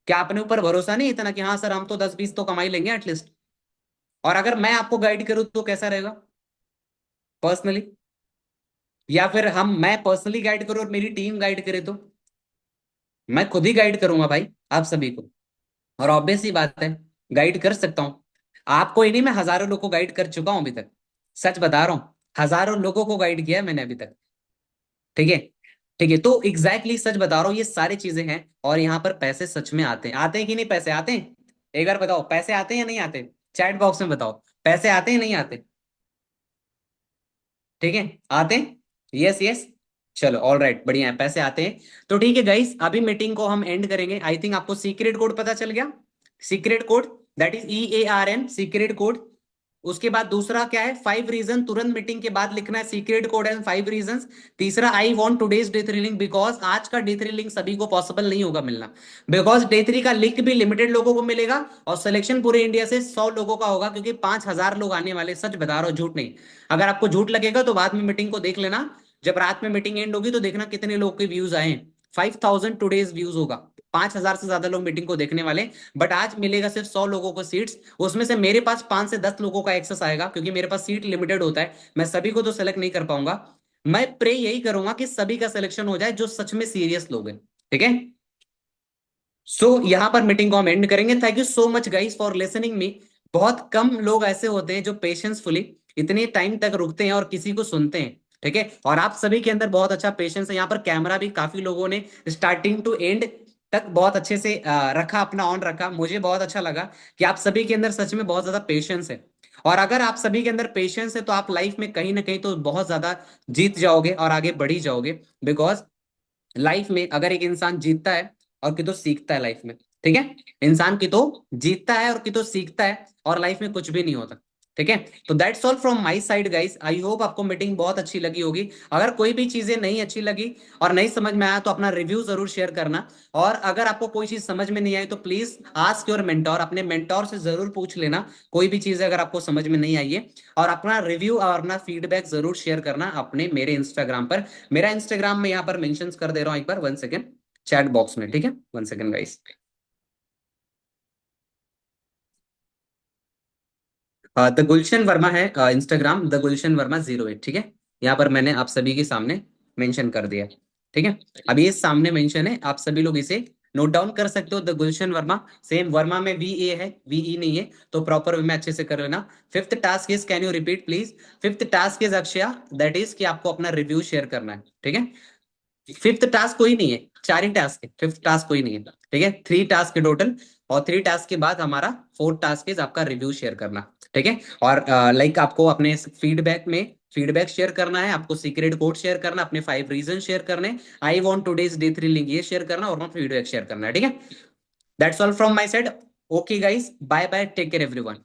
क्या अपने ऊपर भरोसा नहीं इतना कि हाँ सर हम तो 10-20 तो कमा ही लेंगे एटलीस्ट। और अगर मैं आपको गाइड करूँ तो कैसा रहेगा, पर्सनली, या फिर मैं पर्सनली गाइड करूँ और मेरी टीम गाइड करे, तो मैं खुद ही गाइड करूंगा भाई आप सभी को। और ऑब्वियस ही बात है, गाइड कर सकता हूं आपको ही नहीं, मैं हजारों लोगों को गाइड कर चुका हूं अभी तक, सच बता रहा हूं, हजारों लोगों को गाइड किया है मैंने अभी तक। ठीक है, ठीक है, तो एग्जैक्टली exactly सच बता रहा हूँ, ये सारी चीजें हैं। और यहाँ पर पैसे सच में आते हैं कि नहीं, पैसे आते हैं, एक बार बताओ, पैसे आते हैं या नहीं आते, चैट बॉक्स में बताओ, पैसे आते हैं नहीं आते। ठीक है, आते हैं, यस यस, चलो ऑल राइट, बढ़िया है, पैसे आते हैं। तो ठीक है गाइस, अभी मीटिंग को हम एंड करेंगे। आई थिंक आपको सीक्रेट कोड पता चल गया, secret code, that is EARN, secret code. उसके बाद दूसरा क्या है, 5 रीजन, तुरंत मीटिंग के बाद लिखना है सीक्रेट कोड एंड 5 रीजंस। तीसरा, I want today's day 3 link, because आज का डे 3 लिंक सभी को पॉसिबल नहीं होगा मिलना, बिकॉज डे 3 का लिंक भी लिमिटेड लोगों को मिलेगा, और सिलेक्शन पूरे इंडिया से 100 लोगों का होगा, क्योंकि 5,000 लोग आने वाले, सच बता रहा हूँ, झूठ नहीं। अगर आपको झूठ लगेगा तो बाद में मीटिंग को देख लेना, जब रात में मीटिंग एंड होगी तो देखना कितने लोग के व्यूज आए हैं। 5,000 टुडेज व्यूज होगा, 5,000 से ज्यादा लोग मीटिंग को देखने वाले। बट आज मिलेगा सिर्फ 100 लोगों को सीट्स, उसमें से मेरे पास 5 से 10 लोगों का एक्सेस आएगा, क्योंकि मेरे पास सीट लिमिटेड होता है, मैं सभी को तो सेलेक्ट नहीं कर पाऊंगा। मैं प्रे यही करूंगा कि सभी का सिलेक्शन हो जाए जो सच में सीरियस लोग हैं। ठीक है, सो यहां पर मीटिंग को हम एंड करेंगे। Thank you so much guys for listening me. बहुत कम लोग ऐसे होते हैं जो पेशेंसफुली इतने टाइम तक रुकते हैं और किसी को सुनते हैं। ठीक है, और आप सभी के अंदर बहुत अच्छा पेशेंस है। यहाँ पर कैमरा भी काफी लोगों ने स्टार्टिंग टू एंड तक बहुत अच्छे से रखा, अपना ऑन रखा, मुझे बहुत अच्छा लगा कि आप सभी के अंदर सच में बहुत ज्यादा पेशेंस है। और अगर आप सभी के अंदर पेशेंस है तो आप लाइफ में कहीं ना कहीं तो बहुत ज्यादा जीत जाओगे और आगे बढ़ी जाओगे। बिकॉज लाइफ में अगर एक इंसान जीतता है और कि तो सीखता है लाइफ में, ठीक है, इंसान की तो जीतता है और कि तो सीखता है, और लाइफ में कुछ भी नहीं होता। ठीक है, तो that's all from my side guys. I hope आपको मीटिंग बहुत अच्छी लगी होगी। अगर कोई भी चीजें नहीं अच्छी लगी और नहीं समझ में आया तो अपना रिव्यू जरूर शेयर करना। और अगर आपको कोई चीज समझ में नहीं आई तो प्लीज आस्क योर मेंटोर, अपने मेंटोर से जरूर पूछ लेना कोई भी चीज अगर आपको समझ में नहीं आई है। और अपना रिव्यू और अपना फीडबैक जरूर शेयर करना अपने मेरे इंस्टाग्राम पर। मेरा इंस्टाग्राम में यहाँ पर मेंशन कर दे रहा हूँ एक बार, 1 सेकेंड, चैट बॉक्स में। ठीक है, 1 सेकेंड गाइस। द गुलशन वर्मा है इंस्टाग्राम, द गुलशन वर्मा 08। ठीक है, यहाँ पर मैंने आप सभी के सामने मेंशन कर दिया। ठीक है, अब ये सामने मेंशन है, आप सभी लोग इसे नोट डाउन कर सकते हो the Gulshan Verma, same Verma में VA है, VE नहीं है, तो प्रॉपर वे में अच्छे से कर लेना। Fifth task is, can you repeat please? Fifth task is Akshaya, that is कि आपको अपना रिव्यू शेयर करना है, ठीक है। फिफ्थ टास्क कोई नहीं है, 4 ही टास्क है, फिफ्थ टास्क कोई नहीं है, ठीक है। 3 टास्क टोटल, और 3 टास्क के बाद हमारा 4th टास्क इज आपका रिव्यू शेयर करना, ठीक है। और लाइक आपको अपने फीडबैक में फीडबैक शेयर करना है, आपको सीक्रेट कोड शेयर करना, अपने 5 रीजन शेयर करने, I want today's day 3 link ये शेयर करना, और फीडबैक शेयर करना है, ठीक है। That's all from my side. Okay guys, bye bye, take care everyone.